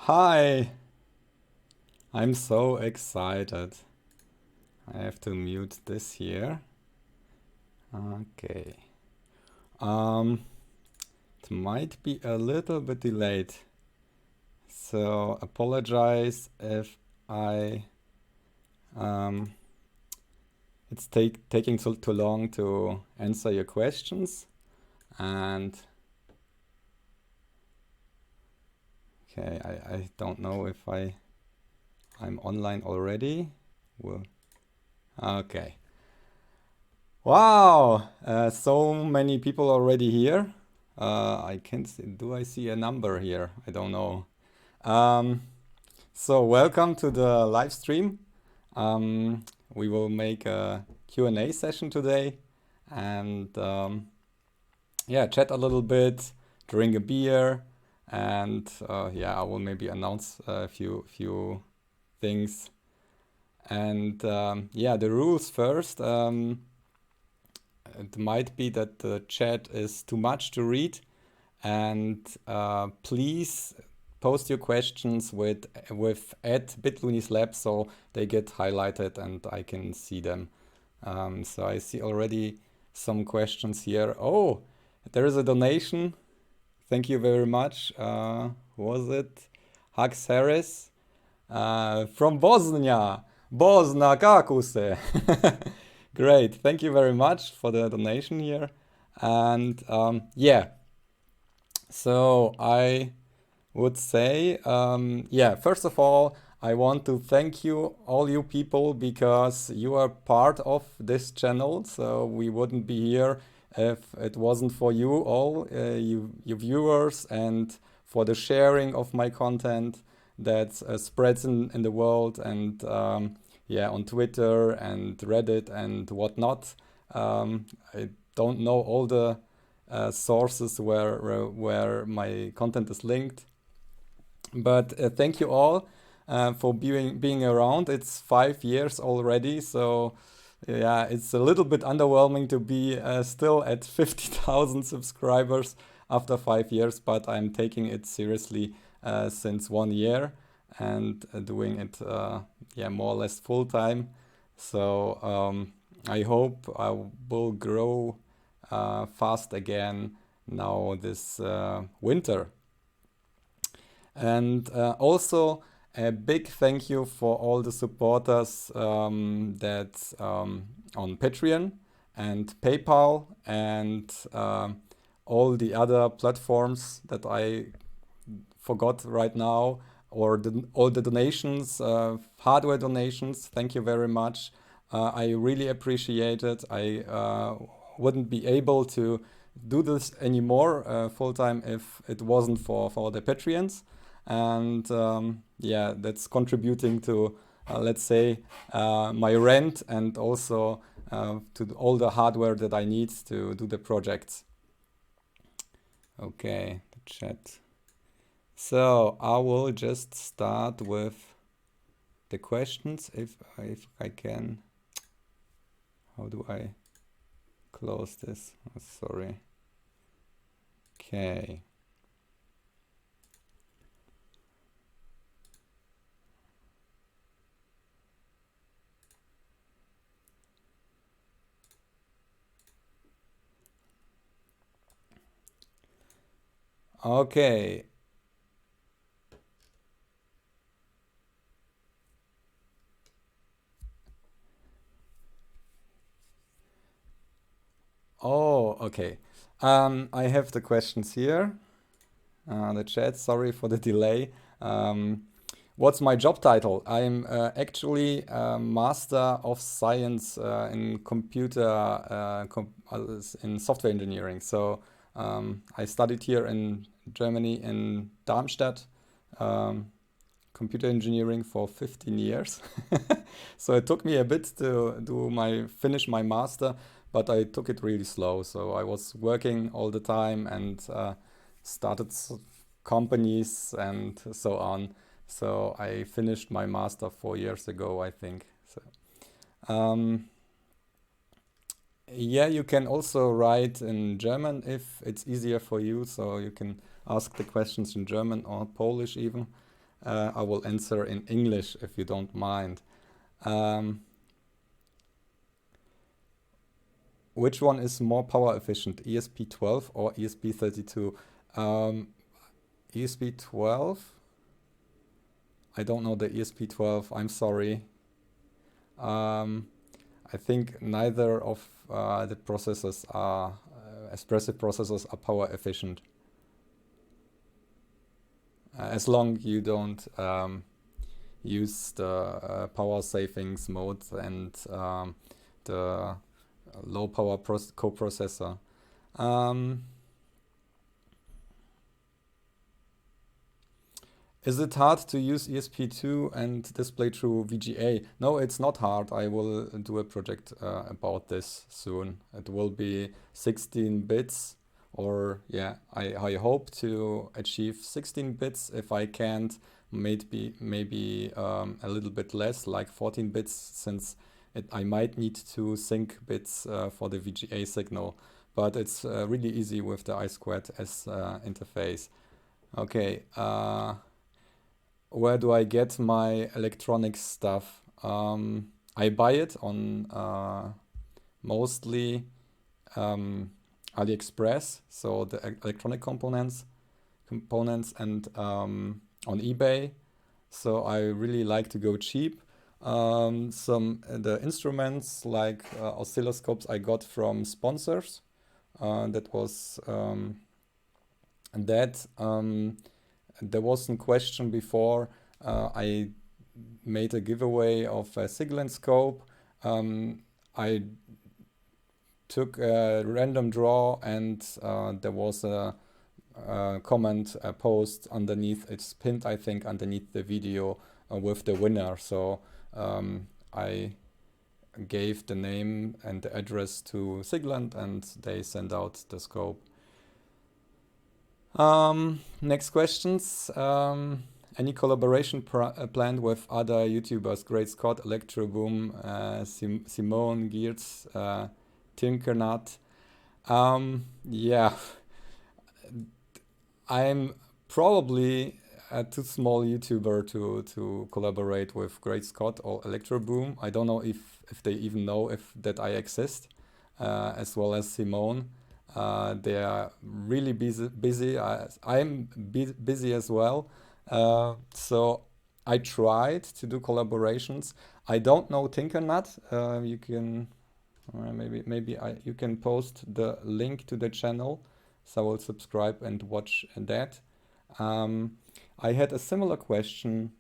Hi, I'm so excited. I have to mute this here. Okay. Um, it might be a little bit delayed. So apologize if I it's taking too long to answer your questions. And okay, I don't know if I'm online already. Well, okay. Wow, so many people already here. I can't see, do I see a number here? I don't know. Um, so welcome to the live stream. We will make a Q&A session today and yeah, chat a little bit, drink a beer, and yeah, I will maybe announce a few things. And yeah, the rules first. It might be that the chat is too much to read, and please post your questions with @bitluni so they get highlighted and I can see them. So I see already some questions here. Oh, there is a donation. Thank you very much. Who was it? Hux Harris from Bosnia. Bosna, kako se? Great. Thank you very much for the donation here. And yeah, so I would say, yeah, first of all, I want to thank you, all you people, because you are part of this channel. So we wouldn't be here if it wasn't for you all, you viewers, and for the sharing of my content that spreads in the world and yeah, on Twitter and Reddit and whatnot. I don't know all the sources where my content is linked. But thank you all for being around. It's 5 years already, so yeah, it's a little bit underwhelming to be still at 50,000 subscribers after 5 years, but I'm taking it seriously since 1 year and doing it yeah, more or less full time. So I hope I will grow fast again now this winter. And also a big thank you for all the supporters that on Patreon and PayPal and all the other platforms that I forgot right now, or all the donations, hardware donations. Thank you very much. I really appreciate it. I wouldn't be able to do this anymore full time if it wasn't for the Patreons. And yeah, that's contributing to, let's say, my rent and also to all the hardware that I need to do the projects. Okay, the chat. So I will just start with the questions if I can. How do I close this? Oh, sorry. Okay. Okay. Oh, okay. I have the questions here. The chat, sorry for the delay. What's my job title? I'm actually a Master of Science in in software engineering. So I studied here in Germany in Darmstadt, computer engineering for 15 years. So it took me a bit to finish my master, but I took it really slow. So I was working all the time and started companies and so on. So I finished my master 4 years ago, I think. So, yeah, you can also write in German if it's easier for you. So you can ask the questions in German or Polish even. I will answer in English if you don't mind. Which one is more power efficient, ESP12 or ESP32? ESP12? I don't know the ESP12, I'm sorry. I think neither of the processors are, expressive processors are power efficient. As long you don't use the power savings mode and the low power coprocessor. Is it hard to use ESP2 and display through VGA? No, it's not hard. I will do a project about this soon. It will be 16 bits, or yeah, I hope to achieve 16 bits. If I can't, maybe a little bit less, like 14 bits, since I might need to sync bits for the VGA signal. But it's really easy with the I2S interface. Okay. Where do I get my electronic stuff? I buy it on mostly AliExpress, so the electronic components and on eBay. So I really like to go cheap. The instruments like oscilloscopes I got from sponsors. That was that. There was a question before. I made a giveaway of a Sigland scope. I took a random draw, and there was a comment, a post underneath. It's pinned, I think, underneath the video with the winner. So I gave the name and the address to Sigland, and they sent out the scope. Next questions. Any collaboration planned with other YouTubers? Great Scott, Electroboom, Simone, Geertz, Tinkernut. Yeah, I'm probably a too small YouTuber to collaborate with Great Scott or Electroboom. I don't know if they even know that I exist, as well as Simone. They are really busy. I'm busy as well. So I tried to do collaborations. I don't know Tinkernut. You can you can post the link to the channel, so I will subscribe and watch that. I had a similar question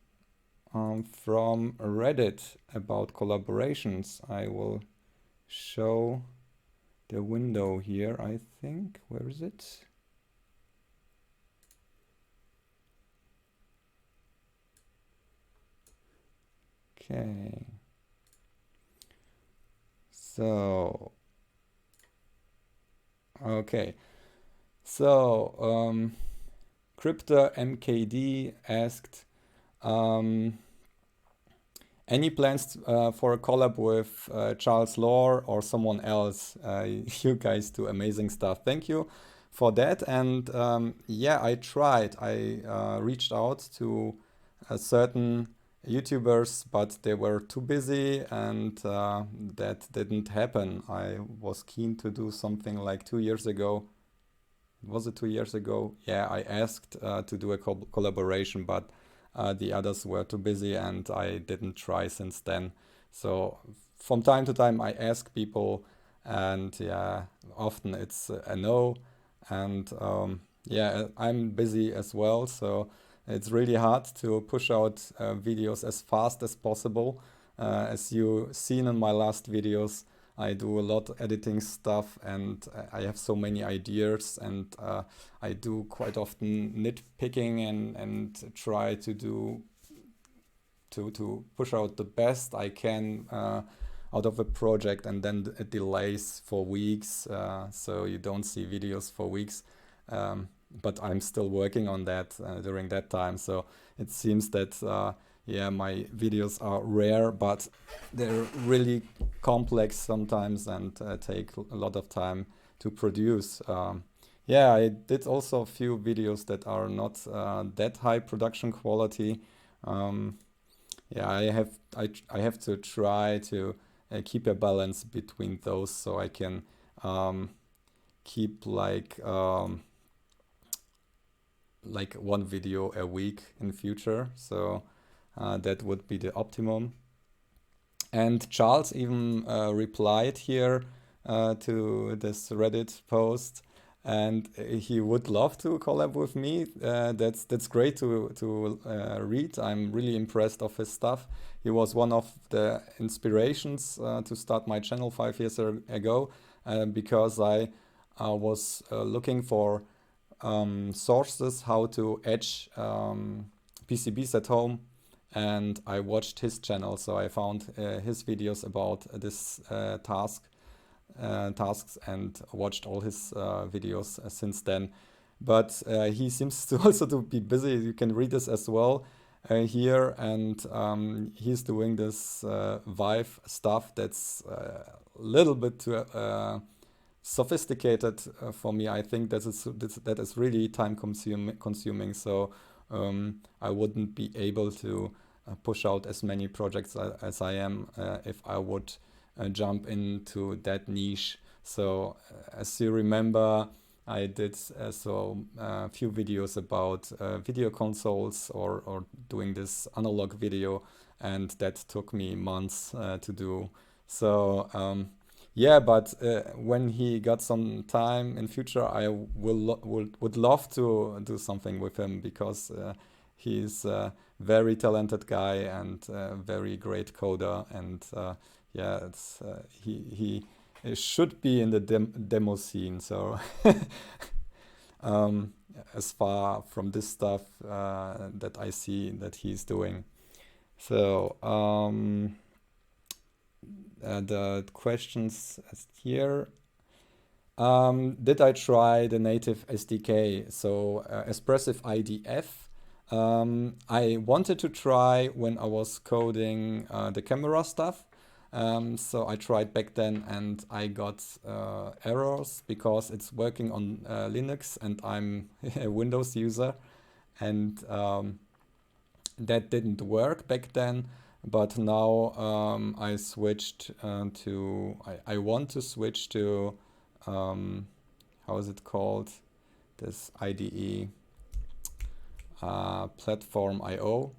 from Reddit about collaborations. I will show the window here, I think. Where is it? Okay. So, okay. So, Crypto MKD asked, any plans for a collab with Charles Lore or someone else? You guys do amazing stuff. Thank you for that. And yeah, I tried. I reached out to certain YouTubers, but they were too busy, and that didn't happen. I was keen to do something like 2 years ago. Was it 2 years ago? Yeah, I asked to do a collaboration, but the others were too busy, and I didn't try since then. So from time to time I ask people, and yeah, often it's a no. And yeah, I'm busy as well, so it's really hard to push out videos as fast as possible. As you seen in my last videos, I do a lot of editing stuff, and I have so many ideas, and I do quite often nitpicking and try to push out the best I can out of a project, and then it delays for weeks, so you don't see videos for weeks. But I'm still working on that during that time, so it seems that yeah, my videos are rare, but they're really complex sometimes, and take a lot of time to produce. Yeah, I did also a few videos that are not that high production quality, Yeah, I have to try to keep a balance between those, so I can keep like one video a week in future. So that would be the optimum. And Charles even replied here to this Reddit post, and he would love to collab with me. That's great to read. I'm really impressed of his stuff. He was one of the inspirations to start my channel 5 years ago, because I was looking for sources how to etch PCBs at home, and I watched his channel, so I found his videos about this tasks, and watched all his videos since then. But he seems to also to be busy. You can read this as well here, and he's doing this Vive stuff that's a little bit too sophisticated for me. I think that is really time consuming. So I wouldn't be able to push out as many projects as I am if I would jump into that niche. So as you remember, I did a few videos about video consoles, or doing this analog video, and that took me months to do. So yeah, but when he got some time in future, I would love to do something with him, because he's a very talented guy and a very great coder, and yeah, it's he should be in the demo scene. So as far from this stuff that I see that he's doing. So the questions here. Did I try the native SDK? So Expressive IDF. I wanted to try when I was coding the camera stuff. So I tried back then, and I got errors because it's working on Linux, and I'm a Windows user, and that didn't work back then. But now I switched I want to switch to, how is it called? This IDE, Platform IO.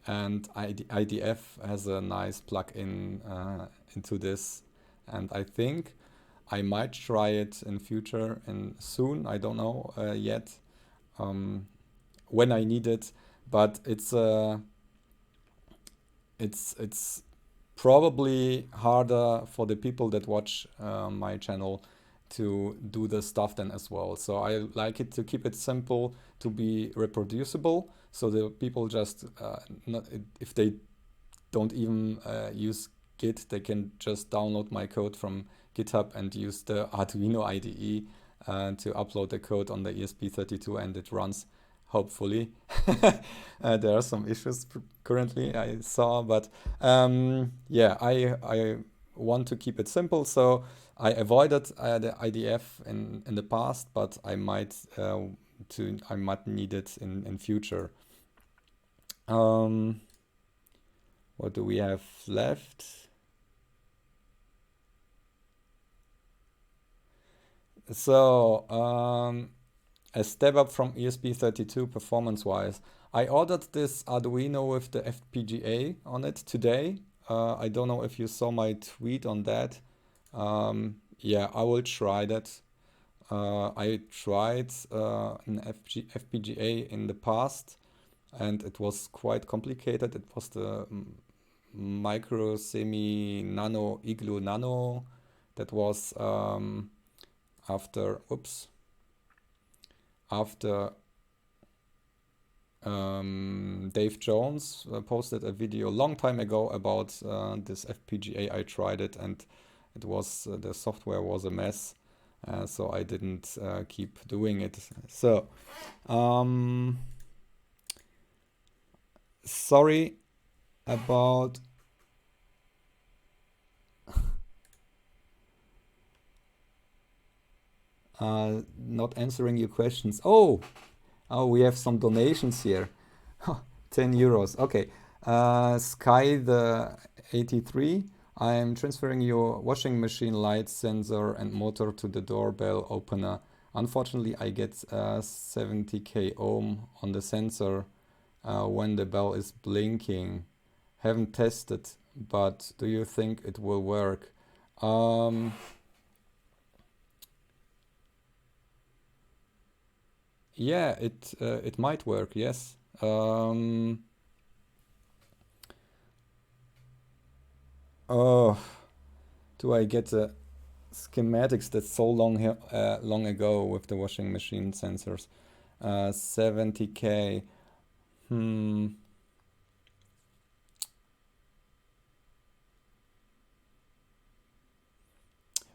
And IDF has a nice plugin into this. And I think I might try it in future and soon. I don't know yet when I need it. But it's probably harder for the people that watch my channel to do the stuff then as well. So I like it to keep it simple, to be reproducible, so the people just if they don't even use Git, they can just download my code from GitHub and use the Arduino IDE to upload the code on the ESP32, and it runs, hopefully. There are some issues currently I saw, but yeah, I want to keep it simple, so I avoided the IDF in the past, but I might need it in future. What do we have left? So a step up from ESP32 performance-wise. I ordered this Arduino with the FPGA on it today. I don't know if you saw my tweet on that. Yeah, I will try that. I tried an FPGA in the past, and it was quite complicated. It was the micro semi nano igloo nano that was after Dave Jones posted a video a long time ago about this FPGA. I tried it, and it was the software was a mess, so I didn't keep doing it. So sorry about not answering your questions. Oh, we have some donations here. 10 euros. Okay. Sky the 83. I'm transferring your washing machine light sensor and motor to the doorbell opener. Unfortunately, I get 70k ohm on the sensor when the bell is blinking. Haven't tested, but do you think it will work? Yeah, it might work. Yes. Oh, do I get the schematics? That's so long ago with the washing machine sensors. 70k. Hmm.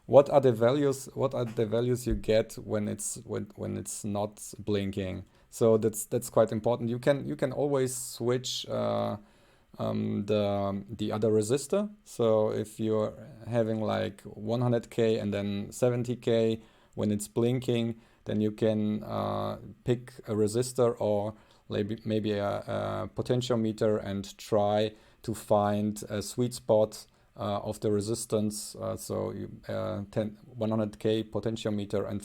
What are the values? What are the values you get when it's not blinking? So that's quite important. You can always switch the other resistor. So if you're having like 100k and then 70k when it's blinking, then you can pick a resistor or maybe a potentiometer and try to find a sweet spot of the resistance. So you 100k potentiometer and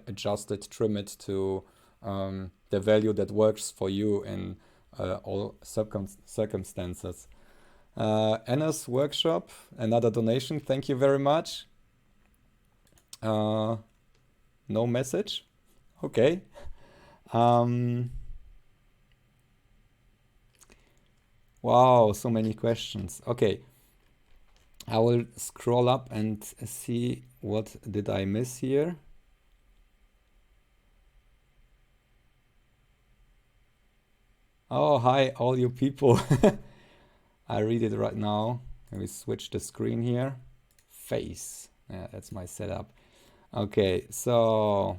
adjust it, trim it to the value that works for you in all circumstances. Anna's workshop, another donation. Thank you very much. No message. Okay. Wow, so many questions. Okay. I will scroll up and see what did I miss here. Oh, hi, all you people. I read it right now. Let me switch the screen here. Face. Yeah, that's my setup. Okay, so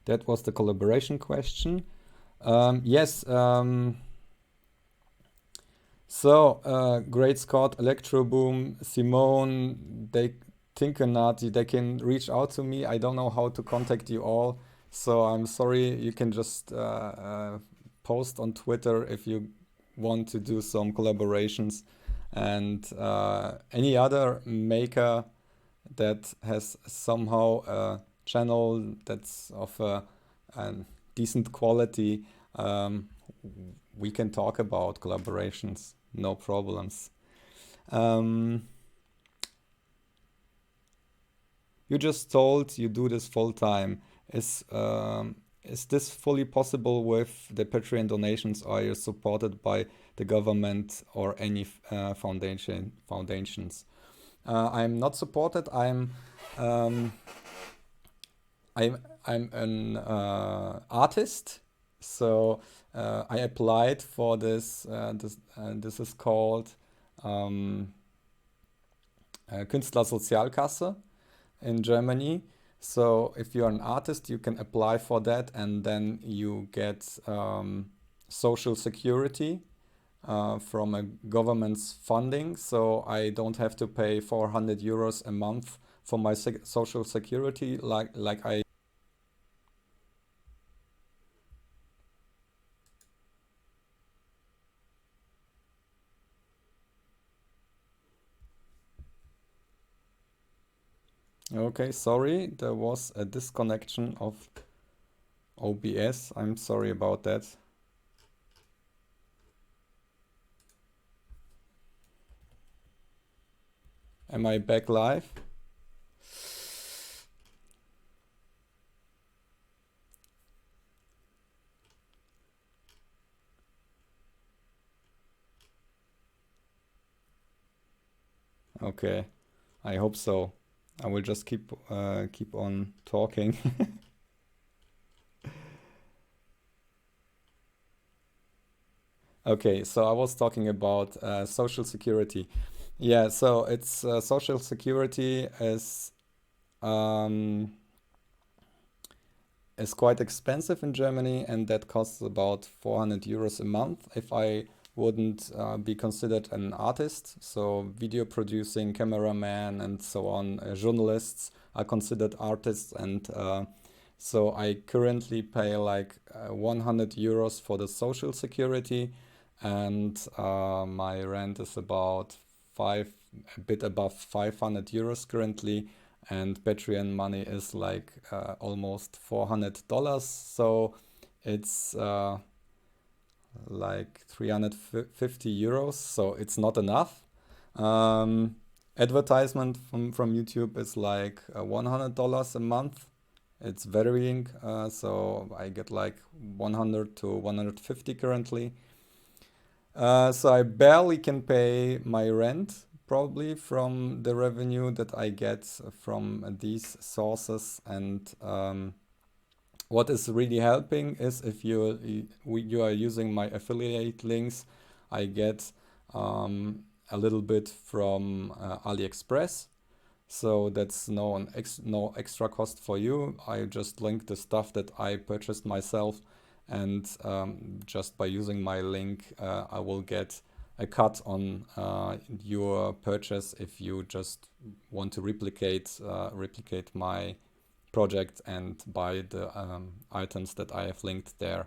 that was the collaboration question. Yes. So, Great Scott, Electroboom, Simone, Tinkernaut, they can reach out to me. I don't know how to contact you all, so I'm sorry. You can just post on Twitter if you want to do some collaborations. And any other maker that has somehow a channel that's of a decent quality, we can talk about collaborations. No problems. You just told you do this full time. Is this fully possible with the Patreon donations? Or are you supported by the government or any foundations? I'm not supported. I'm an artist, so I applied for this. This is called Künstlersozialkasse in Germany. So if you're an artist, you can apply for that, and then you get social security from a government's funding. So I don't have to pay 400 euros a month for my social security like I. Okay, sorry, there was a disconnection of OBS. I'm sorry about that. Am I back live? Okay, I hope so. I will just keep on talking. Okay, so I was talking about social security. Yeah, so it's social security is quite expensive in Germany, and that costs about 400 euros a month if I wouldn't be considered an artist. So video producing, cameraman, and so on, journalists are considered artists, and So I currently pay like 100 euros for the social security, and my rent is about a bit above 500 euros currently, and Patreon money is like almost $400. So it's like 350 euros. So it's not enough. Advertisement from YouTube is like $100 a month. It's varying, so I get like 100 to 150 currently. So I barely can pay my rent probably from the revenue that I get from these sources. And what is really helping is if you are using my affiliate links, I get a little bit from AliExpress. So that's no extra cost for you. I just link the stuff that I purchased myself, and just by using my link, I will get a cut on your purchase if you just want to replicate my project and buy the items that I have linked there.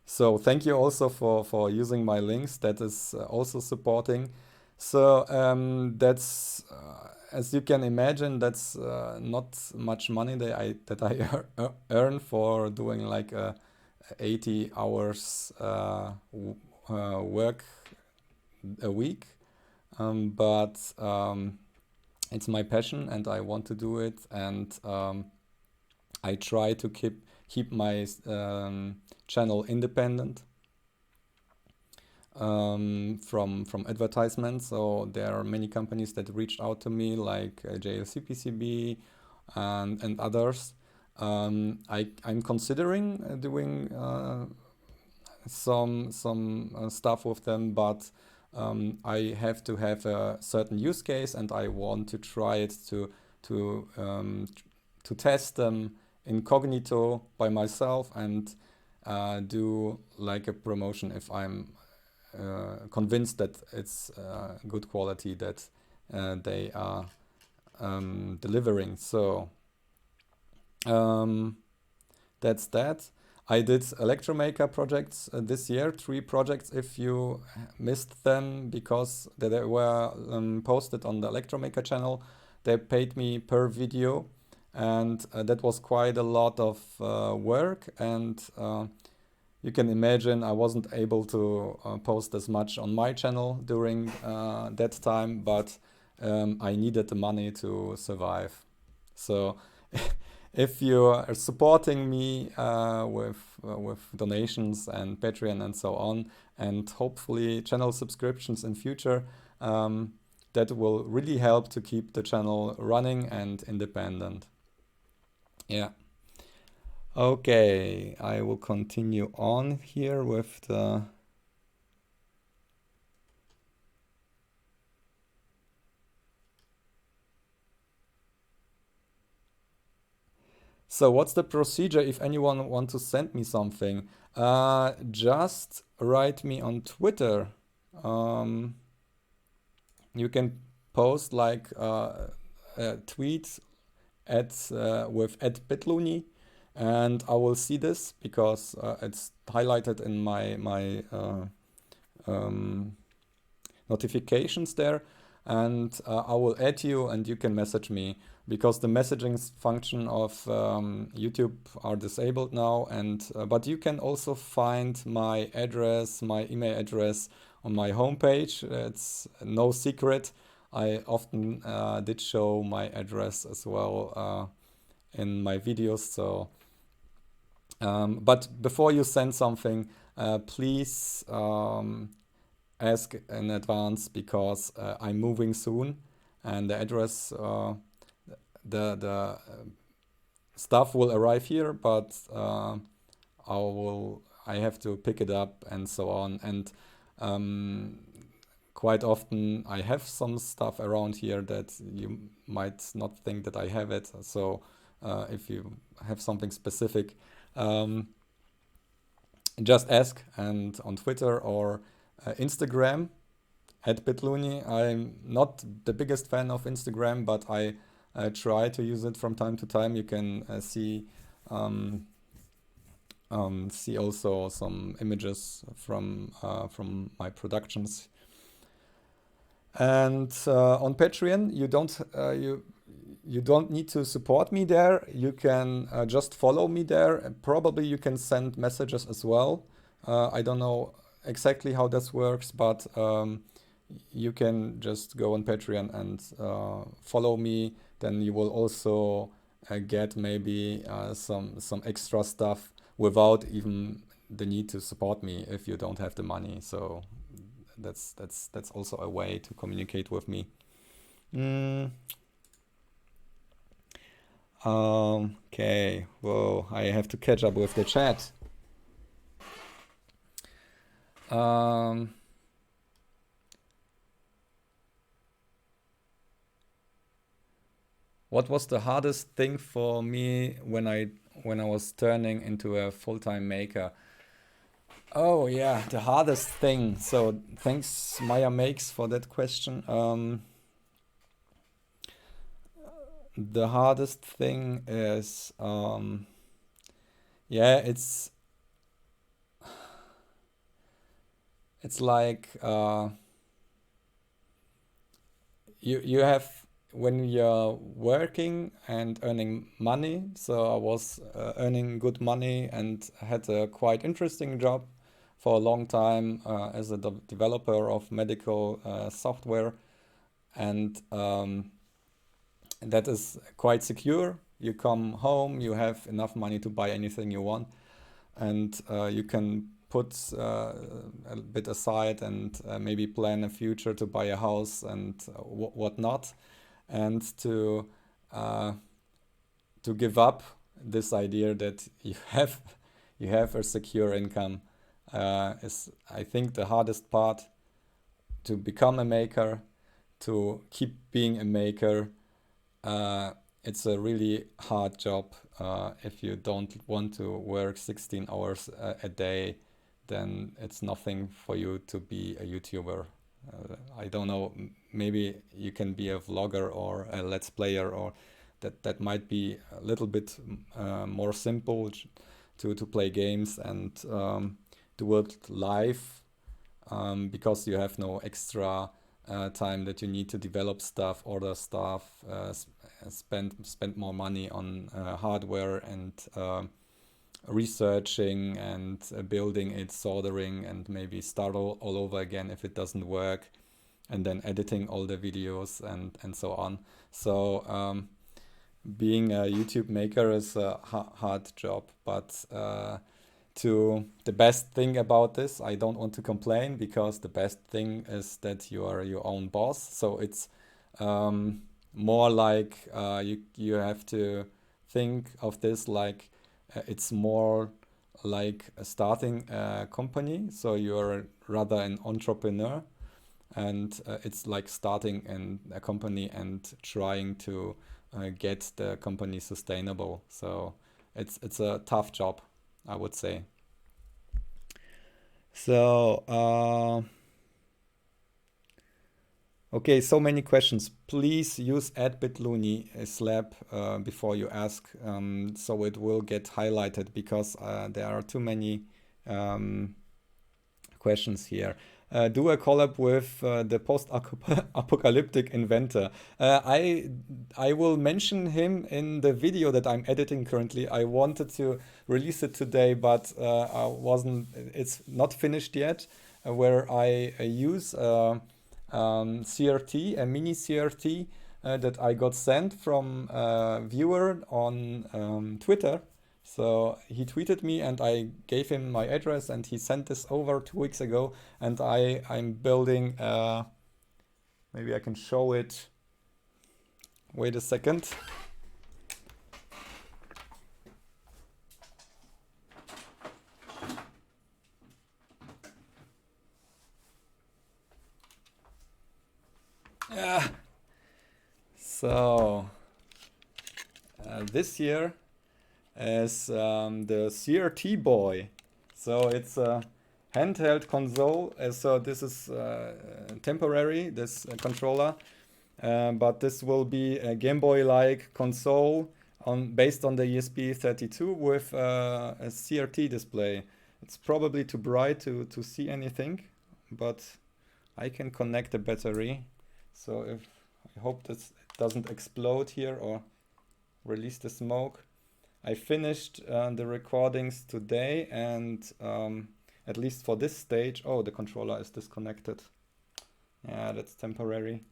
So thank you also for using my links. That is also supporting. So that's as you can imagine, that's not much money that I earn for doing like 80 hours work a week. But it's my passion and I want to do it, and I try to keep my channel independent from advertisements. So there are many companies that reached out to me, like JLCPCB and others. I'm considering doing some stuff with them, but I have to have a certain use case, and I want to try it to test them incognito by myself, and do like a promotion if I'm convinced that it's good quality that they are delivering. So that's that. I did Electromaker projects this year, 3 projects if you missed them, because they were posted on the Electromaker channel. They paid me per video, and that was quite a lot of work, and you can imagine I wasn't able to post as much on my channel during that time, but I needed the money to survive. So if you are supporting me with donations and Patreon and so on, and hopefully channel subscriptions in future, that will really help to keep the channel running and independent. Yeah. Okay, I will continue on here with the So what's the procedure if anyone wants to send me something? Just write me on Twitter. You can post like a tweet with @bitluni, and I will see this because it's highlighted in my notifications there, and I will add you and you can message me, because the messaging function of YouTube are disabled now, and but you can also find my address, my email address on my homepage. It's no secret. I often did show my address as well in my videos. So, but before you send something, please ask in advance, because I'm moving soon, and the address, the stuff will arrive here, but I have to pick it up and so on. And quite often I have some stuff around here that you might not think that I have it. So if you have something specific, just ask, and on Twitter or Instagram @bitluni. I'm not the biggest fan of Instagram, but I try to use it from time to time. You can see see also some images from my productions. And on Patreon, you don't need to support me there. You can just follow me there. And probably you can send messages as well. I don't know exactly how this works, but you can just go on Patreon and follow me. Then you will also get maybe some extra stuff without even the need to support me if you don't have the money. So that's also a way to communicate with me. Okay, whoa, I have to catch up with the chat. What was the hardest thing for me when I was turning into a full-time maker? Oh yeah, the hardest thing. So thanks Maya Makes for that question. The hardest thing is yeah, it's like you have, when you're working and earning money. So I was earning good money and had a quite interesting job for a long time as a developer of medical software, and that is quite secure. You come home, you have enough money to buy anything you want, and you can put a bit aside and maybe plan a future to buy a house and whatnot, and to give up this idea that you have a secure income is, I think, the hardest part. To become a maker, to keep being a maker, it's a really hard job. If you don't want to work 16 hours a day, then it's nothing for you to be a YouTuber. I don't know, maybe you can be a vlogger or a let's player, or that might be a little bit more simple to play games and do it live, because you have no extra time that you need to develop stuff, order stuff, spend more money on hardware and researching and building it, soldering, and maybe start all over again if it doesn't work, and then editing all the videos and so on. So being a YouTube maker is a hard job, but the best thing about this, I don't want to complain, because the best thing is that you are your own boss. So it's more like you have to think of this like it's more like starting a company. So you're rather an entrepreneur, and it's like starting a company and trying to get the company sustainable. So it's a tough job, I would say. So okay, so many questions. Please use @bitluni slab before you ask, so it will get highlighted, because there are too many questions here. Do a collab with the post-apocalyptic inventor. I will mention him in the video that I'm editing currently. I wanted to release it today, but it's not finished yet, where I use CRT, a mini CRT that I got sent from a viewer on Twitter. So he tweeted me and I gave him my address, and he sent this over 2 weeks ago, and I'm building, maybe I can show it. Wait a second. Yeah. So this year is the CRT Boy. So it's a handheld console. So this is temporary, this controller, but this will be a Game Boy-like console based on the ESP32 with a CRT display. It's probably too bright to see anything, but I can connect the battery. So I hope this doesn't explode here or release the smoke. I finished the recordings today, and at least for this stage, oh, the controller is disconnected. Yeah, that's temporary.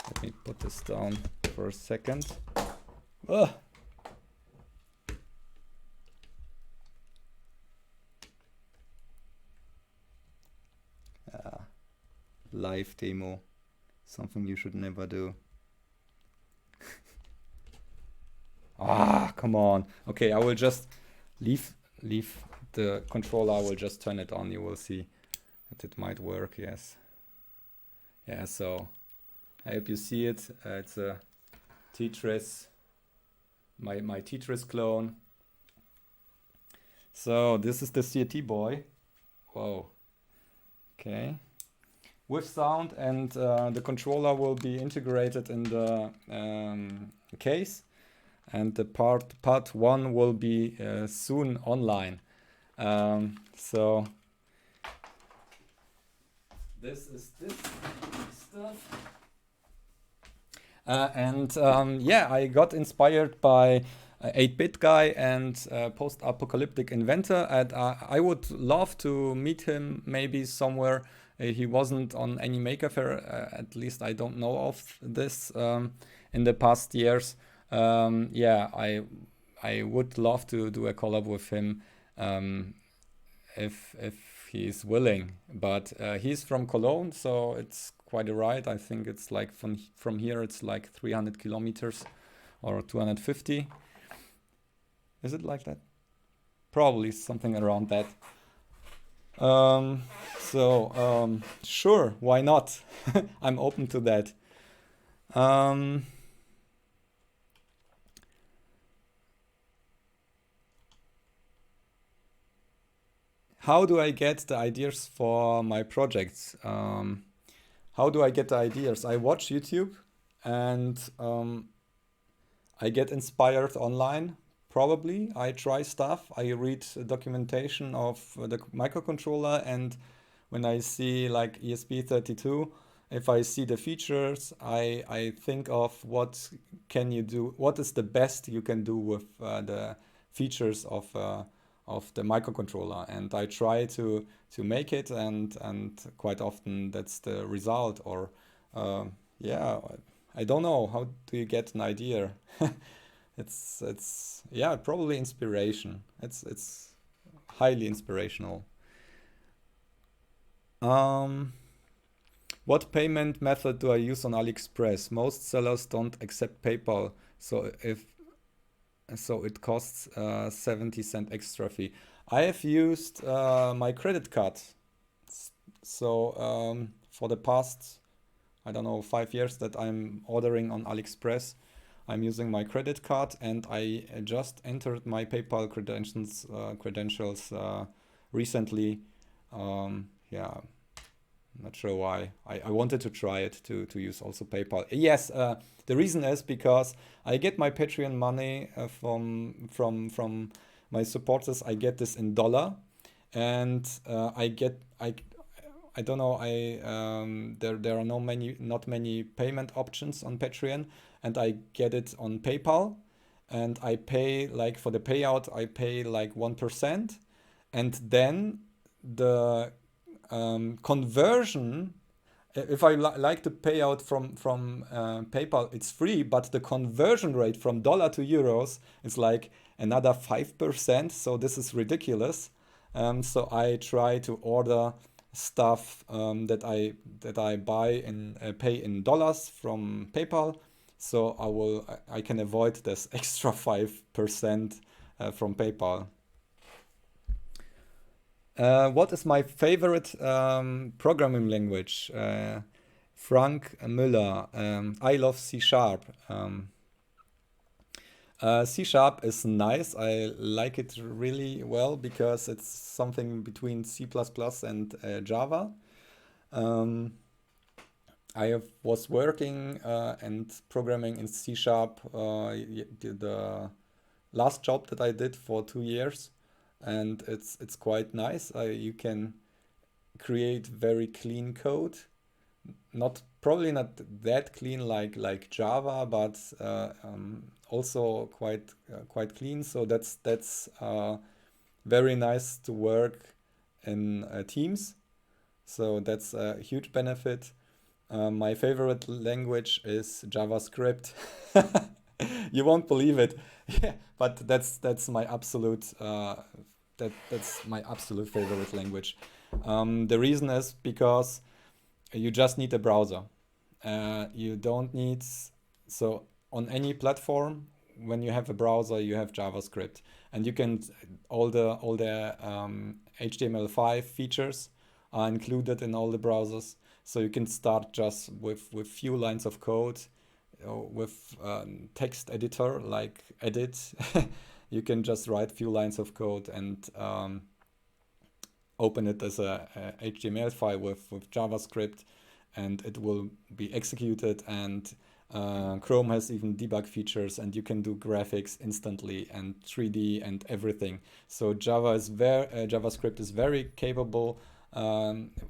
Let me put this down for a second. Ugh. Live demo, something you should never do. Come on. Okay, I will just leave the controller. I will just turn it on. You will see that it might work. Yes. Yeah. So I hope you see it. It's a Tetris, my Tetris clone. So this is the CRT boy. Whoa. Okay. With sound, and the controller will be integrated in the case, and the part 1 will be soon online. So this is this stuff. Yeah, I got inspired by 8-bit guy and post-apocalyptic inventor, and I would love to meet him maybe somewhere. He wasn't on any Maker Faire, at least I don't know of this in the past years. Yeah, I would love to do a collab with him if he's willing. But he's from Cologne, so it's quite a ride. I think it's like from here it's like 300 kilometers or 250. Is it like that? Probably something around that. Sure, why not? I'm open to that. How do I get the ideas for my projects? How do I get the ideas? I watch YouTube, and I get inspired online. Probably I try stuff. I read documentation of the microcontroller, and when I see like ESP32, if I see the features, I think of what can you do, what is the best you can do with the features of the microcontroller, and I try to make it, and quite often that's the result. Or yeah, I don't know, how do you get an idea? It's yeah, probably inspiration. It's highly inspirational. What payment method do I use on AliExpress? Most sellers don't accept PayPal, so it costs 70-cent extra fee. I have used my credit card. So for the past, I don't know, 5 years that I'm ordering on AliExpress, I'm using my credit card, and I just entered my PayPal credentials recently. Yeah, not sure why. I wanted to try it to use also PayPal. Yes, the reason is because I get my Patreon money from my supporters. I get this in dollar, and I don't know, there are not many payment options on Patreon, and I get it on PayPal, and I pay, like, for the payout I pay like 1%, and then the conversion, if I like to pay out from PayPal, it's free, but the conversion rate from dollar to euros is like another 5%, so this is ridiculous. So I try to order stuff that I buy and pay in dollars from PayPal, so I can avoid this extra 5% from PayPal. What is my favorite programming language? Frank Müller. I love C#. C# is nice. I like it really well because it's something between C++ and Java. Was working and programming in C#, the last job that I did for 2 years, and it's quite nice. You can create very clean code, probably not that clean like Java, but also quite clean. So that's very nice to work in teams. So that's a huge benefit. My favorite language is JavaScript. You won't believe it. Yeah, but that's my absolute that's my absolute favorite language. The reason is because you just need a browser. You don't need, so on any platform, when you have a browser, you have JavaScript, and you can all the HTML5 features are included in all the browsers. So you can start just with few lines of code, with text editor like Edit. You can just write few lines of code and open it as a HTML file with JavaScript, and it will be executed. And Chrome has even debug features, and you can do graphics instantly and 3D and everything. So JavaScript is very capable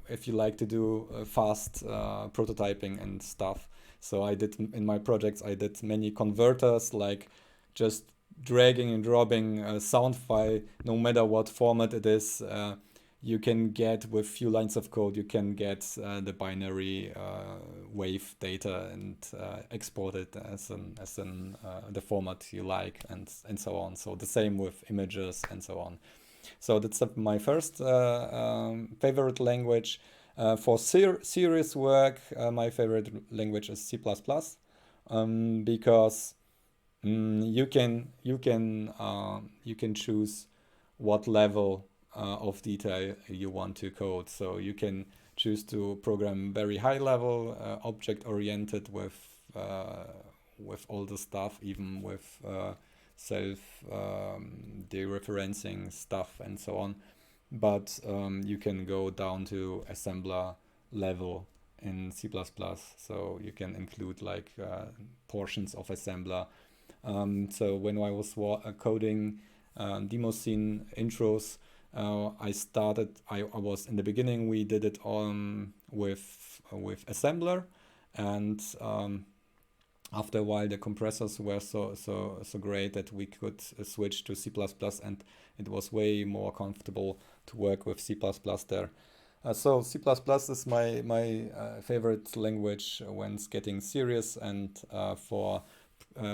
if you like to do fast prototyping and stuff. So I did in my projects, I did many converters, like just dragging and dropping a sound file, no matter what format it is. You can get, with few lines of code, you can get the binary wave data and export it as the format you like, and so on. So the same with images and so on. So that's my first favorite language. For serious work, my favorite language is C++, because you can choose what level of detail you want to code. So you can choose to program very high level, object oriented with all the stuff, even with self dereferencing stuff and so on. But you can go down to assembler level in C++. So you can include like portions of assembler. So when I was coding demo scene intros, I was in the beginning, we did it on with assembler, and after a while the compressors were so great that we could switch to C++, and it was way more comfortable to work with C++ there. So C++ is my favorite language when it's getting serious, and for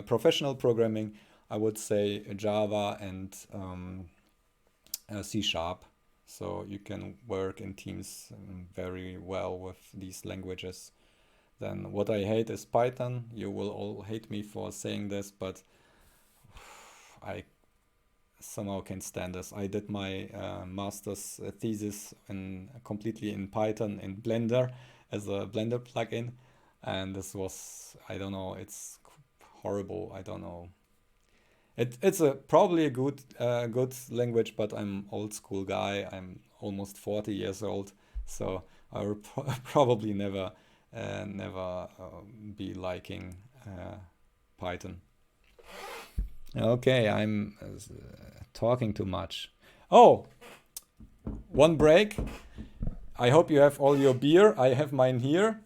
professional programming, I would say Java and C#. So you can work in teams very well with these languages. Then what I hate is Python. You will all hate me for saying this, but I somehow can stand this. I did my master's thesis completely in Python in Blender as a Blender plugin, and this was, I don't know, it's horrible. I don't know. It's probably a good language, but I'm old school guy. I'm almost 40 years old, so I will probably never be liking Python. Okay, I'm talking too much. Oh, one break. I hope you have all your beer. I have mine here.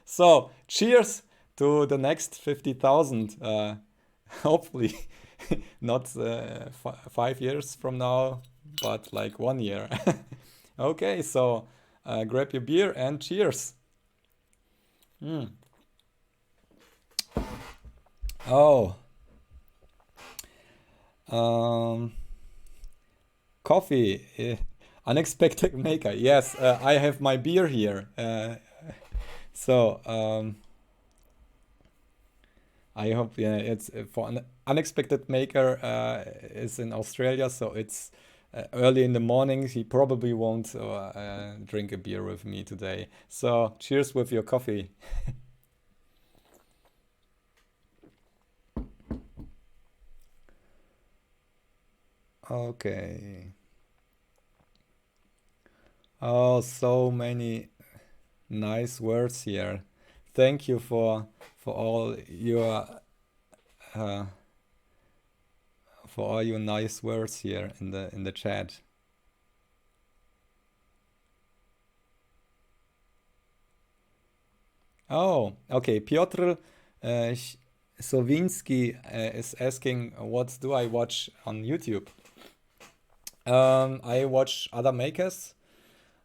So, cheers to the next 50,000. Hopefully not 5 years from now, but like 1 year. Okay, so grab your beer and cheers. Oh, coffee, unexpected maker. Yes, I have my beer here. So I hope, yeah, it's for an unexpected maker is in Australia, so it's early in the morning. He probably won't drink a beer with me today. So cheers with your coffee. Okay. Oh, so many nice words here. Thank you uh, for all your nice words here in the chat. Oh, okay. Piotr Sowiński is asking, what do I watch on YouTube? I watch other makers,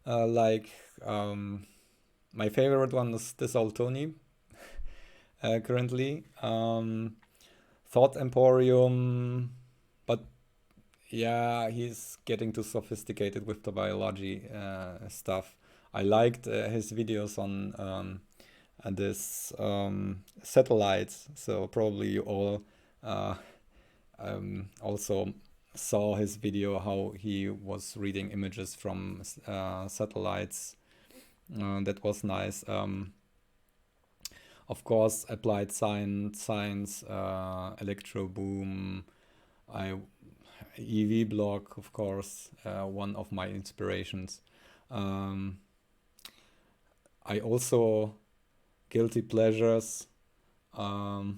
like my favorite one is this old Tony currently. Thought Emporium, but yeah, he's getting too sophisticated with the biology stuff. I liked his videos on this satellites, so probably you all also saw his video how he was reading images from satellites. That was nice. Of course, applied science, electro boom, EV blog, of course, one of my inspirations. I also guilty pleasures. I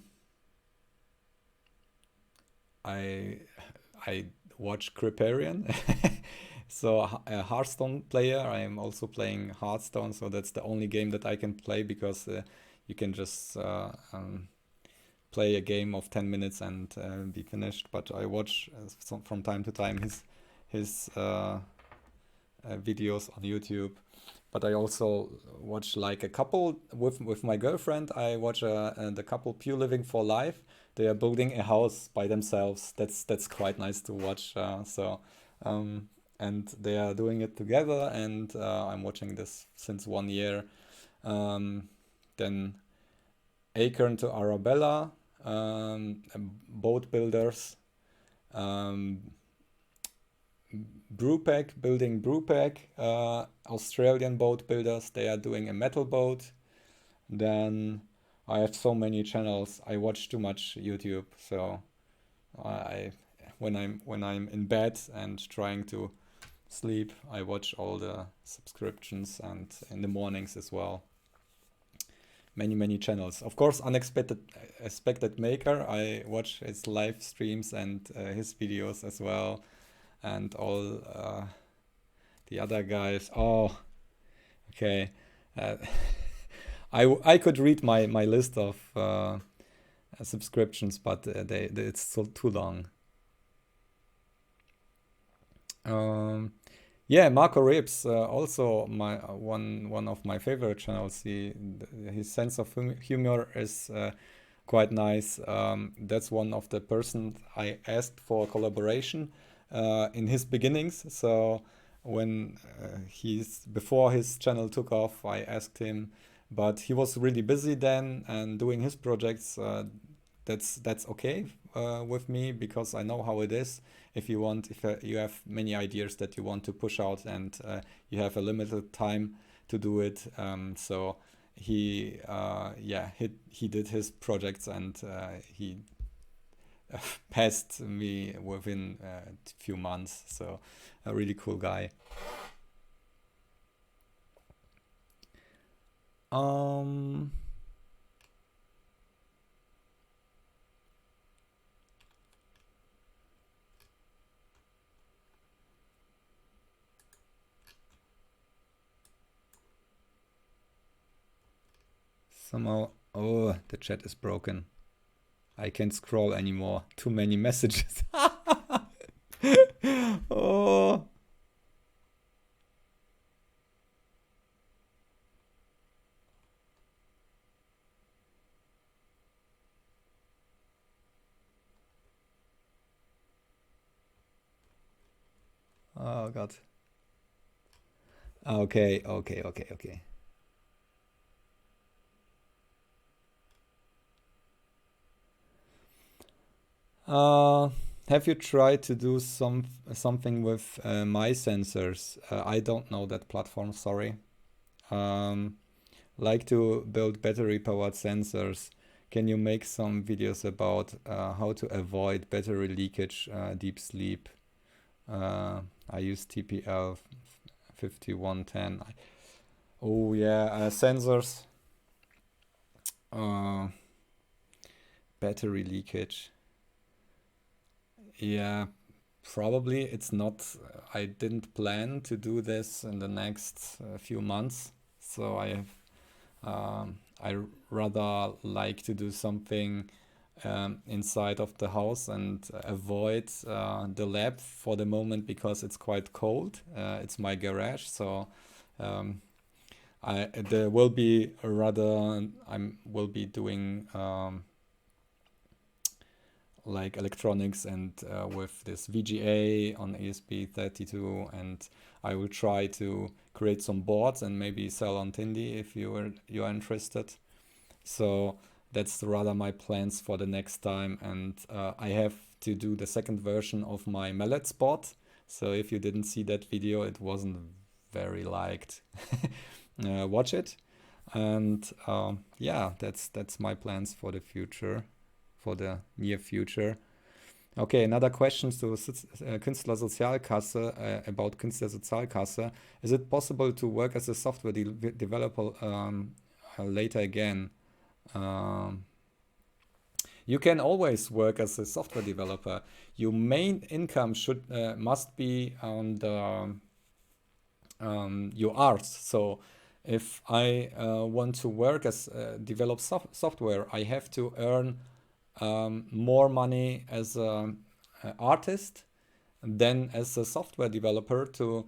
watch Criparian. So a Hearthstone player. I am also playing Hearthstone, so that's the only game that I can play because you can just play a game of 10 minutes and be finished. But I watch from time to time his videos on YouTube. But I also watch like a couple with my girlfriend. I watch the couple Pure Living for Life. They are building a house by themselves. That's quite nice to watch. And they are doing it together. And I'm watching this since 1 year. Then Acorn to Arabella, boat builders. Brewpack, building Brewpack, Australian boat builders, they are doing a metal boat. Then I have so many channels. I watch too much YouTube, so I when I'm in bed and trying to sleep, I watch all the subscriptions, and in the mornings as well. Many channels. Of course, Unexpected Maker. I watch his live streams and his videos as well, and all the other guys. Oh, okay. Uh, I could read my list of subscriptions, but it's so too long. Yeah, Marco Reeves, also my one of my favorite channels. His sense of humor is quite nice. That's one of the persons I asked for collaboration in his beginnings. So when before his channel took off, I asked him, but he was really busy then and doing his projects. That's okay with me, because I know how it is. If you have many ideas that you want to push out, and you have a limited time to do it, so he did his projects, and he passed me within a few months. So a really cool guy. Um, Somehow, oh, the chat is broken. I can't scroll anymore. Too many messages. Oh. Oh God. Okay. Have you tried to do something with my sensors? I don't know that platform, sorry. Like to build battery powered sensors. Can you make some videos about how to avoid battery leakage, deep sleep? I use TPL 5110. Oh yeah, sensors, battery leakage. Yeah, probably it's not. I didn't plan to do this in the next few months, so I rather like to do something inside of the house and avoid the lab for the moment because it's quite cold. It's my garage, so there will be rather will be doing like electronics and with this VGA on ESP32, and I will try to create some boards and maybe sell on Tindy if you are interested. So that's rather my plans for the next time, and I have to do the second version of my mallet spot. So if you didn't see that video, it wasn't very liked. Watch it, and yeah, that's my plans for the future, for the near future. Okay, another question to Künstlersozialkasse about Künstlersozialkasse. Is it possible to work as a software developer later again? You can always work as a software developer. Your main income must be on the your arts. So if I want to work as develop software, I have to earn more money as an artist than as a software developer to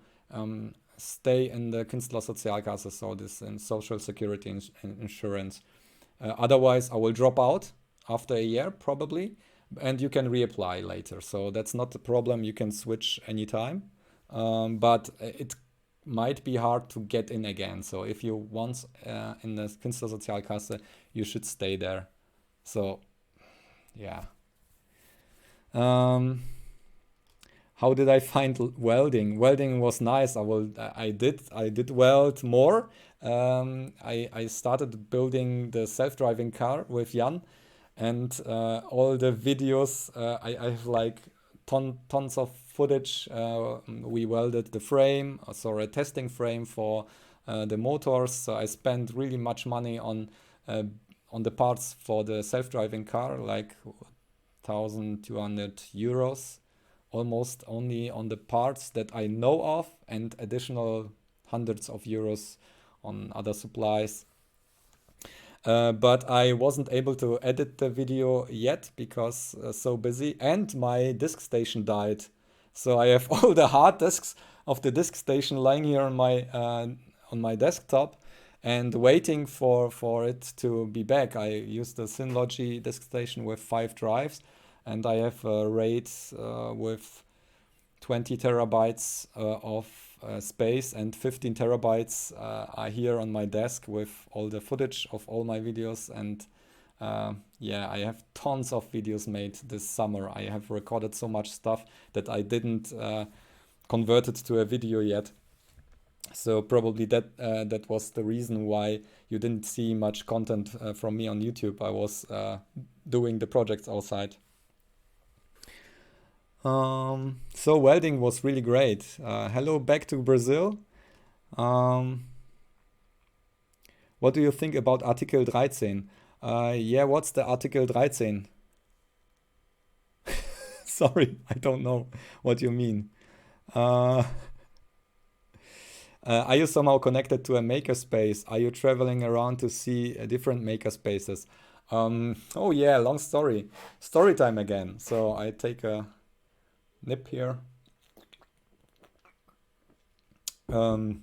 stay in the Künstlersozialkasse, so this in social security insurance. Otherwise, I will drop out after a year probably, and you can reapply later. So that's not the problem. You can switch anytime, but it might be hard to get in again. So if you once in the Künstlersozialkasse, you should stay there. So yeah. How did I find welding? Welding was nice. I did weld more. I started building the self-driving car with Jan, and all the videos. I have like tons of footage. We welded the frame, so a testing frame for the motors. So I spent really much money on the parts for the self-driving car, like 1,200 euros, almost only on the parts that I know of, and additional hundreds of euros on other supplies. But I wasn't able to edit the video yet because so busy, and my disk station died. So I have all the hard disks of the disk station lying here on my desktop and waiting for it to be back. I used the Synology disk station with 5 drives, and I have a RAID with 20 terabytes of space, and 15 terabytes are here on my desk with all the footage of all my videos. And yeah, I have tons of videos made this summer. I have recorded so much stuff that I didn't convert it to a video yet. So probably that was the reason why you didn't see much content from me on YouTube. I was doing the projects outside. So welding was really great. Hello back to Brazil. What do you think about Artikel 13? Yeah, what's the Artikel 13? Sorry, I don't know what you mean. Are you somehow connected to a makerspace? Are you traveling around to see different makerspaces? Oh yeah, long story. Story time again. So I take a nip here. I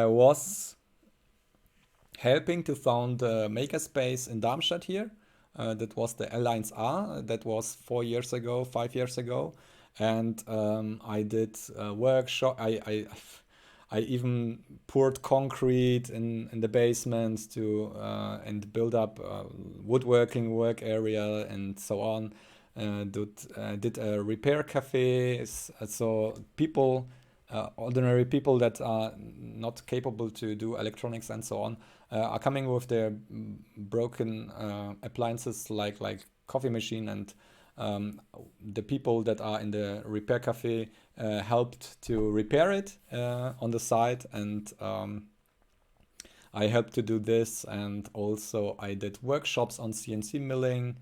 was helping to found a makerspace in Darmstadt here. That was the L1A. That was 4 years ago, 5 years ago. And I did a workshop. I even poured concrete in the basement to and build up a woodworking work area and so on. Did a repair cafe. So people, ordinary people that are not capable to do electronics and so on, are coming with their broken appliances like coffee machine and the people that are in the repair cafe helped to repair it on the site, and I helped to do this, and also I did workshops on CNC milling.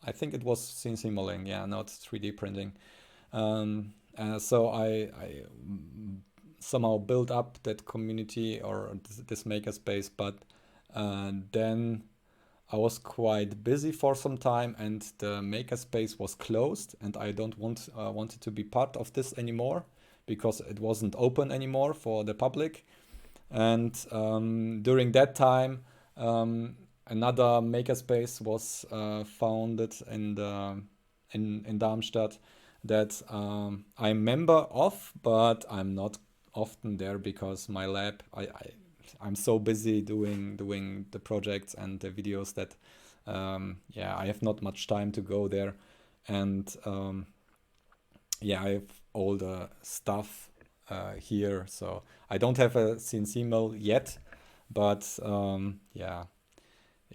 I think it was CNC milling, yeah, not 3D printing. So I somehow built up that community or this makerspace, but then I was quite busy for some time, and the makerspace was closed, and I don't wanted to be part of this anymore because it wasn't open anymore for the public. And during that time, another makerspace was founded in Darmstadt that I'm member of, but I'm not often there because my lab, I'm so busy doing the projects and the videos that yeah, I have not much time to go there. And yeah, I have all the stuff here, so I don't have a CNC mill yet, but yeah,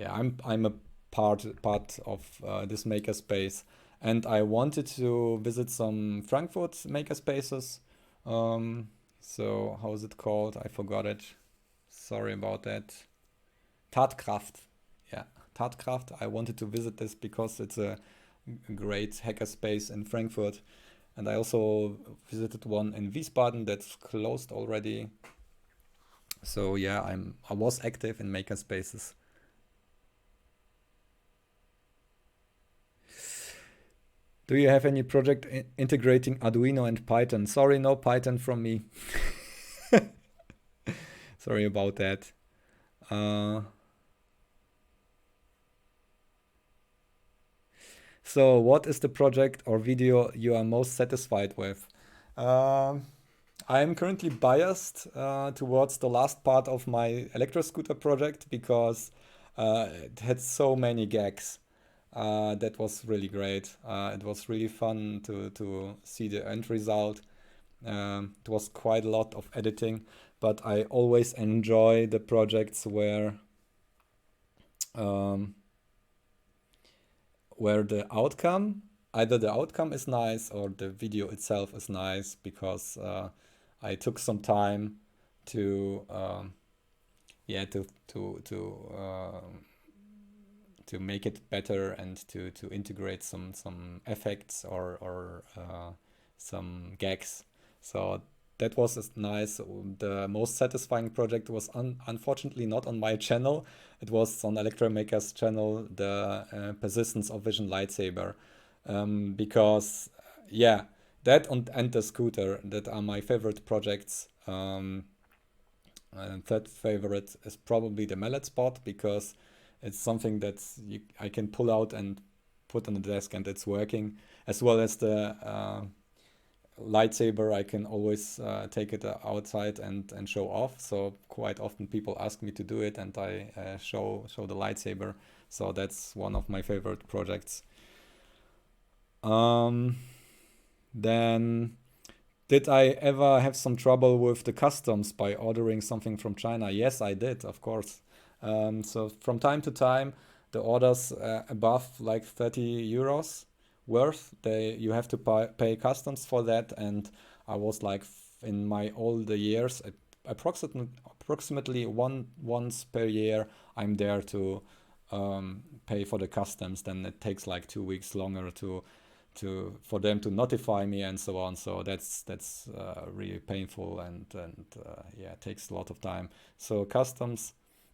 I'm a part of this makerspace, and I wanted to visit some Frankfurt makerspaces. So how is it called? I forgot it. Sorry about that. Tatkraft. Yeah, Tatkraft. I wanted to visit this because it's a great hackerspace in Frankfurt. And I also visited one in Wiesbaden that's closed already. So yeah, I was active in makerspaces. Do you have any project integrating Arduino and Python? Sorry, no Python from me. Sorry about that. So what is the project or video you are most satisfied with? I'm currently biased towards the last part of my electro scooter project because it had so many gags. That was really great. It was really fun to see the end result. It was quite a lot of editing, but I always enjoy the projects where the outcome, either the outcome is nice or the video itself is nice, because I took some time to yeah to make it better and to integrate some effects or some gags. So that was nice. The most satisfying project was unfortunately not on my channel. It was on Electromaker's channel, the Persistence of Vision lightsaber, because yeah, that and the scooter, that are my favorite projects. And third favorite is probably the mallet spot, because it's something that I can pull out and put on the desk and it's working, as well as the lightsaber. I can always take it outside and show off. So quite often people ask me to do it, and I show the lightsaber. So that's one of my favorite projects. Then, did I ever have some trouble with the customs by ordering something from China? Yes, I did, of course. So from time to time, the orders above like 30 euros worth, you have to pay customs for that. And I was like, in my all the years, approximately once per year, I'm there to pay for the customs. Then it takes like 2 weeks longer for them to notify me and so on. So that's really painful, and yeah, it takes a lot of time. So customs,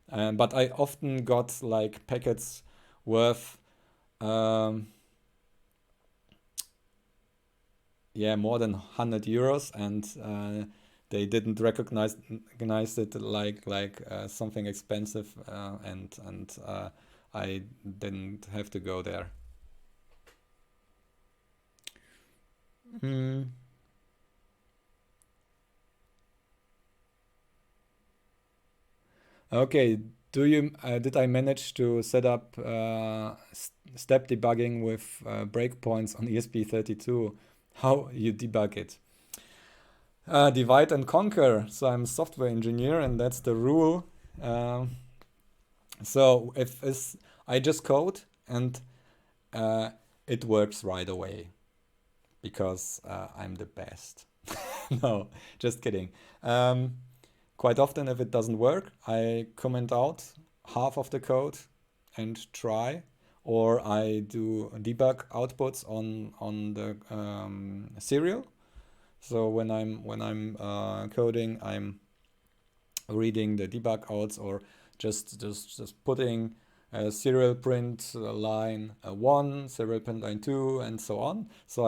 but I often got like packets worth yeah, more than 100 euros, and they didn't recognize it like something expensive, and I didn't have to go there. Hmm. Okay, did I manage to set up step debugging with breakpoints on ESP32? How you debug it? Divide and conquer. So I'm a software engineer, and that's the rule. So I just code, and it works right away because I'm the best. No, just kidding. Quite often, if it doesn't work, I comment out half of the code and try, or I do debug outputs on the serial. So when I'm coding, I'm reading the debug outs, or just putting a serial print line 1, serial print line 2, and so on. So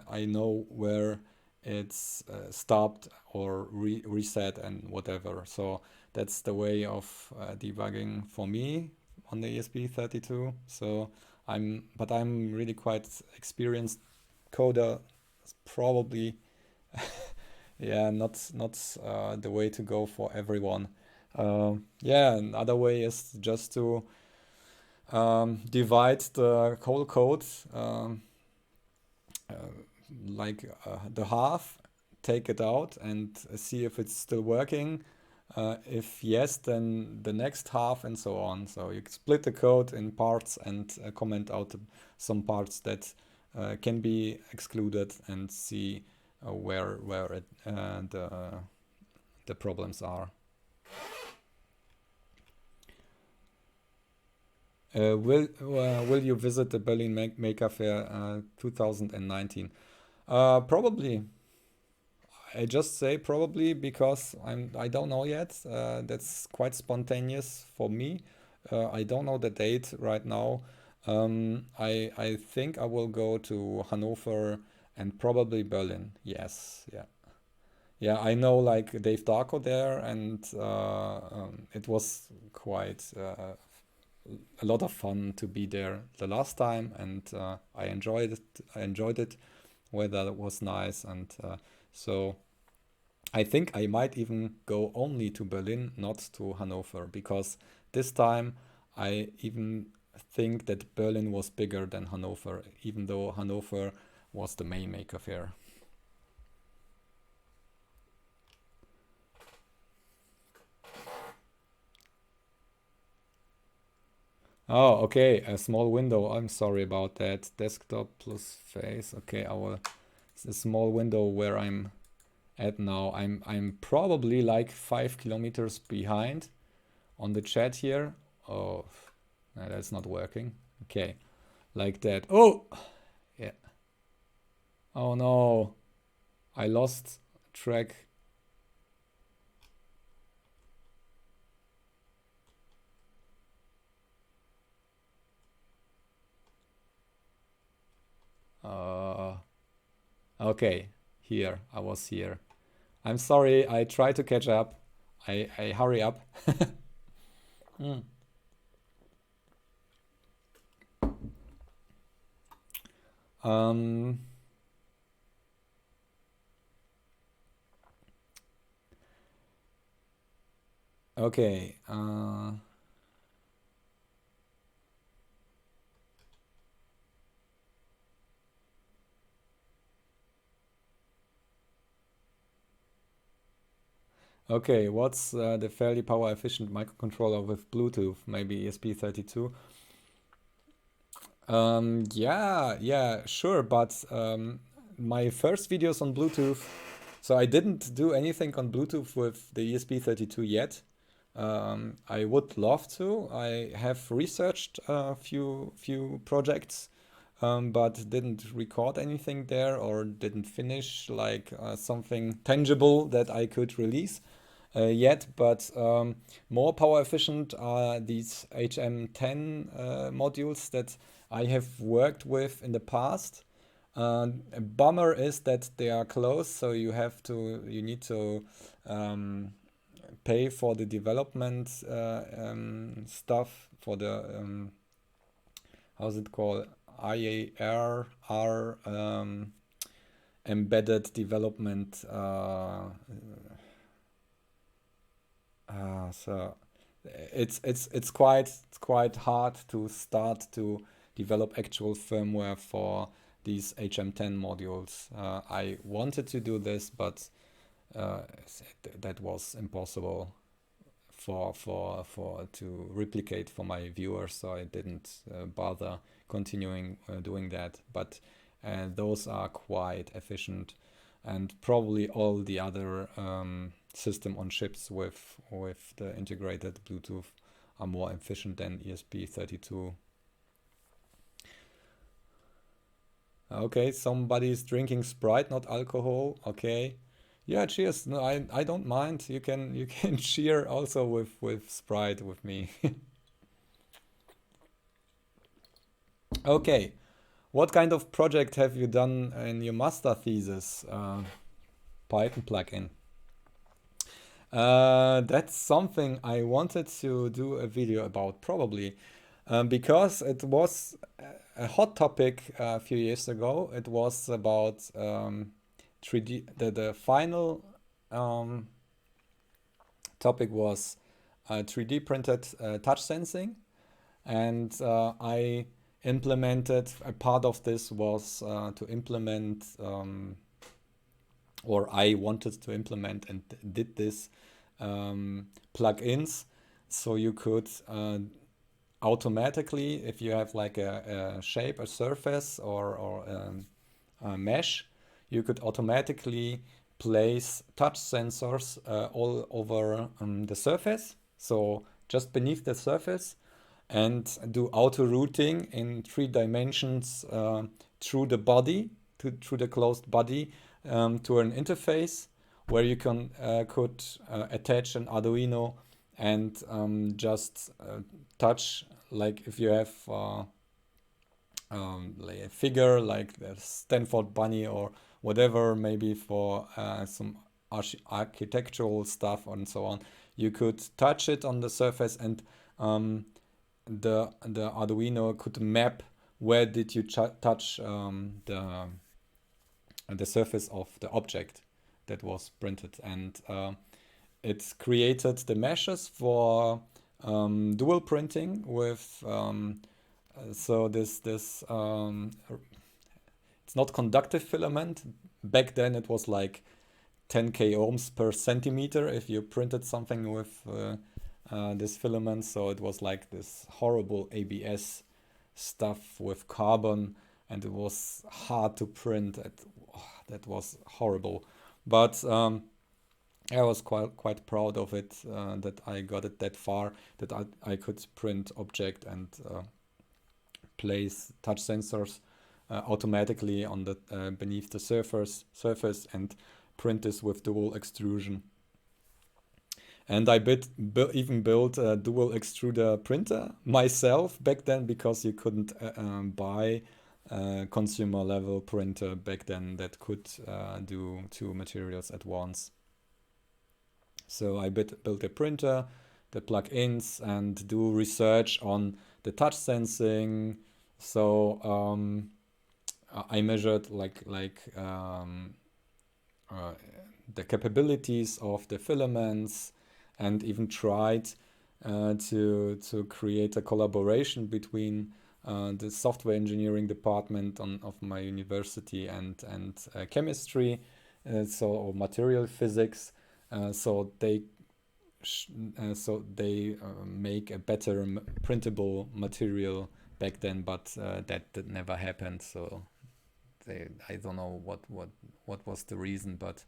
I know where it's stopped or reset and whatever. So that's the way of debugging for me on the ESP32. So I'm really quite experienced coder. It's probably yeah, not the way to go for everyone. Yeah, another way is just to divide the whole code, uh, like the half, take it out and see if it's still working. If yes, then the next half, and so on. So you split the code in parts and comment out some parts that can be excluded, and see where the problems are. Will you visit the Berlin Maker Fair 2019? Probably. I just say probably because I don't know yet. That's quite spontaneous for me. I don't know the date right now. I think I will go to Hanover and probably Berlin. Yes, yeah. Yeah, I know like Dave Darko there, and it was quite a lot of fun to be there the last time, and I enjoyed it. I enjoyed it. Weather was nice, and so I think I might even go only to Berlin, not to Hanover, because this time I even think that Berlin was bigger than Hanover, even though Hanover was the main maker fair. Oh, okay, a small window. I'm sorry about that. Desktop plus face. Okay, it's a small window where I'm at now. I'm probably like 5 kilometers behind on the chat here. Oh, no, that's not working. Okay, like that. Oh, yeah. Oh no, I lost track. Uh, okay, here. I was here. I'm sorry. I try to catch up. I hurry up. Mm. Um, okay. Okay, what's the fairly power efficient microcontroller with Bluetooth? Maybe ESP32? Yeah, sure, but my first videos on Bluetooth, so I didn't do anything on Bluetooth with the ESP32 yet. I would love to. I have researched a few projects, but didn't record anything there, or didn't finish like something tangible that I could release yet. But more power efficient are these HM10 modules that I have worked with in the past. A bummer is that they are closed, so you need to pay for the development stuff, for the how's it called, IAR embedded development. So it's quite hard to start to develop actual firmware for these HM10 modules. I wanted to do this, but that was impossible to replicate for my viewers, so I didn't bother continuing doing that. But those are quite efficient, and probably all the other system on chips with the integrated Bluetooth are more efficient than ESP32. Okay, somebody's drinking Sprite, not alcohol. Okay. Yeah, cheers. No, I don't mind. You can cheer also with Sprite with me. Okay. What kind of project have you done in your master thesis? Python plugin. That's something I wanted to do a video about probably, because it was a hot topic a few years ago. It was about 3D. The final topic was 3D printed touch sensing, and I implemented, a part of this was to implement, or I wanted to implement and did this, plugins, so you could automatically, if you have like a shape, a surface, or a mesh, you could automatically place touch sensors all over the surface, so just beneath the surface, and do auto routing in 3 dimensions through the body, through the closed body, to an interface where you could attach an Arduino and just touch, like if you have like a figure like the Stanford Bunny or whatever, maybe for some architectural stuff and so on, you could touch it on the surface, and the Arduino could map where did you touch the surface of the object that was printed, and it created the meshes for dual printing with so this it's not conductive filament. Back then it was like 10k ohms per centimeter if you printed something with this filament, so it was like this horrible ABS stuff with carbon, and it was hard to print. That was horrible, but I was quite proud of it, that I got it that far, that I could print object and place touch sensors automatically on the beneath the surface and print this with dual extrusion. And I even built a dual extruder printer myself back then, because you couldn't buy a consumer level printer back then that could do 2 materials at once. So I built a printer, the plugins, and do research on the touch sensing. So I measured the capabilities of the filaments, and even tried to create a collaboration between the software engineering department of my university and chemistry, or material physics, so they make a better printable material back then, but that never happened. So I don't know what was the reason, but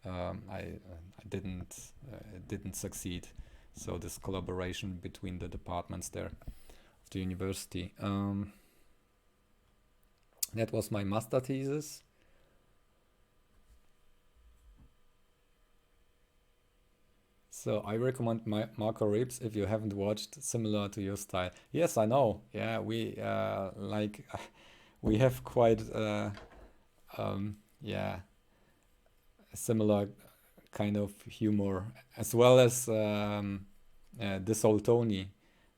I didn't succeed. So this collaboration between the departments there of the university. That was my master thesis. So I recommend Marco Reeves if you haven't watched, similar to your style. Yes, I know. Yeah, we we have quite yeah, a similar kind of humor, as well as this old Tony.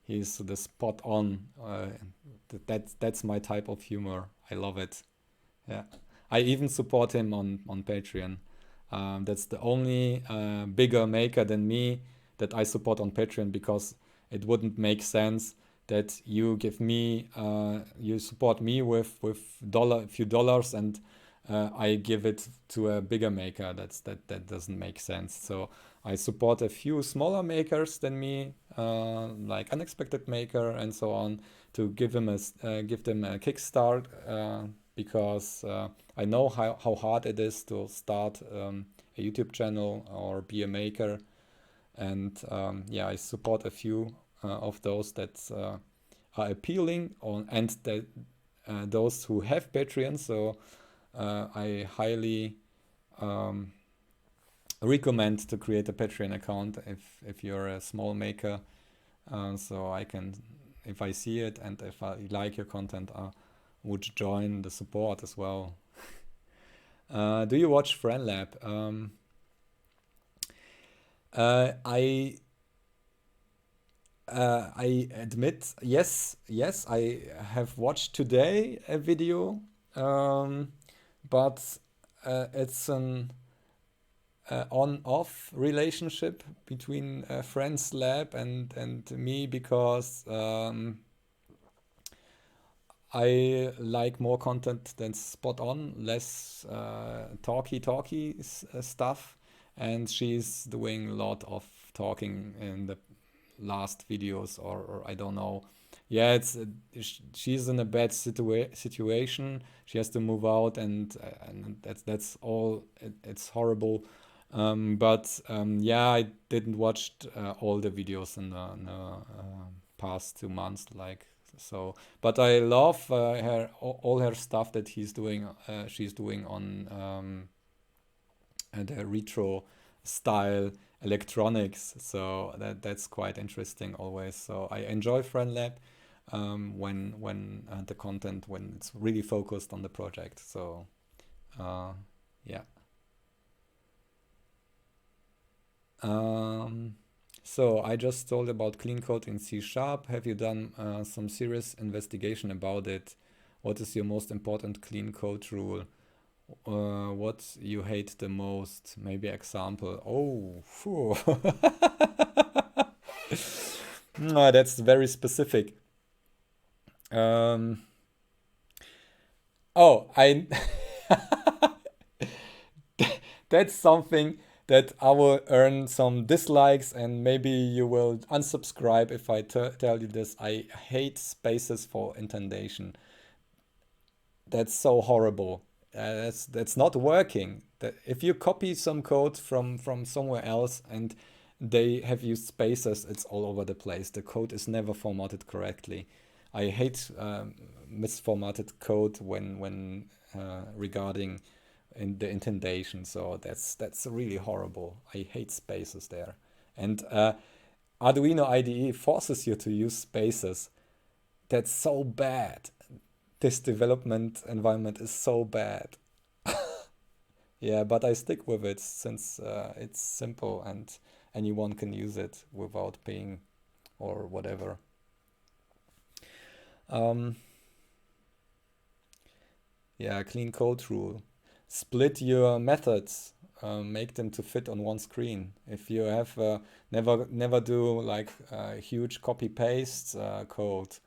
He's the spot on. That's my type of humor. I love it. Yeah, I even support him on Patreon. That's the only bigger maker than me that I support on Patreon, because it wouldn't make sense that you give me, you support me with a few dollars, and I give it to a bigger maker. That doesn't make sense. So I support a few smaller makers than me, like Unexpected Maker and so on, to give them give them a kickstart, because I know how hard it is to start a YouTube channel or be a maker. And yeah, I support a few of those that are appealing and that those who have Patreon. So I highly recommend to create a Patreon account if you're a small maker. So I can, if I see it and if I like your content, I would join the support as well. Do you watch FriendLab? I admit, yes, I have watched today a video, but it's an on-off relationship between Friends Lab and me, because I like more content than spot on, less talky stuff, and she's doing a lot of talking in the last videos, or I don't know. Yeah, she's in a bad situation. She has to move out, and that's all. It's horrible. But yeah, I didn't watch all the videos in the past 2 months, like so. But I love her all her stuff that she's doing on the retro style electronics. So that's quite interesting always. So I enjoy FriendLab when the content, when it's really focused on the project. So yeah. So I just told about clean code in C#. Have you done some serious investigation about it? What is your most important clean code rule? What you hate the most? Maybe example. Oh, phew. No, that's very specific. Oh, that's something that I will earn some dislikes, and maybe you will unsubscribe if I tell you this. I hate spaces for indentation. That's so horrible. That's not working. If you copy some code from somewhere else and they have used spaces, it's all over the place. The code is never formatted correctly. I hate misformatted code when regarding in the indentation. So that's really horrible. I hate spaces there. And Arduino IDE forces you to use spaces. That's so bad. This development environment is so bad. Yeah, but I stick with it since it's simple and anyone can use it without paying or whatever. Yeah, clean code rule. Split your methods. Make them to fit on one screen. If you have never do like huge copy paste code.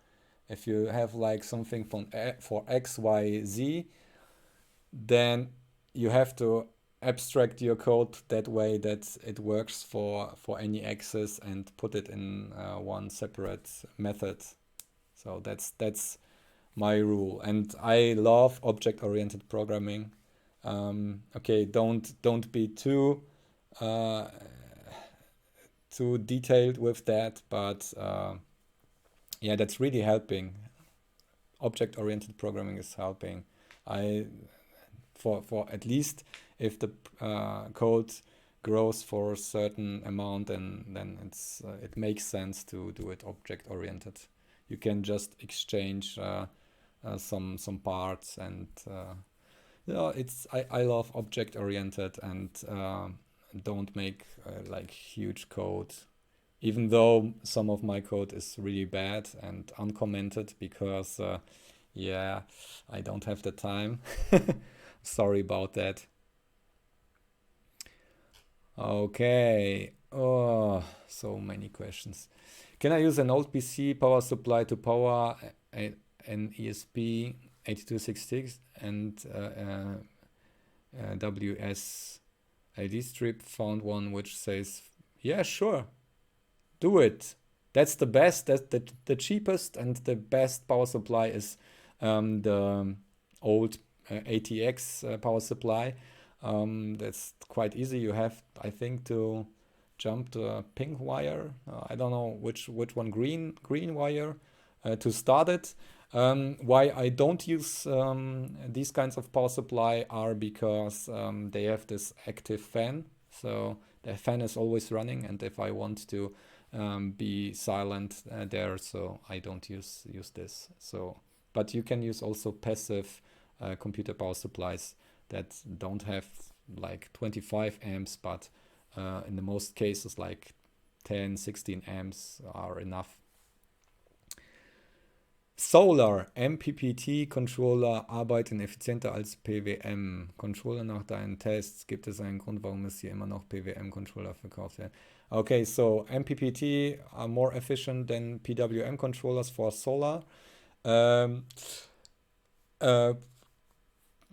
If you have like something for X, Y, Z, then you have to abstract your code that way that it works for any axis and put it in one separate method. So that's my rule, and I love object-oriented programming. Okay, don't be too detailed with that, but yeah, that's really helping. Object-oriented programming is helping. For at least if the code grows for a certain amount, then it makes sense to do it object-oriented. You can just exchange some parts, and I love object-oriented, and don't make like huge code, even though some of my code is really bad and uncommented, because yeah, I don't have the time. Sorry about that. Okay. Oh, so many questions. Can I use an old PC power supply to power an ESP 8266 and WS LD Strip found one which says, yeah, sure, do it. That's the best, that's the cheapest and the best power supply is the old ATX power supply. That's quite easy. You have, I think, to jump the pink wire. I don't know which one, green wire to start it. Why I don't use these kinds of power supply are because they have this active fan. So the fan is always running, and if I want to be silent there, so I don't use this. So, but you can use also passive computer power supplies that don't have like 25 amps, but in the most cases like 10, 16 amps are enough. Solar, MPPT-Controller arbeiten effizienter als PWM-Controller. Nach deinen Tests gibt es einen Grund, warum es hier immer noch PWM-Controller verkauft werden. Okay, so MPPT are more efficient than PWM controllers for solar.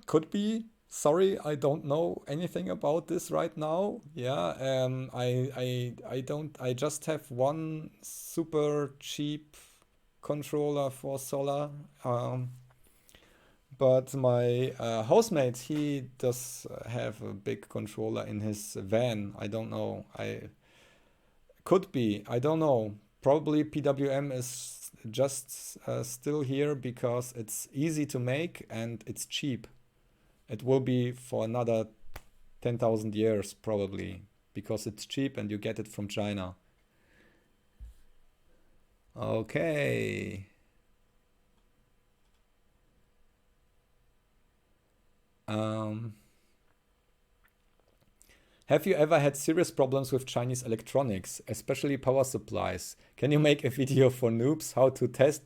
Could be. Sorry, I don't know anything about this right now. Yeah, I just have one super cheap controller for solar. But my housemate, he does have a big controller in his van. I don't know. Could be. I don't know. Probably PWM is just still here because it's easy to make and it's cheap. It will be for another 10,000 years probably because it's cheap and you get it from China. Okay. Have you ever had serious problems with Chinese electronics, especially power supplies? Can you make a video for noobs how to test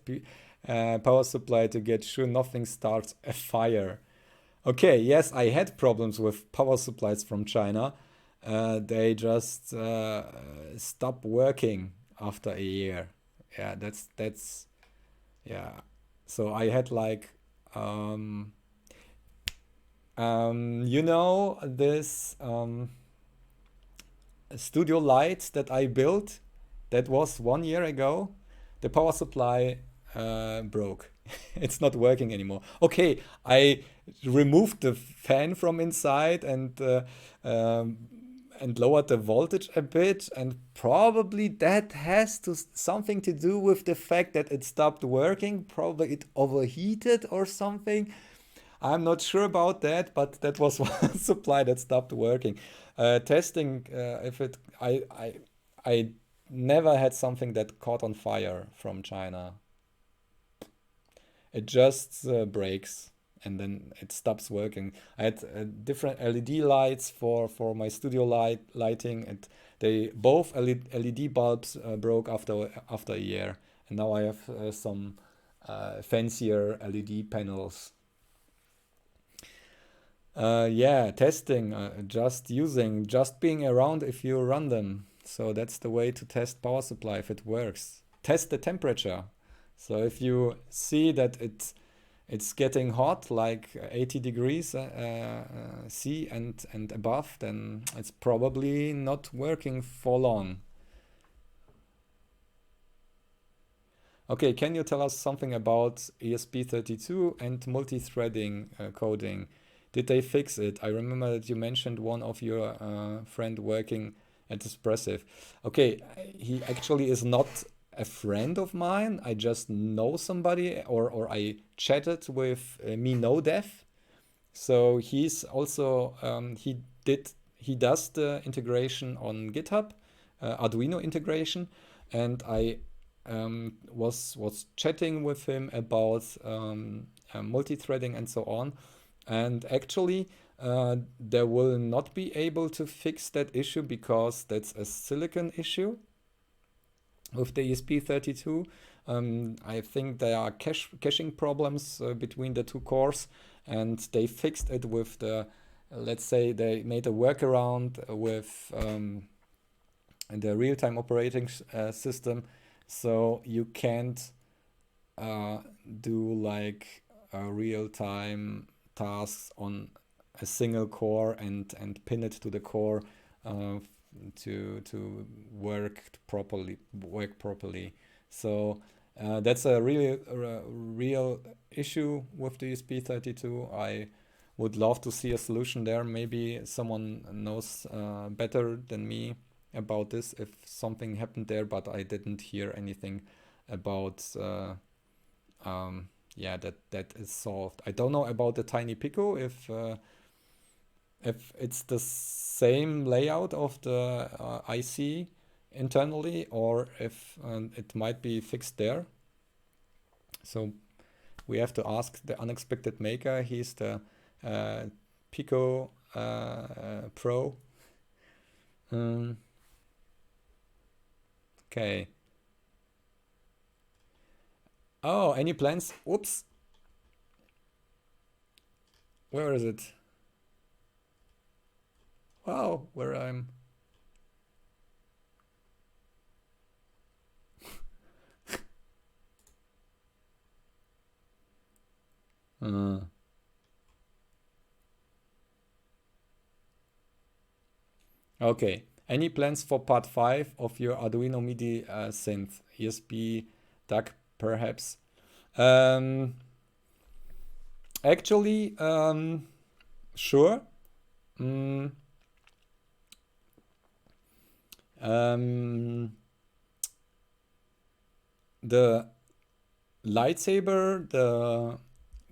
power supply to get sure nothing starts a fire? Okay, yes, I had problems with power supplies from China. They just stop working after a year. Yeah, that's yeah. So I had like you know this studio light that I built that was 1 year ago. The power supply broke. It's not working anymore. Okay, I removed the fan from inside and lowered the voltage a bit, and probably that has something to do with the fact that it stopped working. Probably it overheated or something. I'm not sure about that, but that was one supply that stopped working. Testing if it, I never had something that caught on fire from China. It just breaks and then it stops working. I had different LED lights for my studio lighting, and they both LED bulbs broke after a year, and now I have some fancier LED panels. Yeah, testing, just being around if you run them. So that's the way to test power supply if it works. Test the temperature. So if you see that it's getting hot, like 80 degrees C and above, then it's probably not working for long. Okay, can you tell us something about ESP32 and multi-threading coding? Did they fix it? I remember that you mentioned one of your friend working at Espressive. Okay, he actually is not a friend of mine. I just know somebody, or I chatted with MeNoDev. So he's also he does the integration on GitHub, Arduino integration, and I was chatting with him about multi-threading and so on. And actually, they will not be able to fix that issue because that's a silicon issue with the ESP32. I think there are caching problems between the two cores, and they fixed it with let's say they made a workaround with the real-time operating system, so you can't do like real-time tasks on a single core and pin it to the core to work properly. So that's a really real issue with the ESP32. I would love to see a solution there. Maybe someone knows better than me about this if something happened there, but I didn't hear anything about yeah, that is solved. I don't know about the Tiny Pico if it's the same layout of the IC internally, or if it might be fixed there. So we have to ask the unexpected maker. He's the Pico Pro. Okay. Oh, any plans? Oops. Where is it? Wow, where I'm. Okay. Any plans for part 5 of your Arduino MIDI synth? ESP DAC perhaps? Actually, sure. The lightsaber, the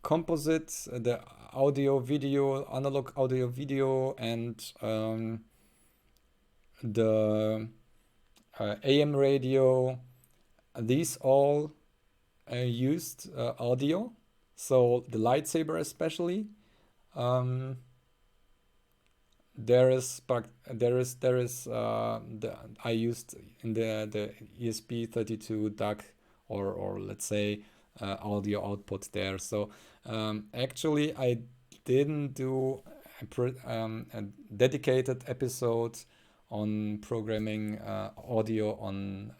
composite, the audio, video, analog audio, video, and the AM radio, these all used audio. So the lightsaber especially. There is I used in the ESP32 DAC or let's say audio output there. So actually I didn't do a dedicated episode on programming audio on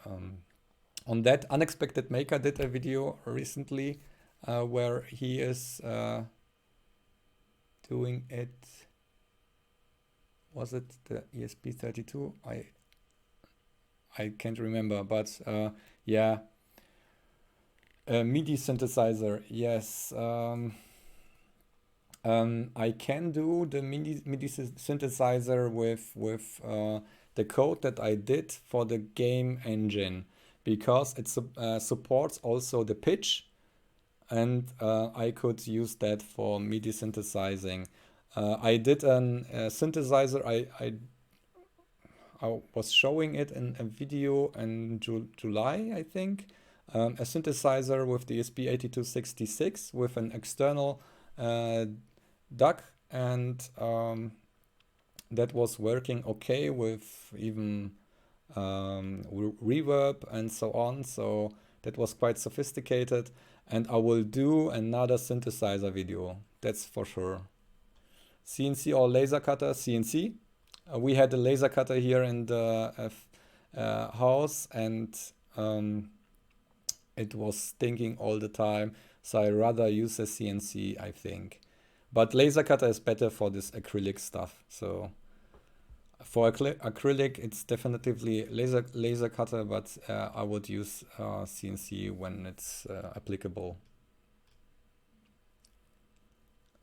that. Unexpected Maker did a video recently where he is doing it. Was it the ESP32? I can't remember, but yeah. MIDI synthesizer, yes. I can do the MIDI synthesizer with the code that I did for the game engine, because it supports also the pitch, and I could use that for MIDI synthesizing. I did a synthesizer. I was showing it in a video in July, I think. A synthesizer with the ESP8266 with an external DAC, and that was working okay with even reverb and so on. So that was quite sophisticated, and I will do another synthesizer video, that's for sure. CNC or laser cutter? CNC. We had a laser cutter here in the house, and it was stinking all the time, so I rather use a CNC, I think. But laser cutter is better for this acrylic stuff. So for acrylic, it's definitively laser cutter, but I would use CNC when it's applicable.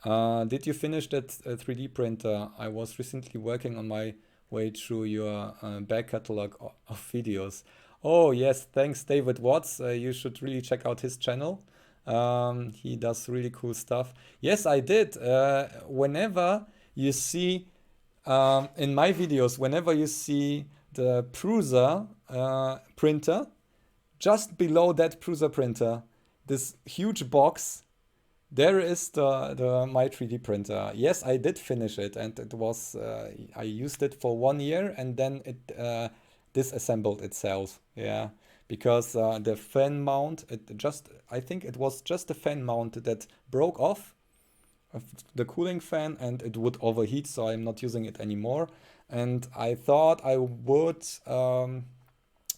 Did you finish that 3D printer? I was recently working on my way through your back catalog of videos. Oh yes, thanks David Watts. You should really check out his channel. He does really cool stuff. Yes, I did. Whenever you see in my videos, whenever you see the Prusa printer, just below that Prusa printer, this huge box, there is the my 3D printer. Yes, I did finish it, and it was I used it for 1 year, and then it disassembled itself. Yeah, because the fan mount, I think it was just the fan mount that broke off of the cooling fan, and it would overheat, so I'm not using it anymore. And I thought I would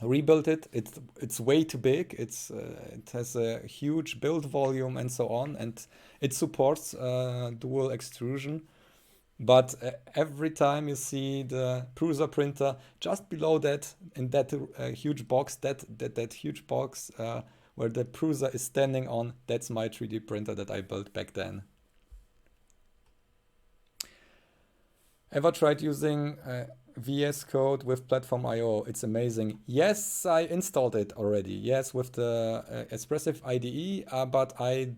rebuild it. It's way too big. It has a huge build volume and so on, and it supports dual extrusion. but every time you see the Prusa printer just below that, in that huge box, that huge box where the Prusa is standing on, that's my 3D printer that I built back then. Ever tried using VS Code with Platform IO? It's amazing. Yes, I installed it already. Yes, with the Expressive IDE, but I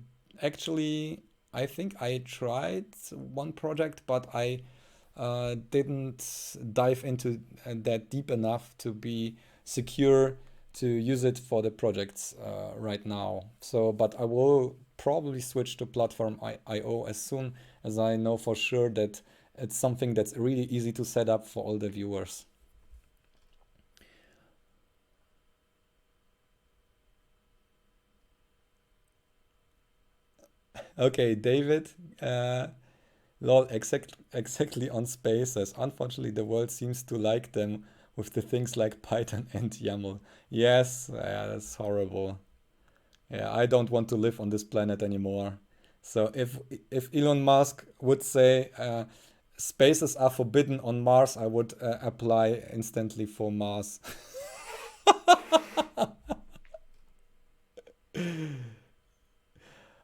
think I tried one project, but I didn't dive into that deep enough to be secure to use it for the projects right now. So, but I will probably switch to Platform IO as soon as I know for sure that it's something that's really easy to set up for all the viewers. Okay, David. Lol, exactly on spaces. Unfortunately, the world seems to like them with the things like Python and YAML. Yes, yeah, that's horrible. Yeah, I don't want to live on this planet anymore. So if Elon Musk would say spaces are forbidden on Mars, I would apply instantly for Mars.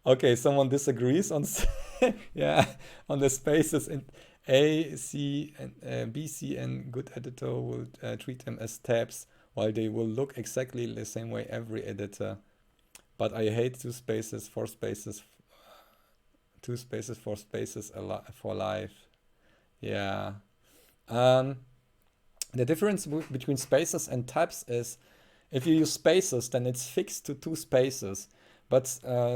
Okay, someone disagrees on yeah, on the spaces in A, C, and B, C, and good editor will treat them as tabs, while they will look exactly the same way every editor. But I hate two spaces for spaces for life. Yeah. Um, the difference between spaces and tabs is if you use spaces, then it's fixed to two spaces. But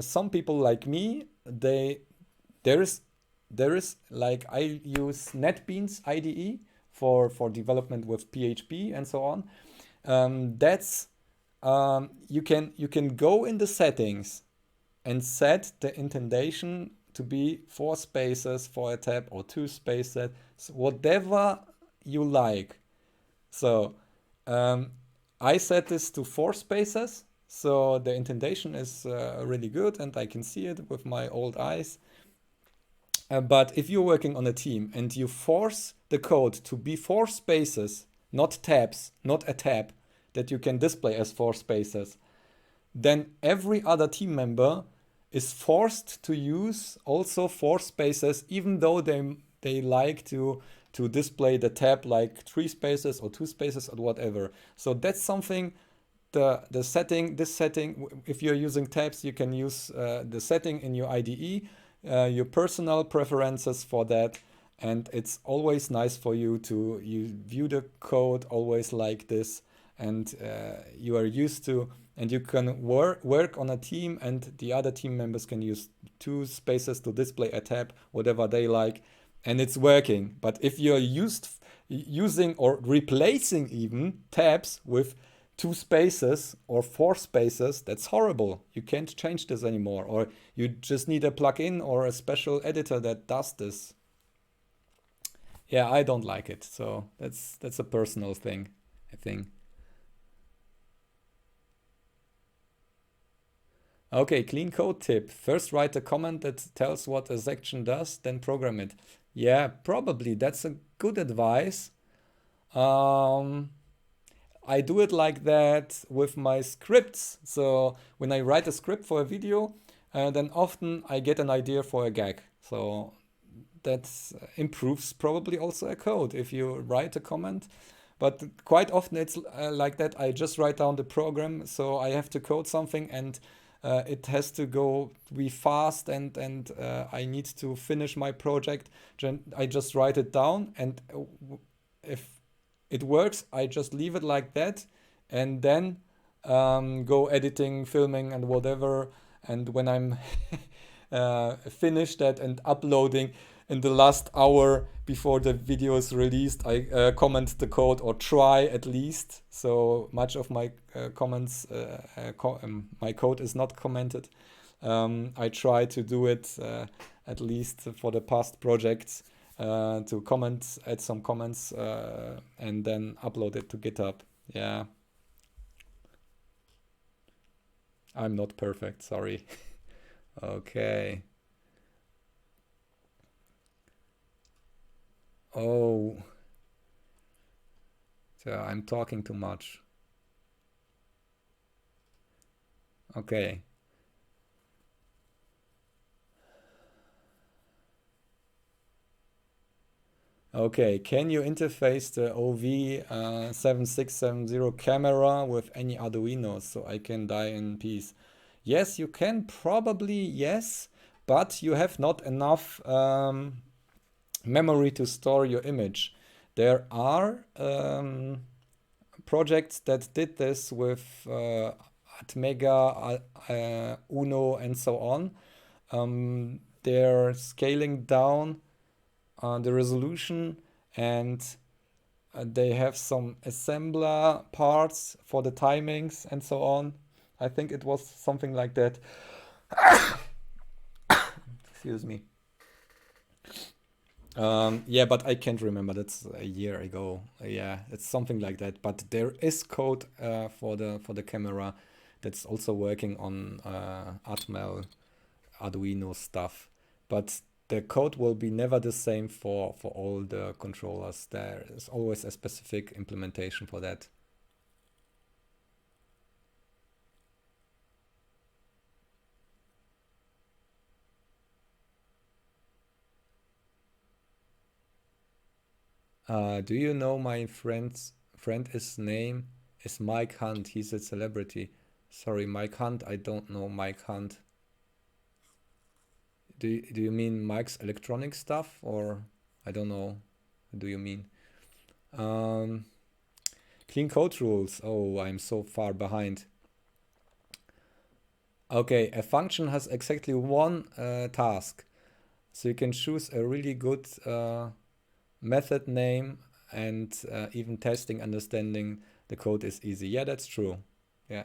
some people like me, there is like I use NetBeans IDE for development with PHP and so on. That's you can go in the settings and set the indentation to be 4 spaces for a tab or 2 spaces, whatever you like. So I set this to 4 spaces, so the indentation is really good and I can see it with my old eyes. But if you're working on a team and you force the code to be 4 spaces, not tabs, not a tab that you can display as 4 spaces, then every other team member is forced to use also 4 spaces, even though they like to display the tab like 3 spaces or 2 spaces or whatever. So that's something this setting, if you're using tabs, you can use the setting in your IDE, your personal preferences for that. And it's always nice for you to view the code always like this. And you are used to, and you can work on a team and the other team members can use 2 spaces to display a tab, whatever they like. And it's working. But if you're using or replacing even tabs with 2 spaces or 4 spaces, that's horrible. You can't change this anymore, or you just need a plugin or a special editor that does this. Yeah, I don't like it. So that's a personal thing, I think. Okay, clean code tip. First write a comment that tells what a section does, then program it. Yeah, probably. That's a good advice. Um, I do it like that with my scripts. So when I write a script for a video, then often I get an idea for a gag. So that improves probably also a code if you write a comment. But quite often it's like that. I just write down the program, so I have to code something and it has to be fast and I need to finish my project. I just write it down, and if it works, I just leave it like that, and then go editing, filming, and whatever. And when I'm finished that and uploading in the last hour before the video is released, I comment the code, or try at least. So much of my comments, my code is not commented. I try to do it at least for the past projects, to add some comments, and then upload it to GitHub. Yeah, I'm not perfect, sorry. Okay. Oh, so I'm talking too much. Okay. Okay, can you interface the OV7670 camera with any Arduino so I can die in peace? Yes, you can probably, yes, but you have not enough memory to store your image. There are projects that did this with Atmega, Uno, and so on. They're scaling down the resolution, and they have some assembler parts for the timings and so on. I think it was something like that. Excuse me. Yeah, but I can't remember. That's a year ago. Yeah, it's something like that. But there is code for the camera that's also working on Atmel Arduino stuff. But the code will be never the same for all the controllers. There is always a specific implementation for that. Do you know my friend? His name is Mike Hunt. He's a celebrity. Sorry, Mike Hunt. I don't know Mike Hunt. Do you mean Mike's electronic stuff, or I don't know? What do you mean? Um, Clean code rules. Oh, I'm so far behind. Okay, a function has exactly one task. So you can choose a really good method name, and even testing understanding the code is easy. Yeah, that's true. Yeah.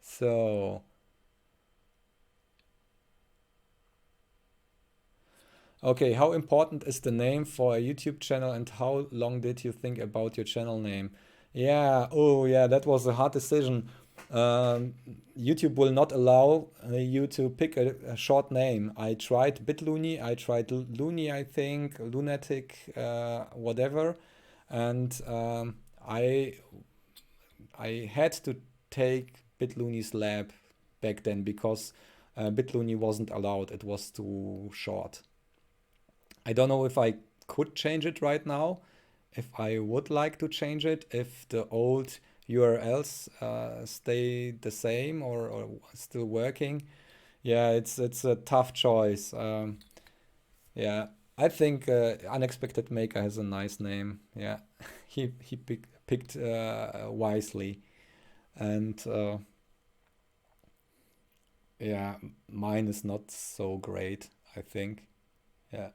So, okay, how important is the name for a YouTube channel, and how long did you think about your channel name? Yeah, oh yeah, that was a hard decision. Um, YouTube will not allow you to pick a short name. I tried bitluni, I tried loony, I think, lunatic, whatever, and I had to take bitluni's lab back then because bitluni wasn't allowed. It was too short. I don't know if I could change it right now, if I would like to change it, if the old URLs stay the same or still working. Yeah, it's a tough choice. Yeah, I think Unexpected Maker has a nice name. Yeah, he picked wisely, and yeah, mine is not so great, I think. Yeah.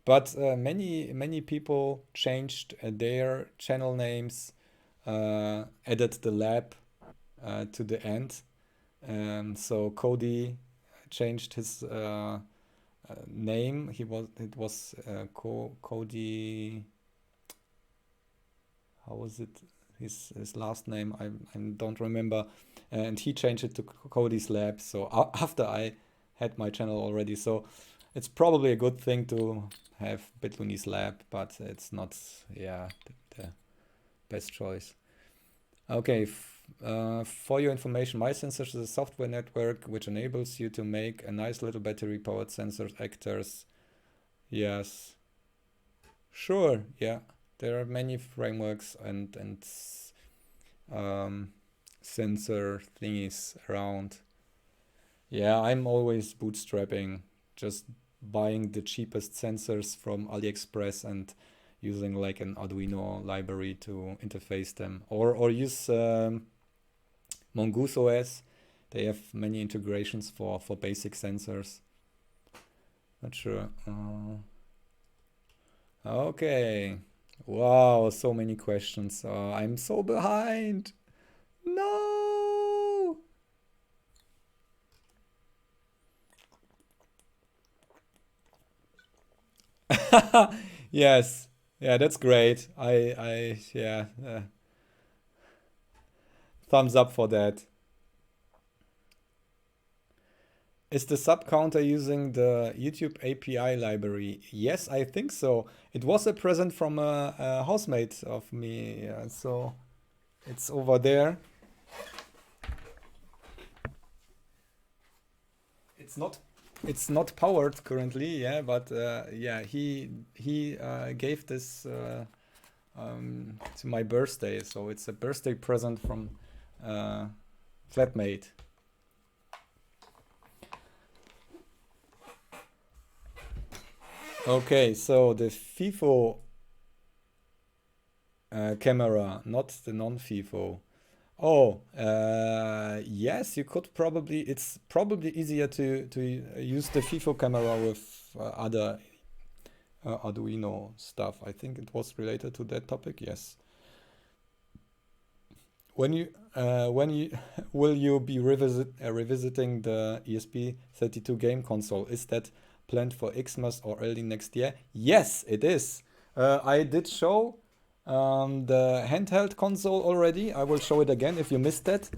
But many people changed their channel names, added the lab to the end. So Cody changed his name. It was Cody. How was it? His last name I don't remember, and he changed it to Cody's Lab. So after I had my channel already, so it's probably a good thing to have bitluni's Lab, but it's not, yeah, the best choice. Okay, for your information, my sensors is a software network which enables you to make a nice little battery powered sensor actors. Yes, sure, yeah. There are many frameworks and um, sensor thingies around. Yeah, I'm always bootstrapping, just buying the cheapest sensors from AliExpress and using like an Arduino library to interface them, or use Mongoose OS. They have many integrations for basic sensors. Not sure. Okay. Wow, so many questions. I'm so behind. No. Yes. Yeah, that's great. Yeah, thumbs up for that. Is the sub counter using the YouTube API library? Yes, I think so. It was a present from a housemate of me, so it's over there. It's not powered currently, yeah, but yeah, he gave this to my birthday, so it's a birthday present from flatmate. Okay, so the FIFO camera, not the non-FIFO. Oh, yes, you could probably. It's probably easier to use the FIFO camera with other Arduino stuff. I think it was related to that topic. Yes. When you will you be revisiting the ESP32 game console? Is that planned for Xmas or early next year? Yes, it is. I did show the handheld console already. I will show it again if you missed that.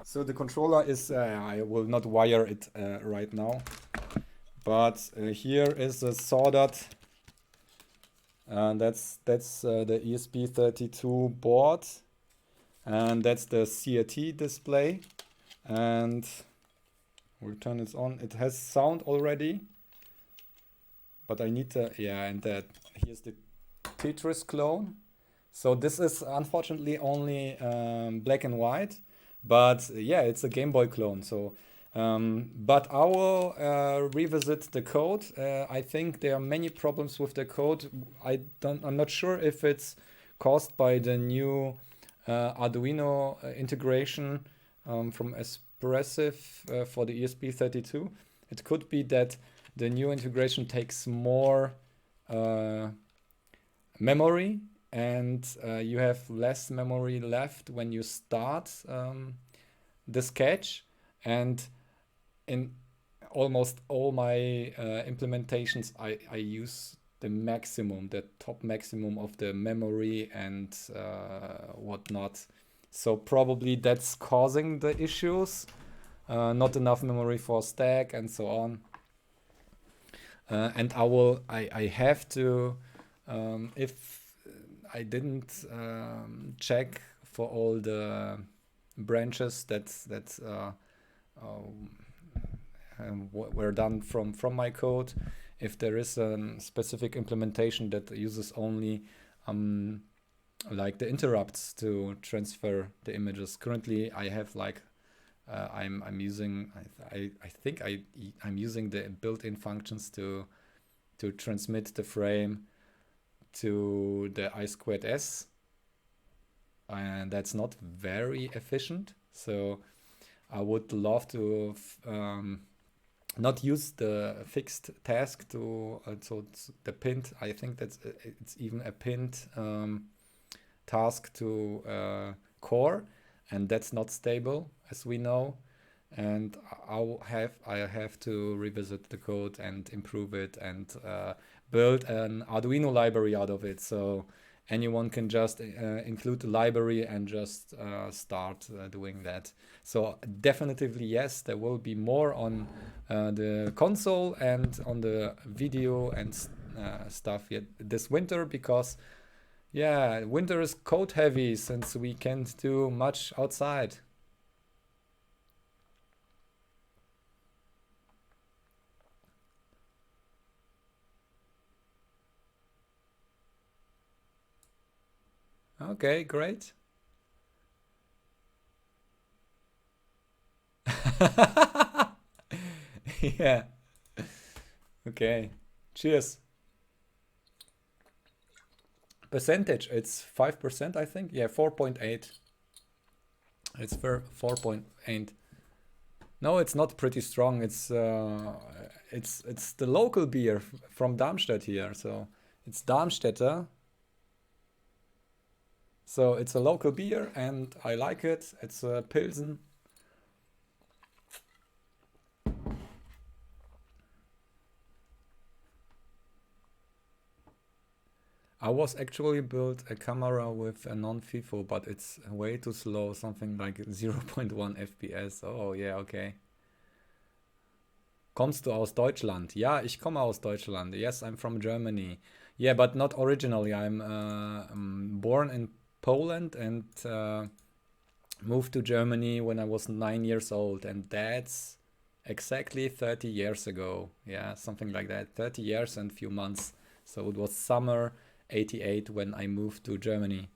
So the controller is, I will not wire it right now, but here is a soldered, that's the ESP32 board, and that's the CRT display, and we'll turn it on. It has sound already, but I need to, yeah, and here's the Tetris clone. So this is unfortunately only black and white, but yeah, it's a Game Boy clone. So, but I will revisit the code. I think there are many problems with the code. I'm not sure if it's caused by the new Arduino integration from Espressif for the ESP32. It could be that the new integration takes more memory, and you have less memory left when you start the sketch. And in almost all my implementations, I use the top maximum of the memory and whatnot. So probably that's causing the issues. Not enough memory for stack and so on. And I have to, if I didn't check for all the branches that were done from my code, if there is a specific implementation that uses only like the interrupts to transfer the images. Currently, I have like I'm using I think I'm using the built-in functions to transmit the frame to the I2S, and that's not very efficient. So I would love to not use the fixed task to so the pinned. I think that's it's even a pinned task to core, and that's not stable, as we know. And I have to revisit the code and improve it and build an Arduino library out of it. So anyone can just include the library and just start doing that. So definitively yes, there will be more on the console and on the video and stuff yet this winter, because yeah, winter is code heavy since we can't do much outside. Okay, great. Yeah. Okay. Cheers. Percentage, it's 5%, I think. Yeah, 4.8. It's for 4.8. No, it's not pretty strong. It's the local beer from Darmstadt here. So it's Darmstädter. So it's a local beer and I like it. It's a Pilsen. I was actually built a camera with a non-FIFO, but it's way too slow, something like 0.1 FPS. Oh, yeah, okay. Kommst du aus Deutschland? Ja, ich komme aus Deutschland. Yes, I'm from Germany. Yeah, but not originally. I'm born in Poland and moved to Germany when I was 9 years old, and that's exactly 30 years ago. Yeah, something like that. 30 years and few months. So it was summer 88 when I moved to Germany.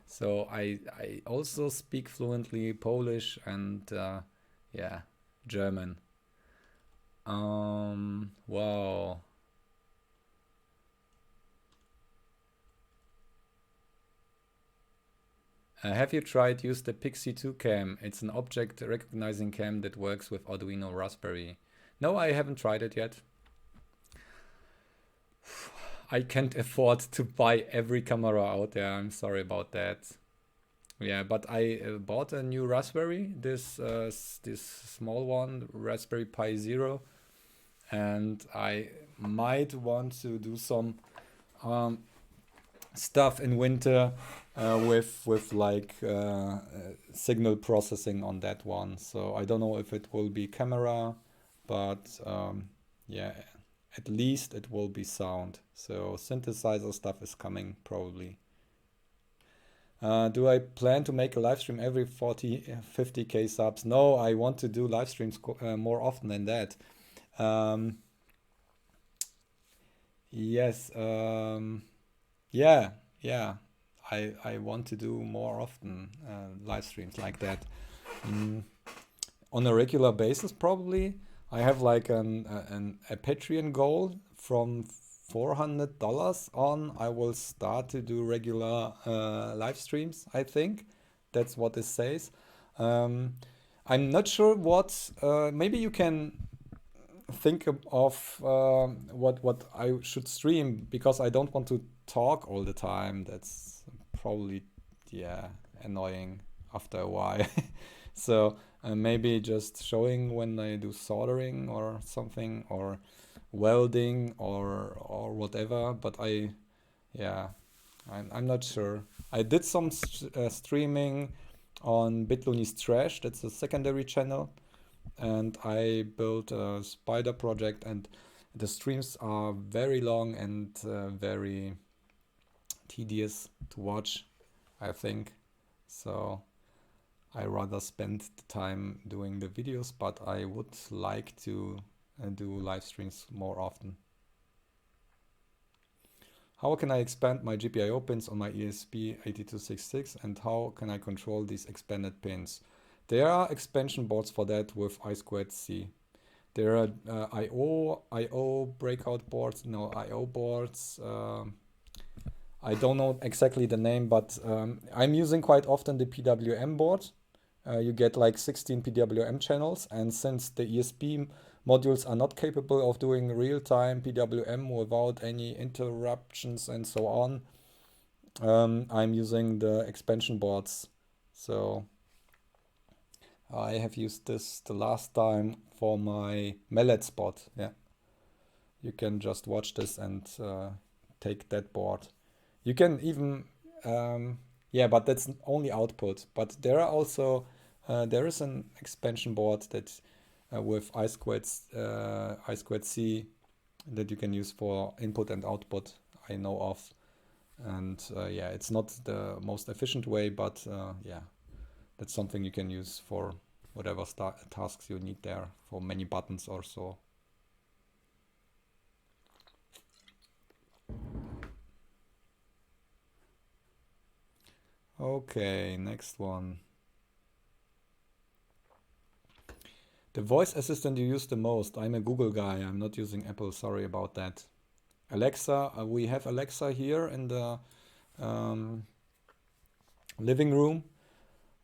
So I also speak fluently Polish and yeah, German. Wow. Have you tried use the Pixie 2 cam? It's an object recognizing cam that works with Arduino Raspberry. No, I haven't tried it yet. I can't afford to buy every camera out there. I'm sorry about that. Yeah, but I bought a new Raspberry, this small one, Raspberry Pi Zero, and I might want to do some stuff in winter with like signal processing on that one. So I don't know if it will be camera, but yeah, at least it will be sound. So synthesizer stuff is coming probably. Do I plan to make a live stream every 50k subs? No, I want to do live streams more often than that. Yes, yeah, yeah. I want to do more often live streams like that. On a regular basis, probably. I have like a Patreon goal from $400 on. I will start to do regular live streams, I think. That's what it says. I'm not sure what, maybe you can think of what I should stream, because I don't want to talk all the time. That's probably, yeah, annoying after a while. So maybe just showing when I do soldering or something, or welding or whatever. But yeah, I'm not sure. I did some streaming on bitluni's Trash. That's a secondary channel, and I built a spider project, and the streams are very long and very tedious to watch, I think. So I rather spend the time doing the videos, but I would like to do live streams more often. How can I expand my GPIO pins on my ESP8266, and how can I control these expanded pins? There are expansion boards for that with I2C. There are IO breakout boards, IO boards. I don't know exactly the name, but I'm using quite often the PWM board. You get like 16 PWM channels, and since the ESP modules are not capable of doing real-time PWM without any interruptions and so on, I'm using the expansion boards. So I have used this the last time for my mallet spot. Yeah, you can just watch this and take that board. You can even, yeah, but that's only output. But there are also, there is an expansion board that with I2C that you can use for input and output, I know of. And yeah, it's not the most efficient way, but yeah, that's something you can use for whatever tasks you need there, for many buttons or so. Okay, next one. The voice assistant you use the most. I'm a Google guy. I'm not using Apple. Sorry about that. Alexa, we have Alexa here in the living room.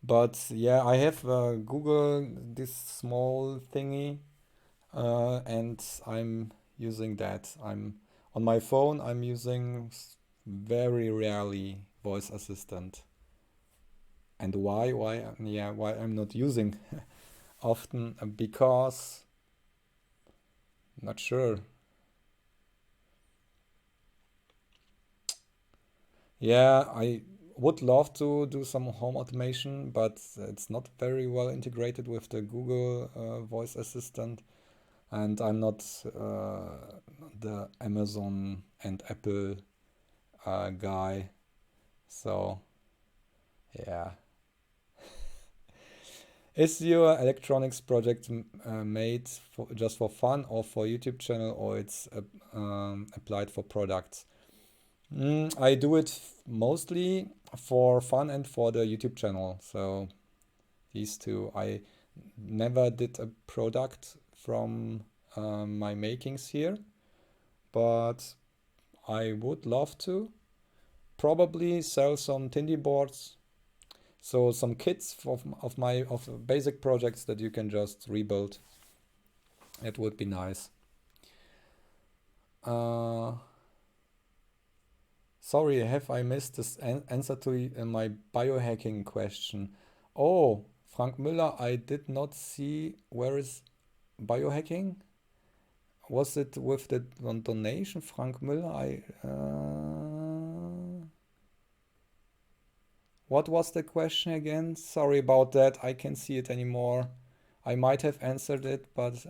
But yeah, I have Google, this small thingy, and I'm using that. I'm on my phone. I'm using very rarely voice assistant. And why? Why? Yeah, why I'm not using often? Because not sure. Yeah, I would love to do some home automation, but it's not very well integrated with the Google voice assistant, and I'm not the Amazon and Apple guy. So yeah. Is your electronics project made for just for fun or for YouTube channel, or it's applied for products? I do it mostly for fun and for the YouTube channel. So these two, I never did a product from my makings here, but I would love to probably sell some Tindy boards. So some kits of my basic projects that you can just rebuild. It would be nice. Sorry, have I missed this answer to my biohacking question? Oh, Frank Müller, I did not see where is biohacking. Was it with the donation, Frank Müller? What was the question again? Sorry about that. I can't see it anymore. I might have answered it, but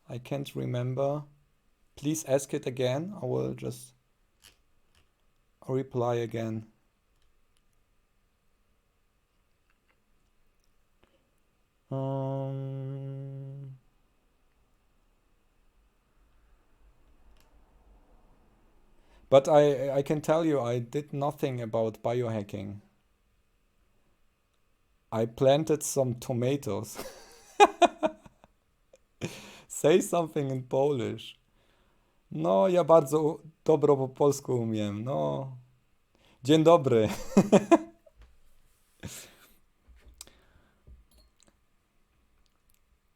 I can't remember. Please ask it again. I will just reply again. But I can tell you, I did nothing about biohacking. I planted some tomatoes. Say something in Polish. No, ja bardzo dobro po polsku umiem. No. Dzień dobry.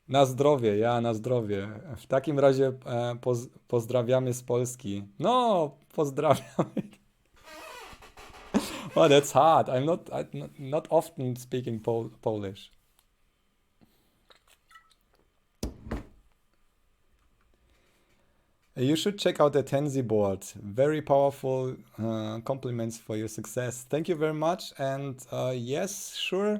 Na zdrowie, ja na zdrowie. W takim razie pozdrawiamy z Polski. No, pozdrawiamy. Oh, that's hard. I'm not often speaking Polish. You should check out the Tenzi board. Very powerful compliments for your success. Thank you very much. And yes, sure.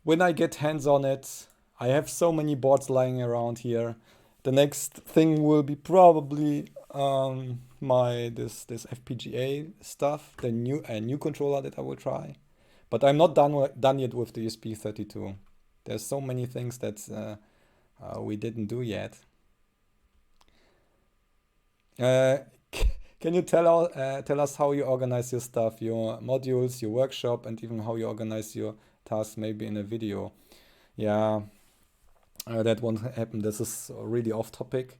When I get hands on it, I have so many boards lying around here. The next thing will be probably this FPGA stuff, the new controller that I will try. But I'm not done yet with the ESP32. There's so many things that we didn't do yet. Can you tell us how you organize your stuff, your modules, your workshop, and even how you organize your tasks, maybe in a video? Yeah, that won't happen. This is really off topic,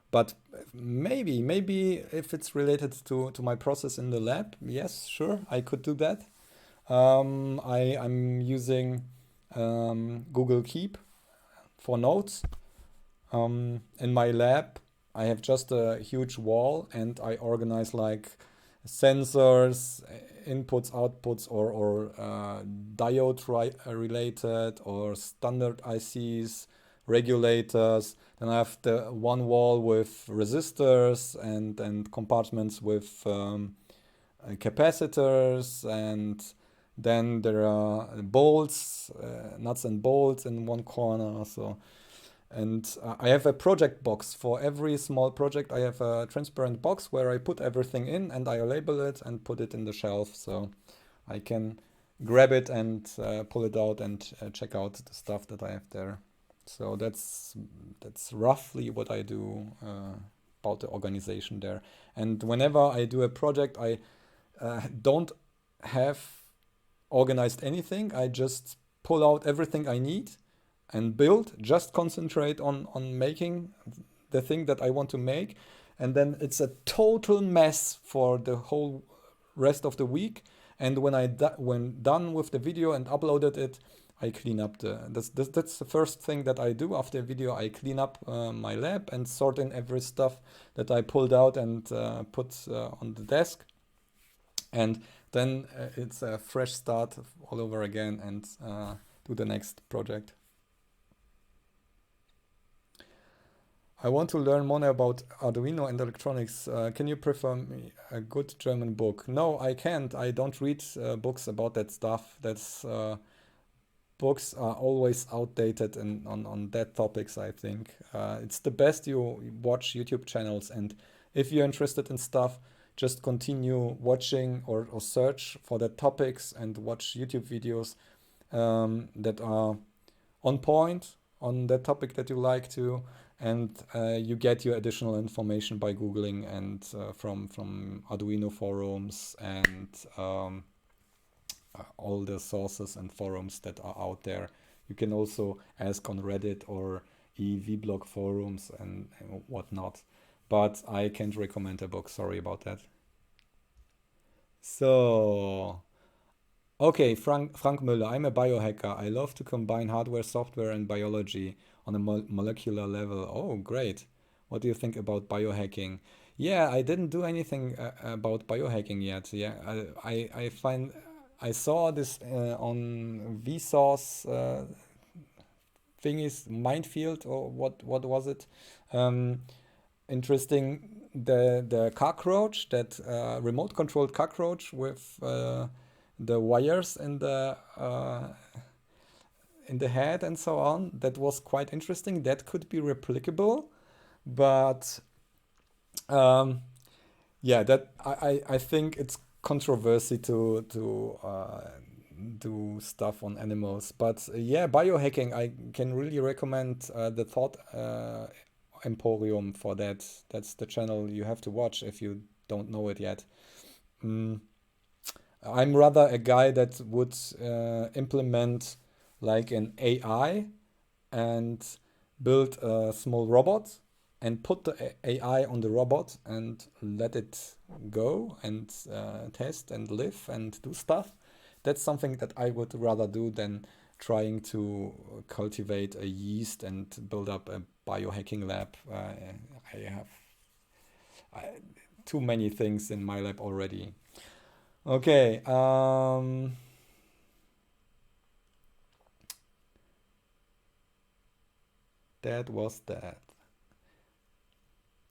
but maybe if it's related to my process in the lab, yes, sure, I could do that. I'm using Google Keep for notes. In my lab, I have just a huge wall and I organize like sensors, inputs, outputs, or diode related, or standard ICs, regulators. Then I have the one wall with resistors and compartments with capacitors, and then there are bolts, nuts and bolts in one corner. So, and I have a project box for every small project. I have a transparent box where I put everything in and I label it and put it in the shelf, so I can grab it and pull it out and check out the stuff that I have there. So that's roughly what I do about the organization there. And whenever I do a project, I don't have organized anything. I just pull out everything I need and build, just concentrate on making the thing that I want to make. And then it's a total mess for the whole rest of the week. And when done with the video and uploaded it, I clean up that's the first thing that I do after a video. I clean up my lab and sort in every stuff that I pulled out and put on the desk. And then it's a fresh start all over again and do the next project. I want to learn more about Arduino and electronics. Can you prefer me a good German book? No, I can't. I don't read books about that stuff. That's books are always outdated and on that topics, I think. It's the best you watch YouTube channels, and if you're interested in stuff, just continue watching or search for the topics and watch YouTube videos that are on point on that topic that you like to, and you get your additional information by Googling and from Arduino forums and all the sources and forums that are out there. You can also ask on Reddit or EVblog forums and whatnot. But I can't recommend a book, sorry about that. So, okay, Frank Müller, I'm a biohacker. I love to combine hardware, software, and biology on a molecular level. Oh, great. What do you think about biohacking? Yeah, I didn't do anything about biohacking yet. Yeah, I find I saw this on Vsauce thingies, Minefield, or what was it? Interesting. The cockroach, that remote controlled cockroach with the wires in the head and so on. That was quite interesting. That could be replicable, but yeah, that I think it's controversy to do stuff on animals. But yeah, biohacking, I can really recommend the Thought Emporium for that. That's the channel you have to watch if you don't know it yet. I'm rather a guy that would implement like an AI and build a small robot and put the AI on the robot and let it go and test and live and do stuff. That's something that I would rather do than trying to cultivate a yeast and build up a biohacking lab. I have too many things in my lab already. Okay. That was that.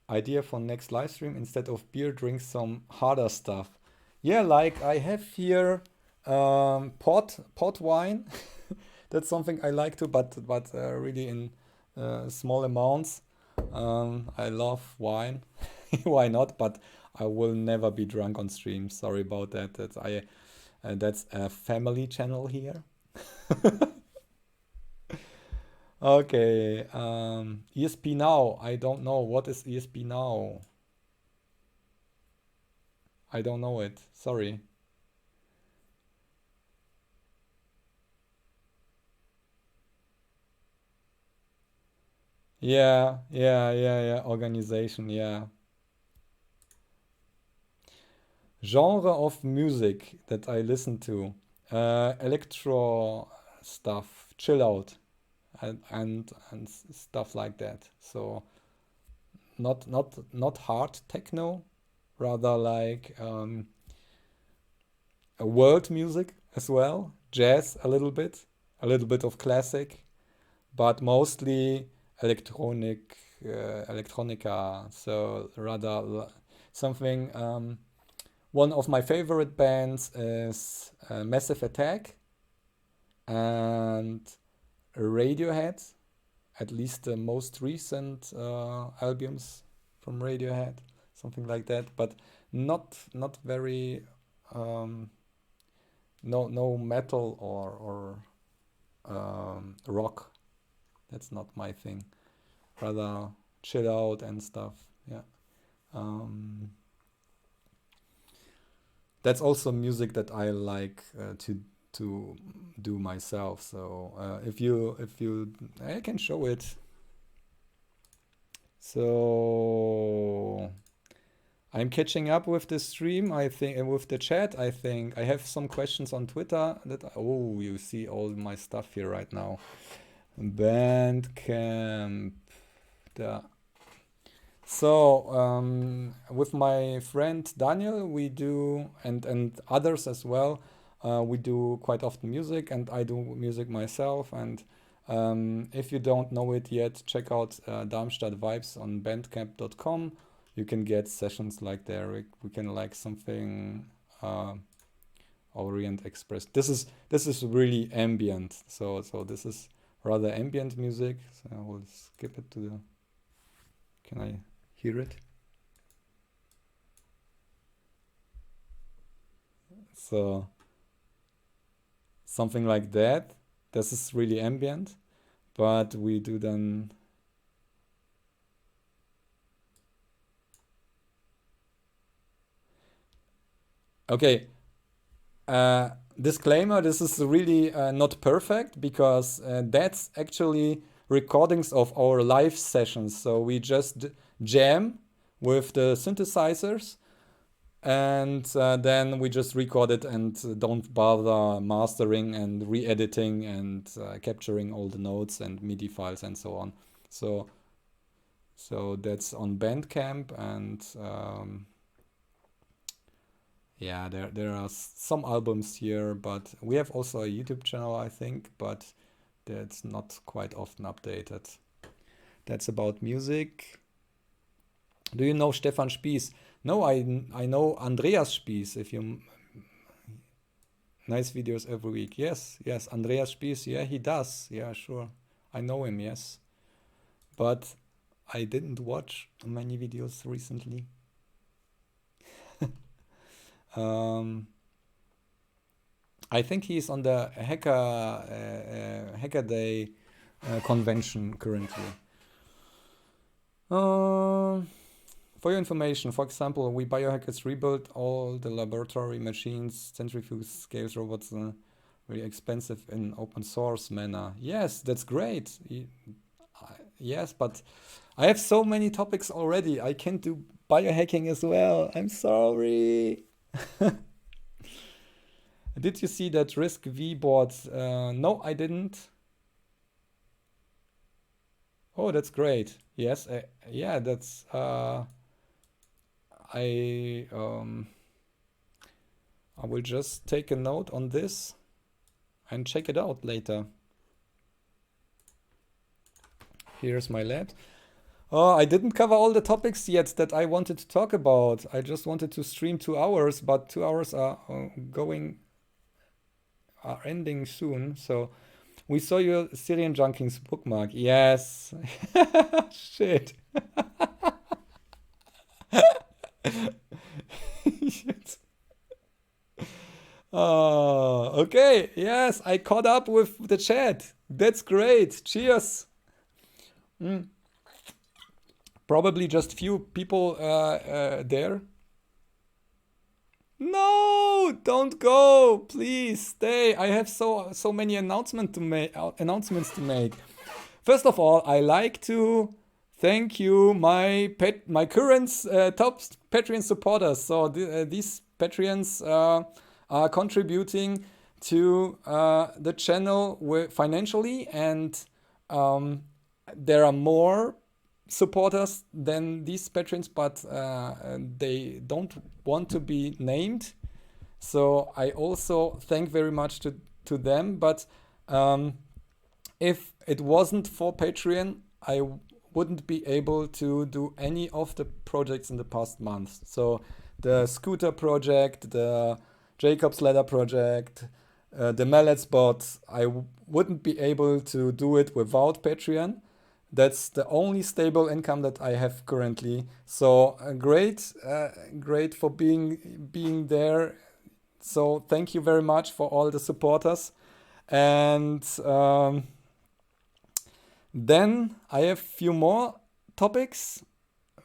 Idea for next live stream: instead of beer, drink some harder stuff. Yeah, like I have here port wine. That's something I like to, but really in small amounts. I love wine. Why not? But I will never be drunk on stream. Sorry about that. That's a family channel here. Okay, ESP Now. I don't know. What is ESP Now? I don't know it. Sorry. Yeah. Organization, yeah. Genre of music that I listen to. Electro stuff, chill out, and stuff like that. So not hard techno, rather like a world music as well, jazz a little bit of classic, but mostly electronica. So rather something. One of my favorite bands is Massive Attack and Radiohead, at least the most recent albums from Radiohead, something like that. But not very no metal or rock. That's not my thing. Rather chill out and stuff. Yeah. That's also music that I like to do myself. So if you I can show it. So I'm catching up with the stream, I think, and with the chat. I think I have some questions on Twitter that oh, you see all my stuff here right now. Bandcamp. Da. So with my friend Daniel, we do, and others as well, we do quite often music, and I do music myself, and If you don't know it yet, check out Darmstadt Vibes on bandcamp.com. You can get sessions like there. We can like something Orient Express. This is really ambient. So this is rather ambient music. So I will skip it to the. Can I hear it? So something like that. This is really ambient, but we do then. Okay. Disclaimer, this is really not perfect because that's actually recordings of our live sessions. So we just jam with the synthesizers and then we just record it and don't bother mastering and re-editing and capturing all the notes and MIDI files and so on. So that's on Bandcamp, and yeah, there are some albums here, but we have also a YouTube channel, I think, but that's not quite often updated. That's about music. Do you know Stefan Spies? No, I know Andreas Spies. If you nice videos every week. Yes, Andreas Spies. Yeah, he does. Yeah, sure. I know him. Yes, but I didn't watch many videos recently. I think he's on the Hacker Day convention currently. For your information, for example, we biohackers rebuilt all the laboratory machines, centrifuge scales robots, very expensive in open source manner. Yes, that's great. Yes, but I have so many topics already. I can't do biohacking as well. I'm sorry. Did you see that Risk V board? No, I didn't. Oh, that's great. Yes, yeah, that's I will just take a note on this and check it out later. Here's my lab. Oh, I didn't cover all the topics yet that I wanted to talk about. I just wanted to stream 2 hours, but 2 hours are ending soon. So we saw your Syrian Junkings bookmark. Yes. Shit. Oh, okay. Yes, I caught up with the chat. That's great. Cheers. Probably just few people there. No, don't go. Please stay. I have so many announcements to make. First of all, I like to thank you, my current top Patreon supporters. So these Patreons are contributing to the channel financially, and there are more supporters than these patrons, but they don't want to be named. So I also thank very much to them. But if it wasn't for Patreon, I wouldn't be able to do any of the projects in the past months. So the Scooter project, the Jacob's Ladder project, the Mallets bot, I wouldn't be able to do it without Patreon. That's the only stable income that I have currently. So great for being there. So thank you very much for all the supporters. And then I have a few more topics.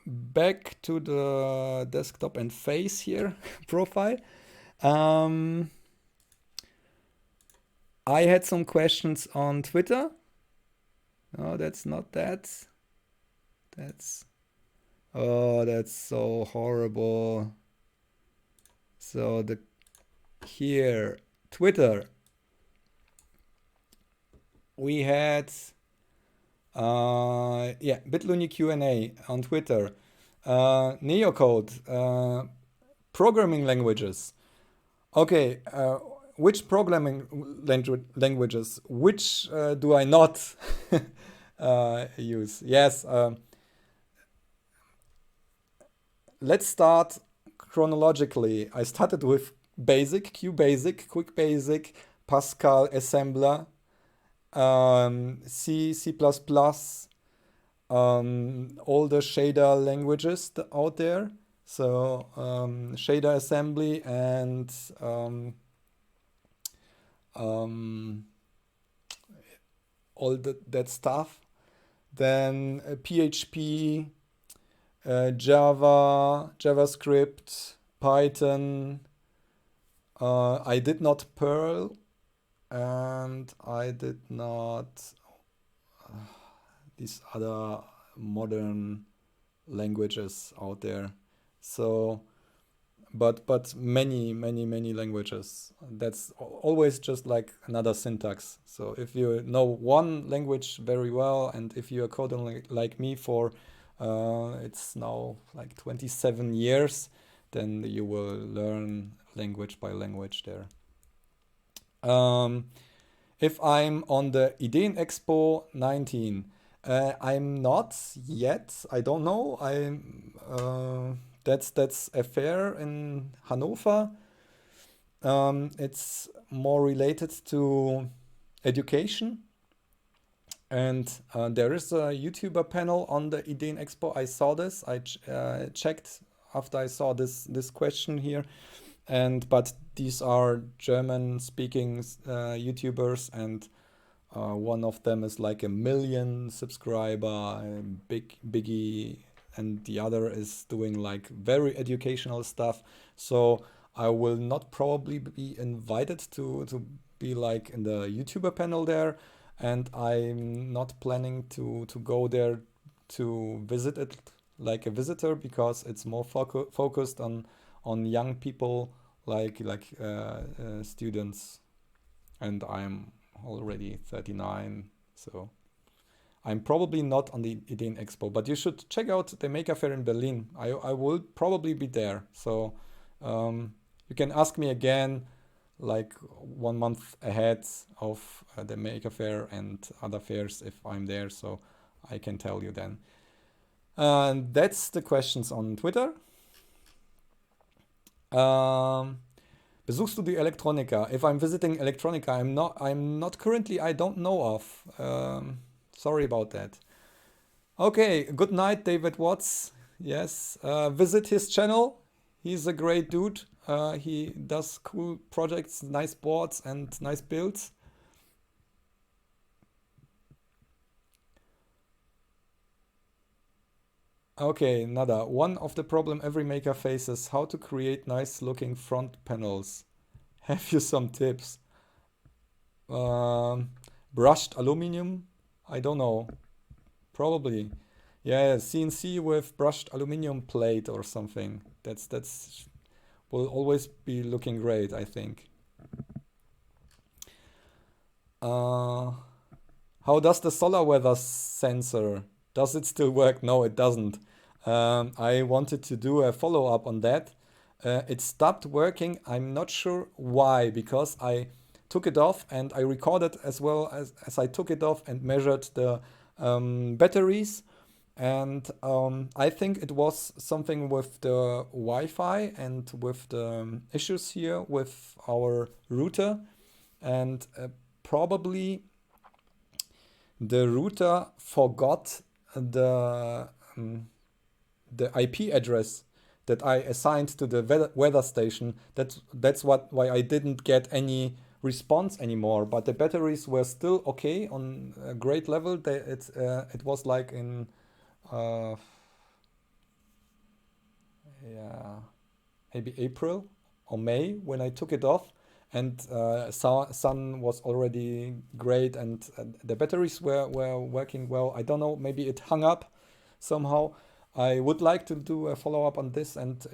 Back to the desktop and face here profile. I had some questions on Twitter. No, that's not that. That's so horrible. So here, Twitter. We had bitluni Q&A on Twitter. Neocode, programming languages. Okay, which programming languages, which do I not use? Yes, let's start chronologically. I started with Basic, QBasic, QuickBasic, Pascal, Assembler, C, C++, all the shader languages out there. So shader assembly and all that stuff. Then PHP, Java, JavaScript, Python. I did not Perl, and I did not these other modern languages out there. So, but many languages. That's always just like another syntax. So if you know one language very well, and if you're coding like me for it's now like 27 years, then you will learn language by language there. If I'm on the Ideen Expo 19, I'm not yet. I don't know. That's a fair in Hannover. It's more related to education, and there is a YouTuber panel on the Ideen Expo. I saw this. I checked after I saw this question here, but these are German-speaking YouTubers, and one of them is like 1 million subscriber, biggie, and the other is doing like very educational stuff. So I will not probably be invited to be like in the YouTuber panel there, and I'm not planning to go there to visit it like a visitor, because it's more focused on young people like students, and I'm already 39, so I'm probably not on the Ideen Expo, but you should check out the Maker Faire in Berlin. I will probably be there, so you can ask me again like 1 month ahead of the Maker Faire and other fairs if I'm there, so I can tell you then. And that's the questions on Twitter. Besuchst du die Electronica? If I'm visiting Electronica, I'm not currently, I don't know of. Sorry about that. Okay, good night, David Watts. Yes, visit his channel. He's a great dude. He does cool projects, nice boards, and nice builds. Okay, nada. One of the problem every maker faces: how to create nice looking front panels. Have you some tips? Brushed aluminum? I don't know. Probably. Yeah, CNC with brushed aluminum plate or something. That's will always be looking great, I think. How does the solar weather sensor? Does it still work? No, it doesn't. I wanted to do a follow-up on that. It stopped working. I'm not sure why, because I took it off and I recorded as well as I took it off and measured the batteries. And I think it was something with the Wi-Fi and with the issues here with our router. And probably the router forgot the IP address that I assigned to the weather station. That's why I didn't get any response anymore. But the batteries were still okay on a great level. It was like in yeah, maybe April or May when I took it off, and sun was already great, and the batteries were working well. I don't know, maybe it hung up somehow. I would like to do a follow-up on this and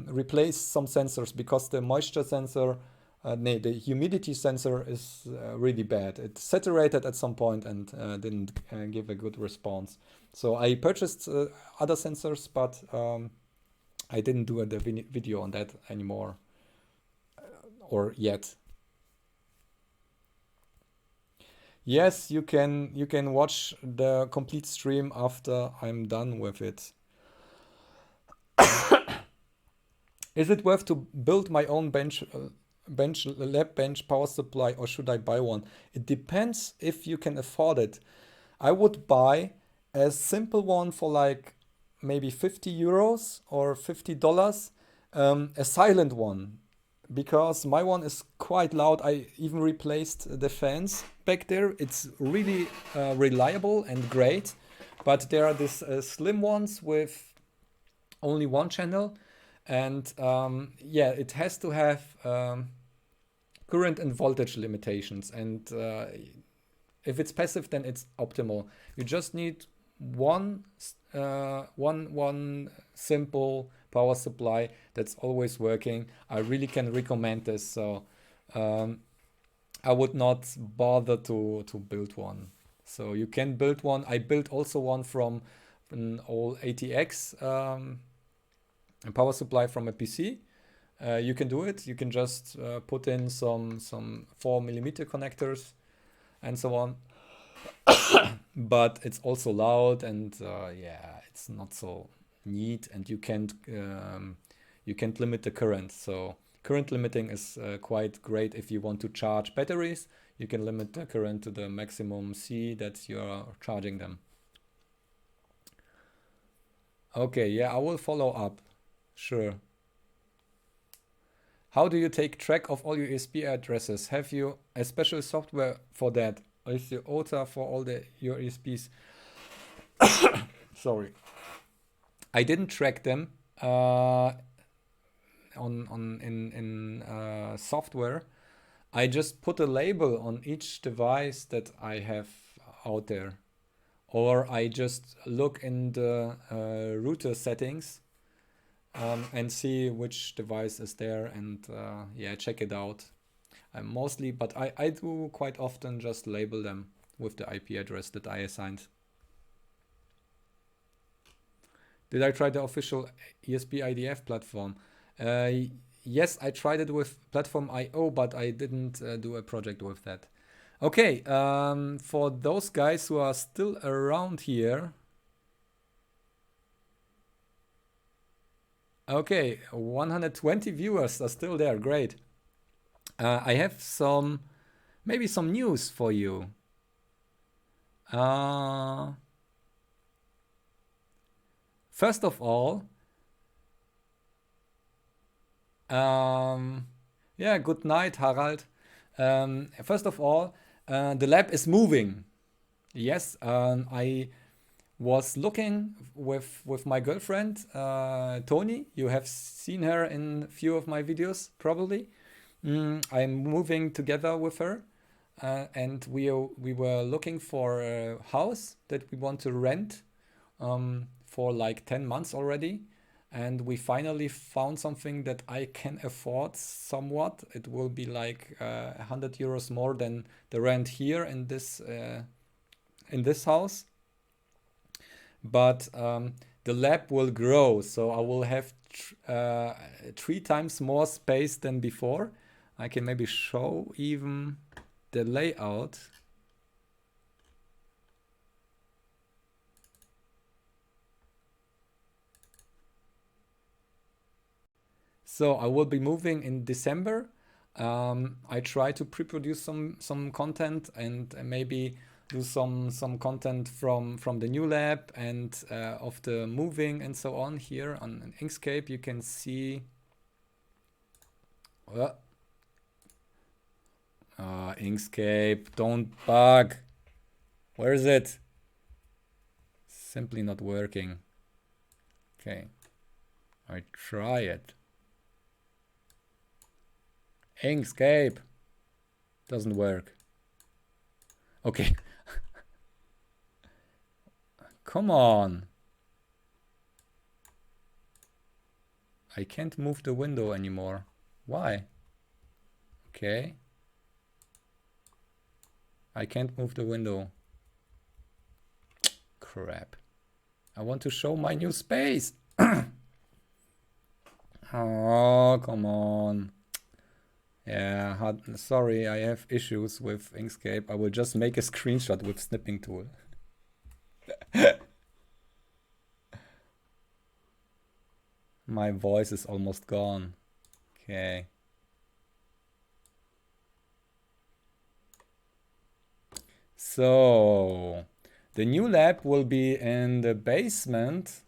replace some sensors, because the moisture sensor, the humidity sensor is really bad. It saturated at some point and didn't give a good response. So I purchased other sensors, but I didn't do the video on that anymore, or yet. Yes, you can watch the complete stream after I'm done with it. Is it worth to build my own lab bench power supply, or should I buy one? It depends if you can afford it. I would buy a simple one for like maybe 50 euros or $50, a silent one, because my one is quite loud. I even replaced the fans back there. It's really reliable and great, but there are these slim ones with only one channel, and yeah, it has to have current and voltage limitations, and if it's passive, then it's optimal. You just need one simple power supply that's always working. I really can recommend this. So I would not bother to build one. So you can build one. I built also one from an old ATX a power supply from a PC. You can do it. You can just put in some 4mm connectors and so on. But it's also loud, and yeah, it's not so neat, and you can't limit the current. So current limiting is quite great if you want to charge batteries. You can limit the current to the maximum C that you're charging them. Okay, yeah, I will follow up. Sure. How do you take track of all your USB addresses? Have you a special software for that? Or is your OTA for all your USBs? Sorry, I didn't track them in software. I just put a label on each device that I have out there, or I just look in the router settings and see which device is there, and yeah, check it out. Mostly, but I do quite often just label them with the IP address that I assigned. Did I try the official ESP IDF platform? Yes, I tried it with Platform IO, but I didn't do a project with that. Okay, for those guys who are still around here. Okay, 120 viewers are still there, great. I have maybe some news for you. First of all, yeah, good night, Harald. First of all, the lab is moving. Yes, I was looking with my girlfriend, Tony. You have seen her in a few of my videos, probably. I'm moving together with her, and we were looking for a house that we want to rent for like 10 months already. And we finally found something that I can afford somewhat. It will be like 100 euros more than the rent here in this house. But the lab will grow, so I will have 3 times more space than before. I can maybe show even the layout. So I will be moving in December. I try to pre-produce some content, and maybe do some content from the new lab and of the moving and so on. Here on Inkscape you can see Inkscape, don't bug. Where is it? Simply not working. Okay, I try it. Inkscape doesn't work. Okay. Come on. I can't move the window anymore. Why? Okay. I can't move the window. Crap. I want to show my new space. Oh, come on. Yeah, sorry, I have issues with Inkscape. I will just make a screenshot with snipping tool. My voice is almost gone. Okay. So the new lab will be in the basement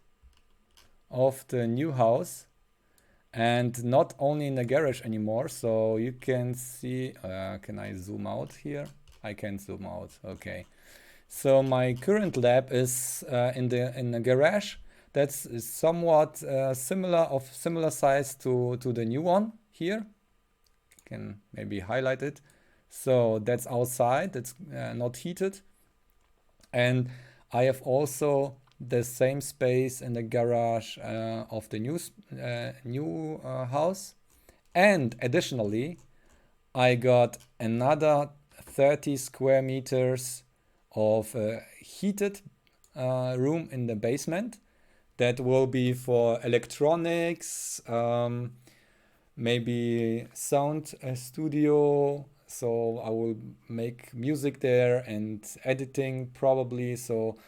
of the new house and not only in the garage anymore. So you can see, can I zoom out here? I can zoom out. Okay. So my current lab is in the garage. That's somewhat similar size to the new one here. Can maybe highlight it. So that's outside. That's not heated. And I have also the same space in the garage of the new house. And additionally, I got another 30 square meters of heated room in the basement that will be for electronics, maybe sound studio. So I will make music there and editing probably. So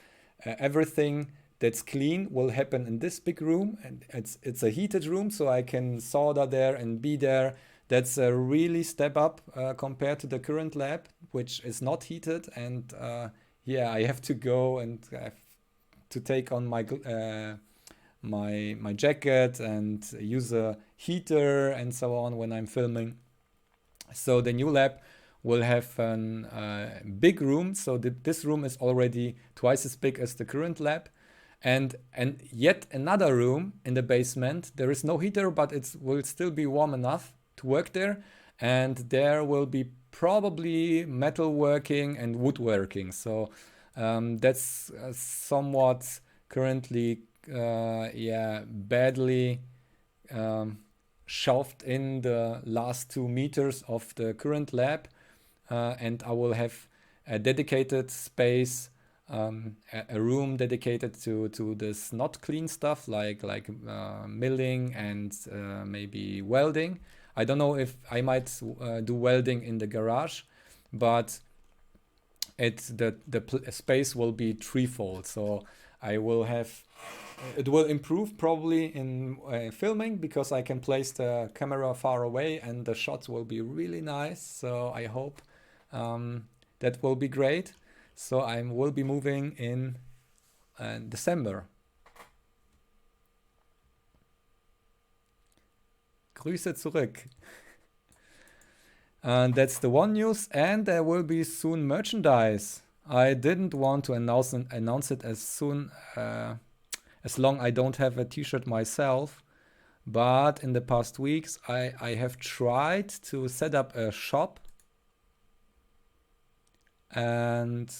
everything that's clean will happen in this big room, and it's a heated room, so I can solder there and be there. That's a really step up compared to the current lab, which is not heated. And yeah, I have to go and I have to take on my jacket and use a heater and so on when I'm filming. So the new lab will have a big room. So this room is already twice as big as the current lab. And yet another room in the basement. There is no heater, but it will still be warm enough to work there. And there will be probably metalworking and woodworking. So that's somewhat currently badly shoved in the last 2 meters of the current lab, and I will have a dedicated space, a room dedicated to this not clean stuff like milling and maybe welding. I don't know if I might do welding in the garage, but the space will be threefold. So I will have, it will improve probably in filming because I can place the camera far away and the shots will be really nice. So I hope that will be great. So I will be moving in December. Grüße zurück. And that's the one news. And there will be soon merchandise. I didn't want to announce it as soon as long I don't have a t-shirt myself. But in the past weeks, I have tried to set up a shop and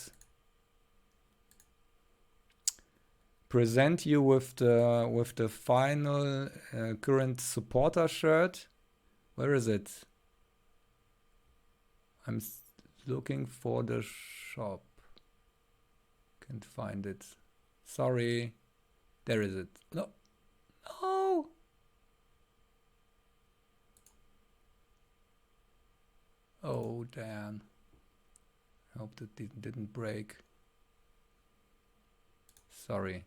present you with the final current supporter shirt. Where is it? I'm looking for the shop. Can't find it. Sorry. There is it. No. No. Oh, damn. I hope that it didn't break. Sorry.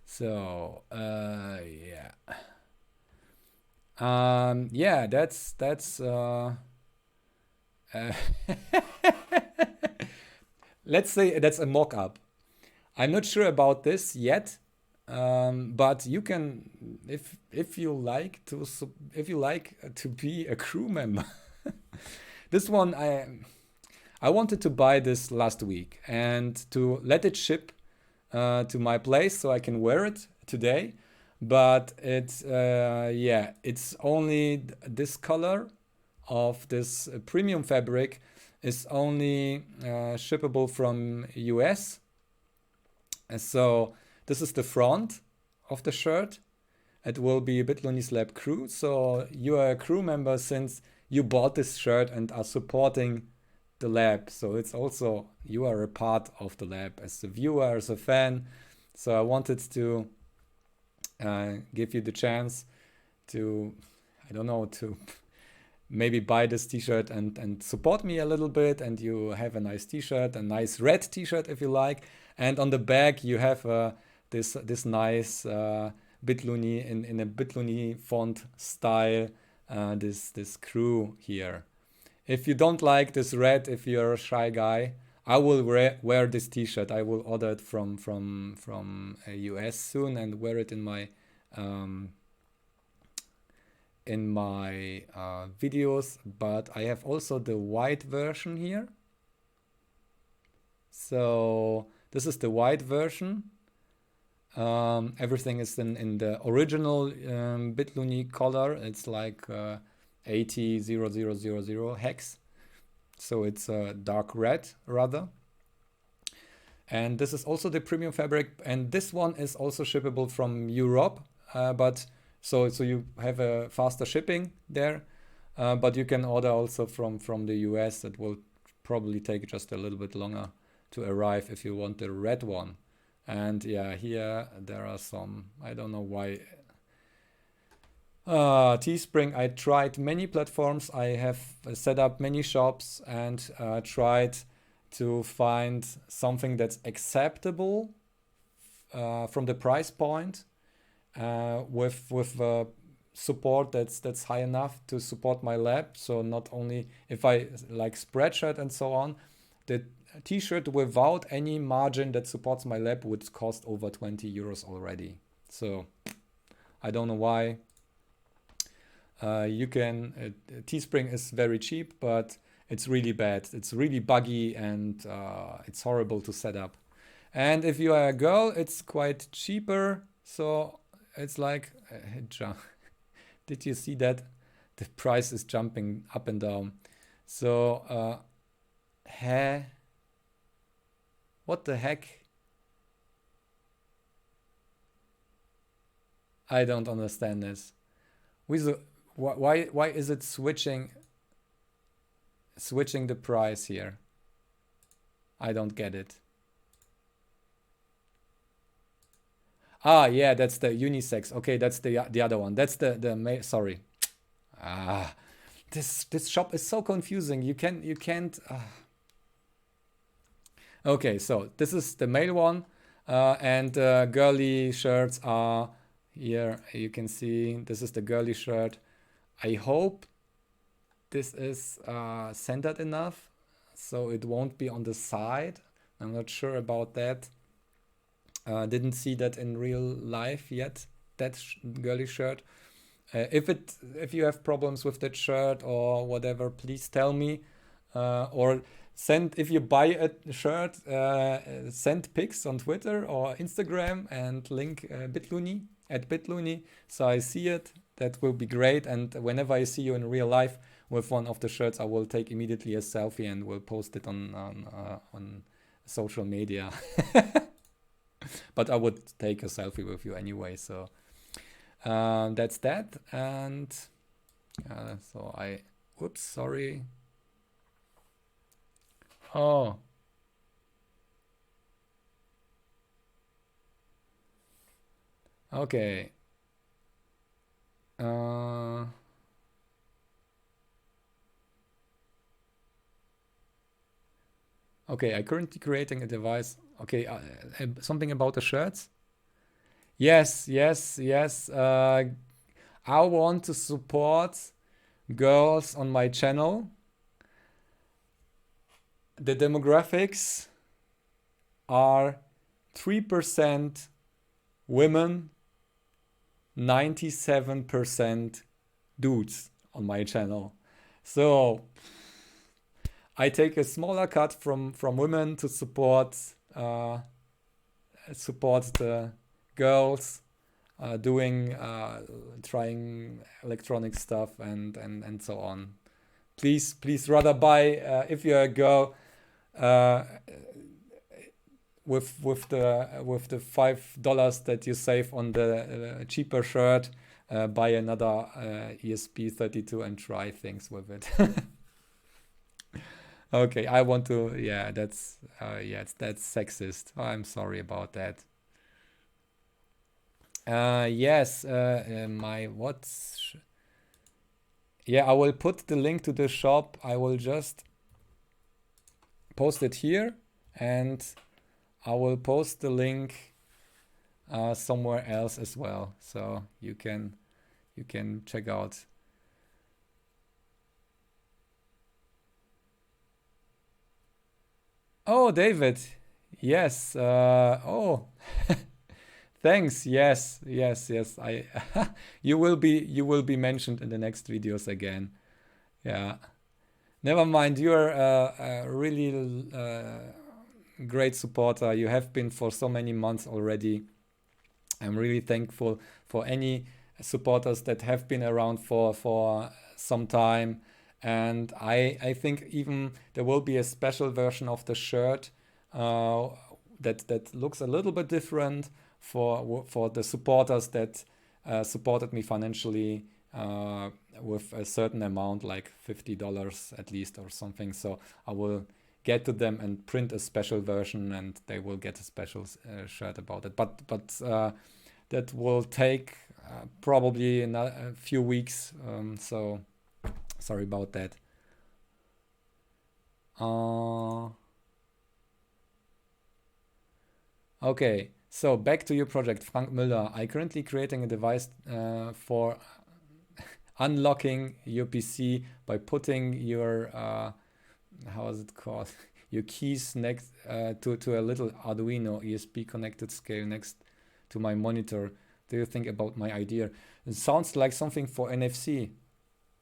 So, yeah. Yeah, that's let's say that's a mock-up. I'm not sure about this yet, but you can, if you like to be a crew member. This one I wanted to buy this last week and to let it ship to my place so I can wear it today. But it's it's only this color of this premium fabric is only shippable from US. And so this is the front of the shirt. It will be bitluni's lab crew. So you are a crew member since you bought this shirt and are supporting the lab. So it's also, you are a part of the lab as a viewer, as a fan. So I wanted to give you the chance to, I don't know, to maybe buy this t-shirt and support me a little bit, and you have a nice t-shirt, a nice red t-shirt if you like, and on the back you have this nice bitluni in a bitluni font style, this crew here. If you don't like this red, if you're a shy guy, I will wear this t-shirt. I will order it from US soon and wear it in my videos. But I have also the white version here. So this is the white version. Everything is in the original bitluni color. It's like 800000 hex. So it's a dark red rather. And this is also the premium fabric, and this one is also shippable from Europe, but so you have a faster shipping there, but you can order also from the US. It will probably take just a little bit longer to arrive if you want the red one. And yeah, here there are some, I don't know why. Teespring, I tried many platforms. I have set up many shops and tried to find something that's acceptable from the price point, with support that's high enough to support my lab. So not only if I like Spreadshirt and so on, the t-shirt without any margin that supports my lab would cost over 20 euros already. So I don't know why. You can, Teespring is very cheap, but it's really bad. It's really buggy, and it's horrible to set up. And if you are a girl, it's quite cheaper. So it's like, did you see that? The price is jumping up and down. So, what the heck? I don't understand this. Why is it switching the price here? I don't get it. Ah, yeah, that's the unisex. Okay, that's the other one. That's the sorry. This shop is so confusing. You can't. Okay, so this is the male one, and girly shirts are here. You can see this is the girly shirt. I hope this is centered enough so it won't be on the side. I'm not sure about that. Didn't see that in real life yet, that girly shirt. If you have problems with that shirt or whatever, please tell me, or if you buy a shirt, send pics on Twitter or Instagram and link bitluni at bitluni so I see it. That will be great. And whenever I see you in real life with one of the shirts, I will take immediately a selfie and will post it on social media. But I would take a selfie with you anyway. So that's that. And so whoops, sorry. Oh. Okay. Okay, I'm currently creating a device. Okay, something about the shirts. Yes. I want to support girls on my channel. The demographics are 3% women, 97% dudes on my channel. So I take a smaller cut from women to support the girls trying electronic stuff and so on. Please rather buy, if you're a girl, with the $5 that you save on the cheaper shirt, buy another ESP32 and try things with it. Okay, I want to. Yeah, that's sexist. I'm sorry about that. Yes, yeah, I will put the link to the shop. I will just post it here, and I will post the link somewhere else as well, so you can check out. Oh, David, yes. Oh, thanks. Yes, yes, yes. I you will be mentioned in the next videos again. Yeah. Never mind. You're a really great supporter. You have been for so many months already. I'm really thankful for any supporters that have been around for some time. And I think even there will be a special version of the shirt that looks a little bit different for the supporters that supported me financially with a certain amount, like $50 at least or something. So I will get to them and print a special version, and they will get a special shirt about it. But that will take probably a few weeks. So sorry about that. Okay, so back to your project, Frank Müller. I currently creating a device for unlocking your PC by putting your how is it called? Your keys next to a little Arduino ESP connected scale next to my monitor. Do you think about my idea? It sounds like something for NFC.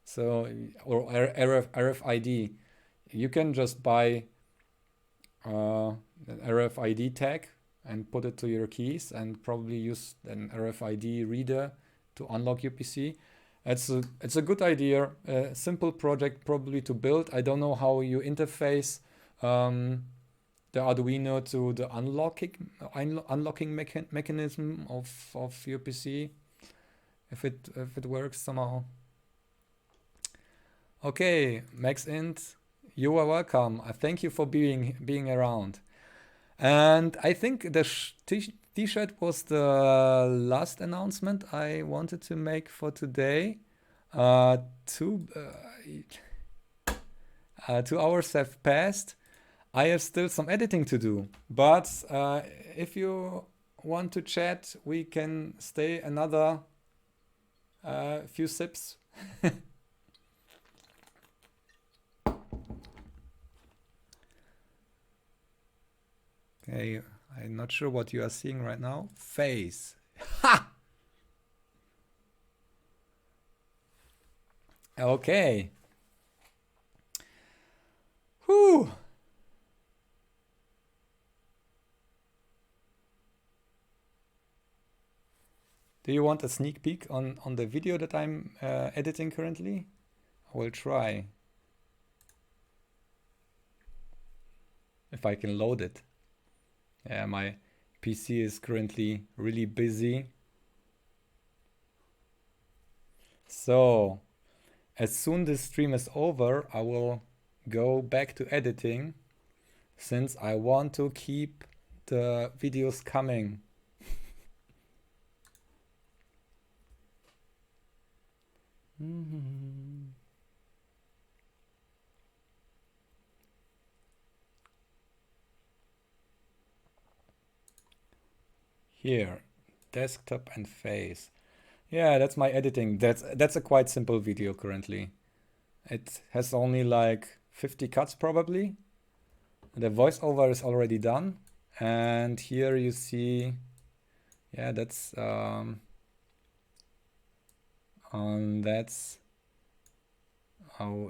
So or RFID. You can just buy an RFID tag and put it to your keys, and probably use an RFID reader to unlock your PC. It's a good idea. A simple project probably to build. I don't know how you interface the Arduino to the unlocking mechanism of your PC. If it works somehow. Okay, Max Int, you are welcome. I thank you for being around. And I think the t-shirt was the last announcement I wanted to make for today. 2 hours have passed. I have still some editing to do, but if you want to chat, we can stay another few sips. Okay, I'm not sure what you are seeing right now. Face. Ha! Okay. Whew. Do you want a sneak peek on the video that I'm editing currently? I will try. If I can load it. Yeah, my PC is currently really busy. So, as soon this stream is over, I will go back to editing, since I want to keep the videos coming. Here, desktop and face. Yeah, that's my editing. That's a quite simple video currently. It has only like 50 cuts probably. The voiceover is already done. And here you see, yeah, that's oh,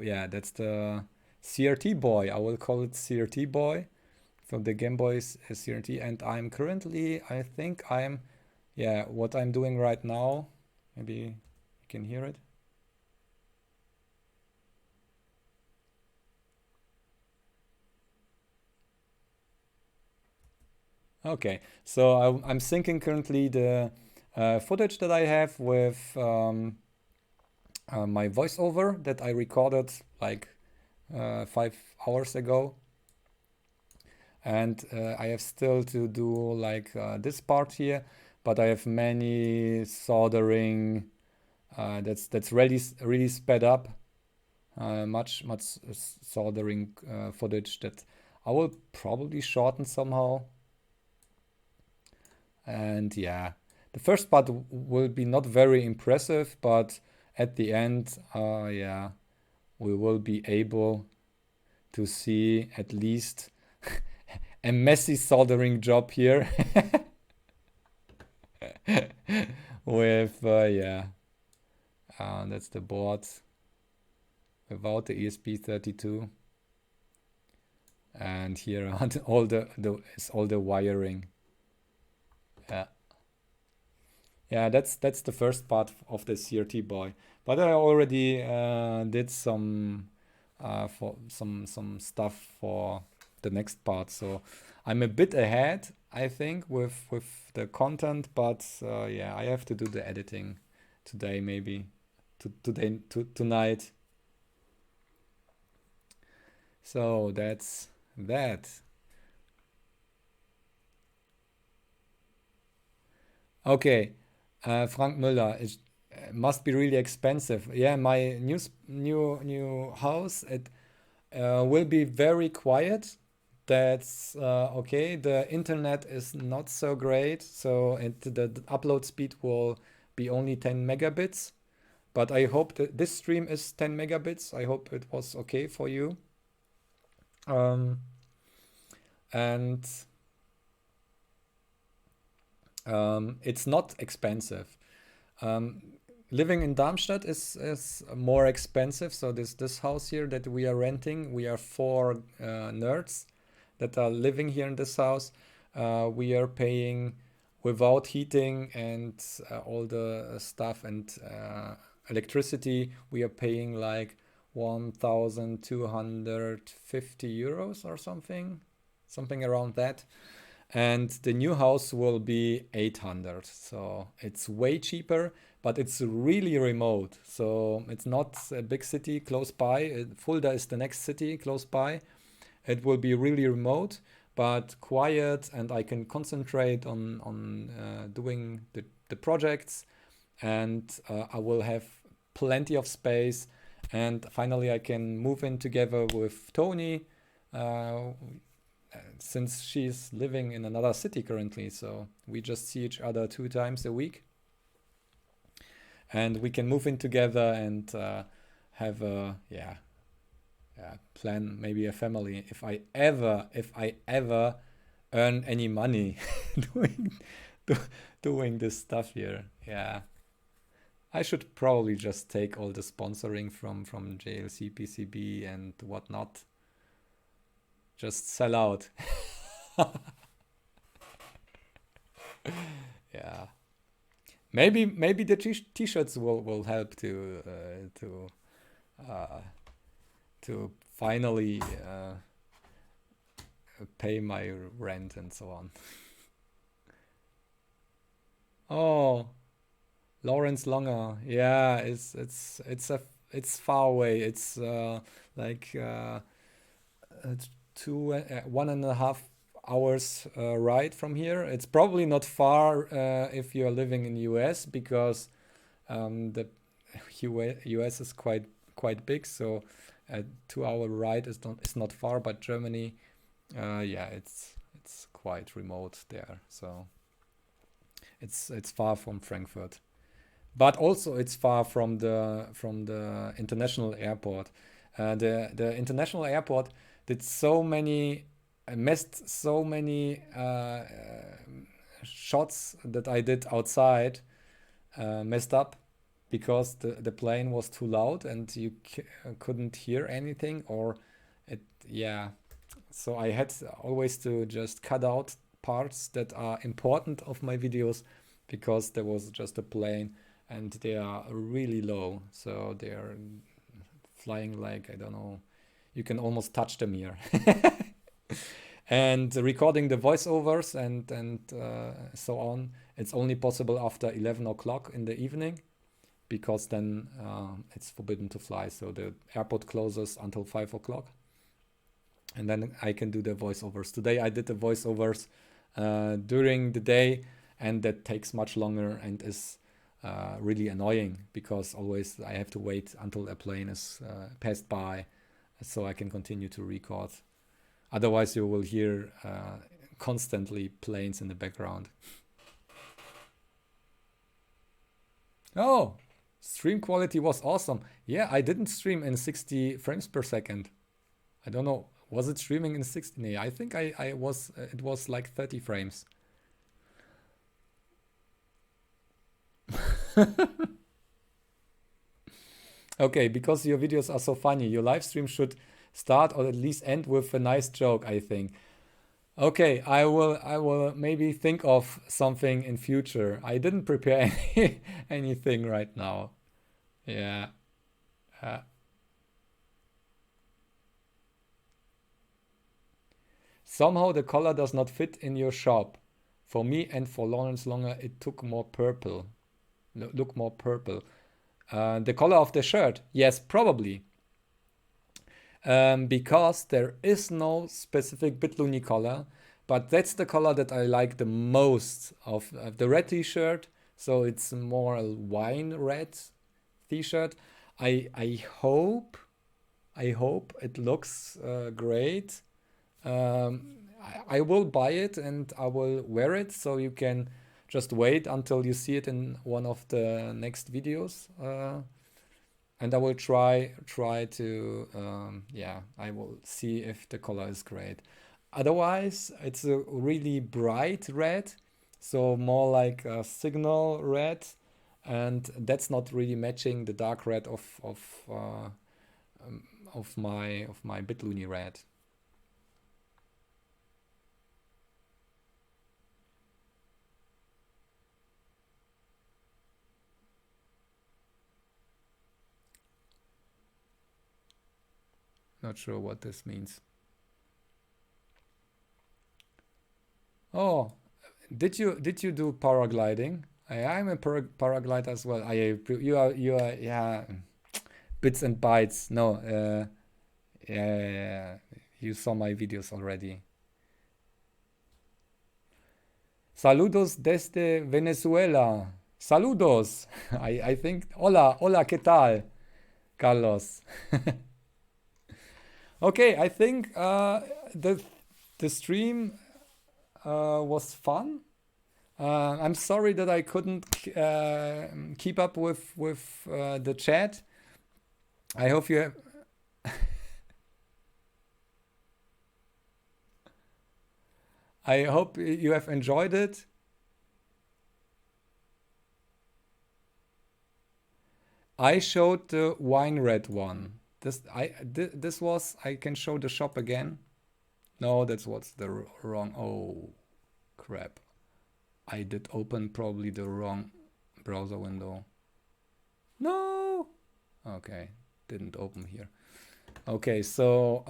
yeah, that's the CRT boy. I will call it CRT boy. So the Game Boy is CRT, and I'm currently, I think yeah, what I'm doing right now, maybe you can hear it. Okay, so I'm syncing currently the footage that I have with my voiceover that I recorded like 5 hours ago. And I have still to do like this part here, but I have many soldering that's really sped up. Much soldering footage that I will probably shorten somehow. And yeah, the first part will be not very impressive, but at the end, yeah, we will be able to see at least a messy soldering job here with, yeah, that's the board without the ESP32. And here are all the wiring. Yeah, that's the first part of the CRT boy. But I already did some for some stuff for the next part, so I'm a bit ahead, I think, with the content. But yeah, I have to do the editing today, maybe tonight. So that's that. Okay, Frank Müller, it must be really expensive. Yeah, my new house, it will be very quiet. That's okay. The internet is not so great, so the upload speed will be only 10 megabits. But I hope that this stream is 10 megabits. I hope it was okay for you. And it's not expensive. Living in Darmstadt is more expensive. So this house here that we are renting, we are 4 nerds that are living here in this house. We are paying without heating and all the stuff and electricity. We are paying like 1,250 euros or something around that. And the new house will be 800. So it's way cheaper, but it's really remote. So it's not a big city close by. Fulda is the next city close by. It will be really remote, but quiet, and I can concentrate on doing the projects, and I will have plenty of space. And finally, I can move in together with Tony, since she's living in another city currently. So we just see each other 2 times a week. And we can move in together and have a, plan maybe a family if I ever earn any money doing this stuff here. Yeah, I should probably just take all the sponsoring from JLC, PCB and whatnot. Just sell out. Yeah, maybe the t-shirts will help to finally pay my rent and so on. Oh, Lawrence Longer. Yeah, it's far away. It's like 1.5 hours ride from here. It's probably not far if you're living in US, because the US is quite big. So a 2-hour ride is not far. But Germany, yeah, it's quite remote there. So it's far from Frankfurt, but also it's far from the international airport. The international airport did messed so many shots that I did outside, messed up, because the plane was too loud and you couldn't hear anything, or yeah. So I had always to just cut out parts that are important of my videos, because there was just a plane and they are really low. So they are flying like, I don't know, you can almost touch them here. And recording the voiceovers and so on, it's only possible after 11 o'clock in the evening, because then it's forbidden to fly. So the airport closes until 5 o'clock. And then I can do the voiceovers. Today I did the voiceovers during the day, and that takes much longer and is really annoying, because always I have to wait until a plane is passed by so I can continue to record. Otherwise you will hear constantly planes in the background. Oh, stream quality was awesome. Yeah, I didn't stream in 60 frames per second. I don't know, was it streaming in 60? No, I think I was, it was like 30 frames. Okay, because your videos are so funny, your live stream should start or at least end with a nice joke, I think. Okay, I will maybe think of something in future. I didn't prepare anything right now. Yeah. Somehow the color does not fit in your shop. For me and for Lawrence Longer, it took more purple. Look more purple. The color of the shirt, yes, probably. Because there is no specific bitluni color, but that's the color that I like the most of the red t-shirt. So it's more a wine red t-shirt. I hope it looks great. I will buy it and I will wear it, so you can just wait until you see it in one of the next videos. And I will try to, yeah, I will see if the color is great. Otherwise, it's a really bright red, so more like a signal red, and that's not really matching the dark red of my bitluni red. Not sure what this means. Oh, did you do paragliding? I'm a paraglider as well. You are yeah, bits and bytes. No, yeah, you saw my videos already. Saludos desde Venezuela. Saludos. I think. Hola, hola, ¿qué tal, Carlos? Okay, I think the stream was fun. I'm sorry that I couldn't keep up with the chat. I hope you have. I hope you have enjoyed it. I showed the wine red one. This was, I can show the shop again. No, that's what's the wrong. Oh, crap. I did open probably the wrong browser window. No. Okay, didn't open here. Okay, so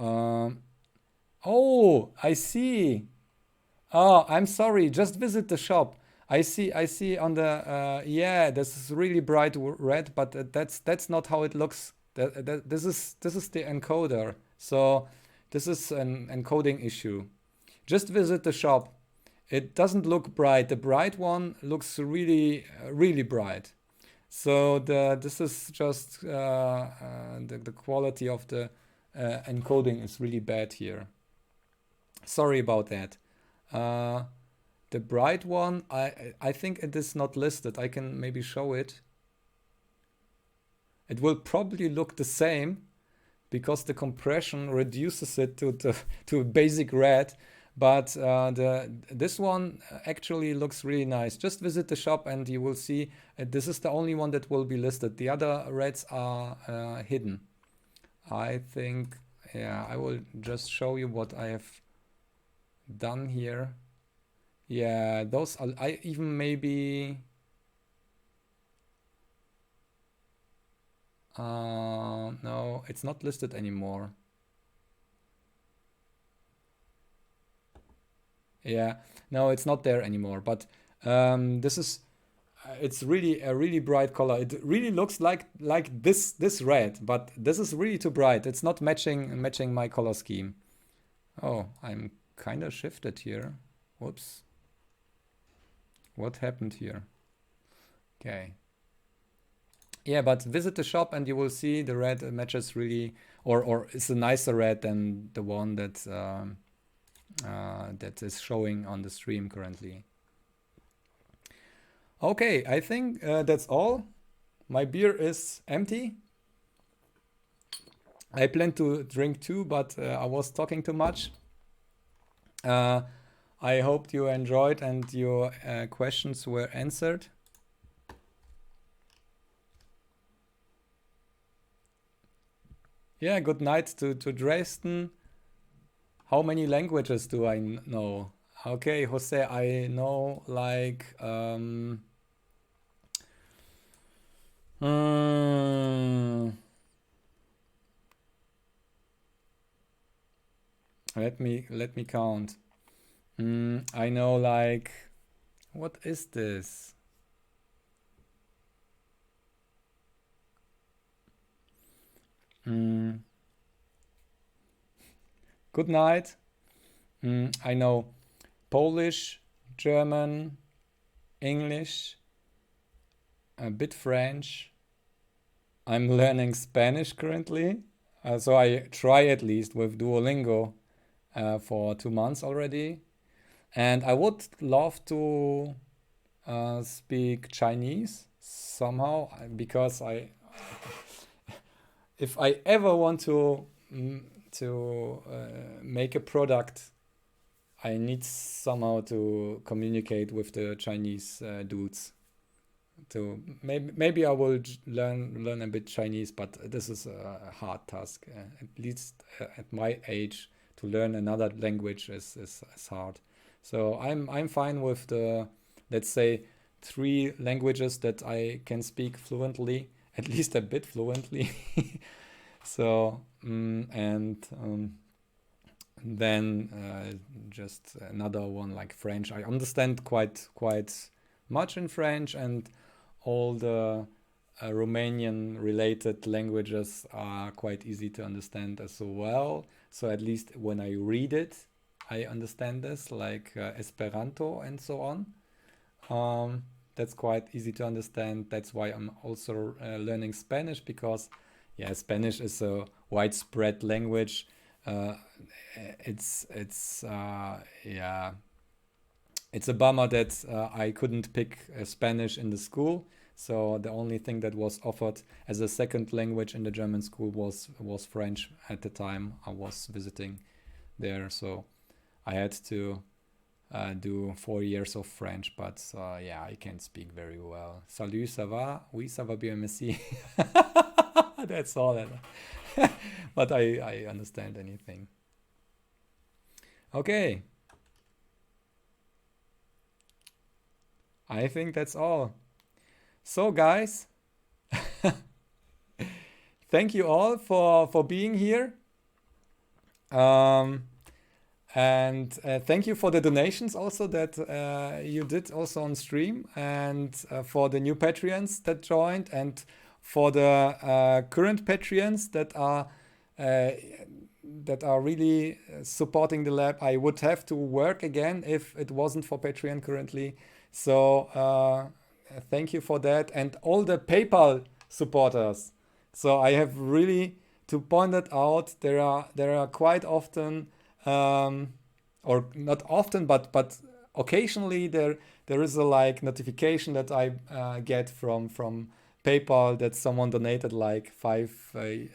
oh, I see. Oh, I'm sorry. Just visit the shop. I see on the yeah, this is really bright red, but that's not how it looks. This is the encoder. So this is an encoding issue. Just visit the shop. It doesn't look bright. The bright one looks really really bright. So this is just the quality of the encoding is really bad here. Sorry about that. The bright one, I think it is not listed. I can maybe show it. It will probably look the same because the compression reduces it to basic red. But this one actually looks really nice. Just visit the shop and you will see this is the only one that will be listed. The other reds are hidden. I think, yeah, I will just show you what I have done here. Yeah, those are, I even maybe no, it's not listed anymore. Yeah, no, it's not there anymore. But this is it's really a really bright color. It really looks like this red, but this is really too bright. It's not matching my color scheme. Oh, I'm kind of shifted here. Whoops. What happened here? Okay. Yeah, but visit the shop and you will see the red matches really, or it's a nicer red than the one that that is showing on the stream currently. Okay, I think that's all. My beer is empty. I plan to drink too, but I was talking too much. I hope you enjoyed and your questions were answered. Yeah, good night to Dresden. How many languages do I know? Okay, Jose, I know like let me count. I know like, what is this? Good night. I know Polish, German, English, a bit French. I'm learning Spanish currently. So I try at least with Duolingo for 2 months already. And I would love to speak Chinese somehow, because if I ever want to make a product, I need somehow to communicate with the Chinese dudes. To maybe I will learn a bit Chinese, but this is a hard task. At least at my age, to learn another language is hard. So I'm fine with the, let's say, 3 languages that I can speak fluently, at least a bit fluently. So then just another one like French. I understand quite much in French, and all the Romanian related languages are quite easy to understand as well. So at least when I read it, I understand this, like Esperanto and so on. That's quite easy to understand. That's why I'm also learning Spanish, because yeah, Spanish is a widespread language. It's yeah, it's a bummer that I couldn't pick Spanish in the school. So the only thing that was offered as a second language in the German school was French at the time I was visiting there. So I had to do 4 years of French, but yeah, I can't speak very well. Salut, ça va? Oui, ça va bien, merci. That's all. But I understand anything. Okay. I think that's all. So guys, thank you all for being here. And thank you for the donations also that you did also on stream, and for the new Patreons that joined, and for the current Patreons that are really supporting the lab. I would have to work again if it wasn't for Patreon currently. So thank you for that, and all the PayPal supporters. So I have really to point that out. There are quite often, or not often, but occasionally there is a like notification that I get from PayPal that someone donated like $5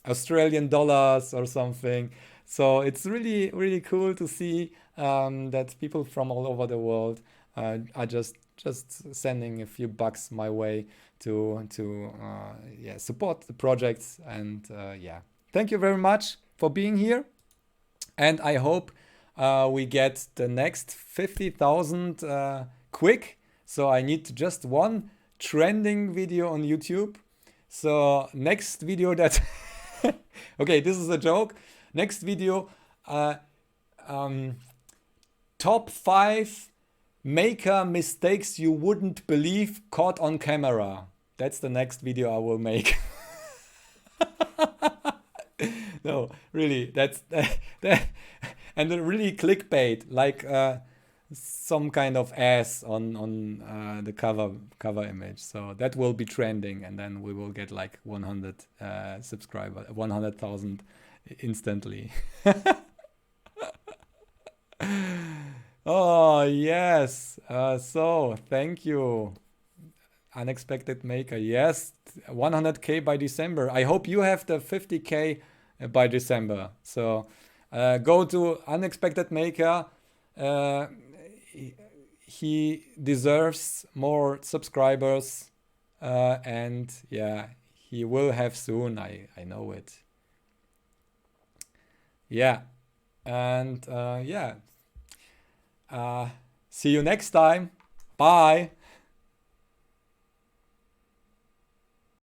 Australian dollars or something. So it's really cool to see that people from all over the world are just sending a few bucks my way to yeah, support the projects. And yeah, thank you very much for being here, and I hope we get the next 50,000 quick. So I need just one trending video on YouTube. So next video that okay, this is a joke. Next video, top 5 Maker mistakes you wouldn't believe caught on camera. That's the next video I will make. No, really, that's that, and really clickbait, like some kind of ass on the cover image. So that will be trending, and then we will get like 100 subscribers, 100,000 instantly. Oh yes. So thank you, Unexpected Maker. Yes, 100K by December. I hope you have the 50K by December. So go to Unexpected Maker. Uh, he deserves more subscribers, and yeah, he will have soon. I know it. Yeah, and yeah. See you next time. Bye.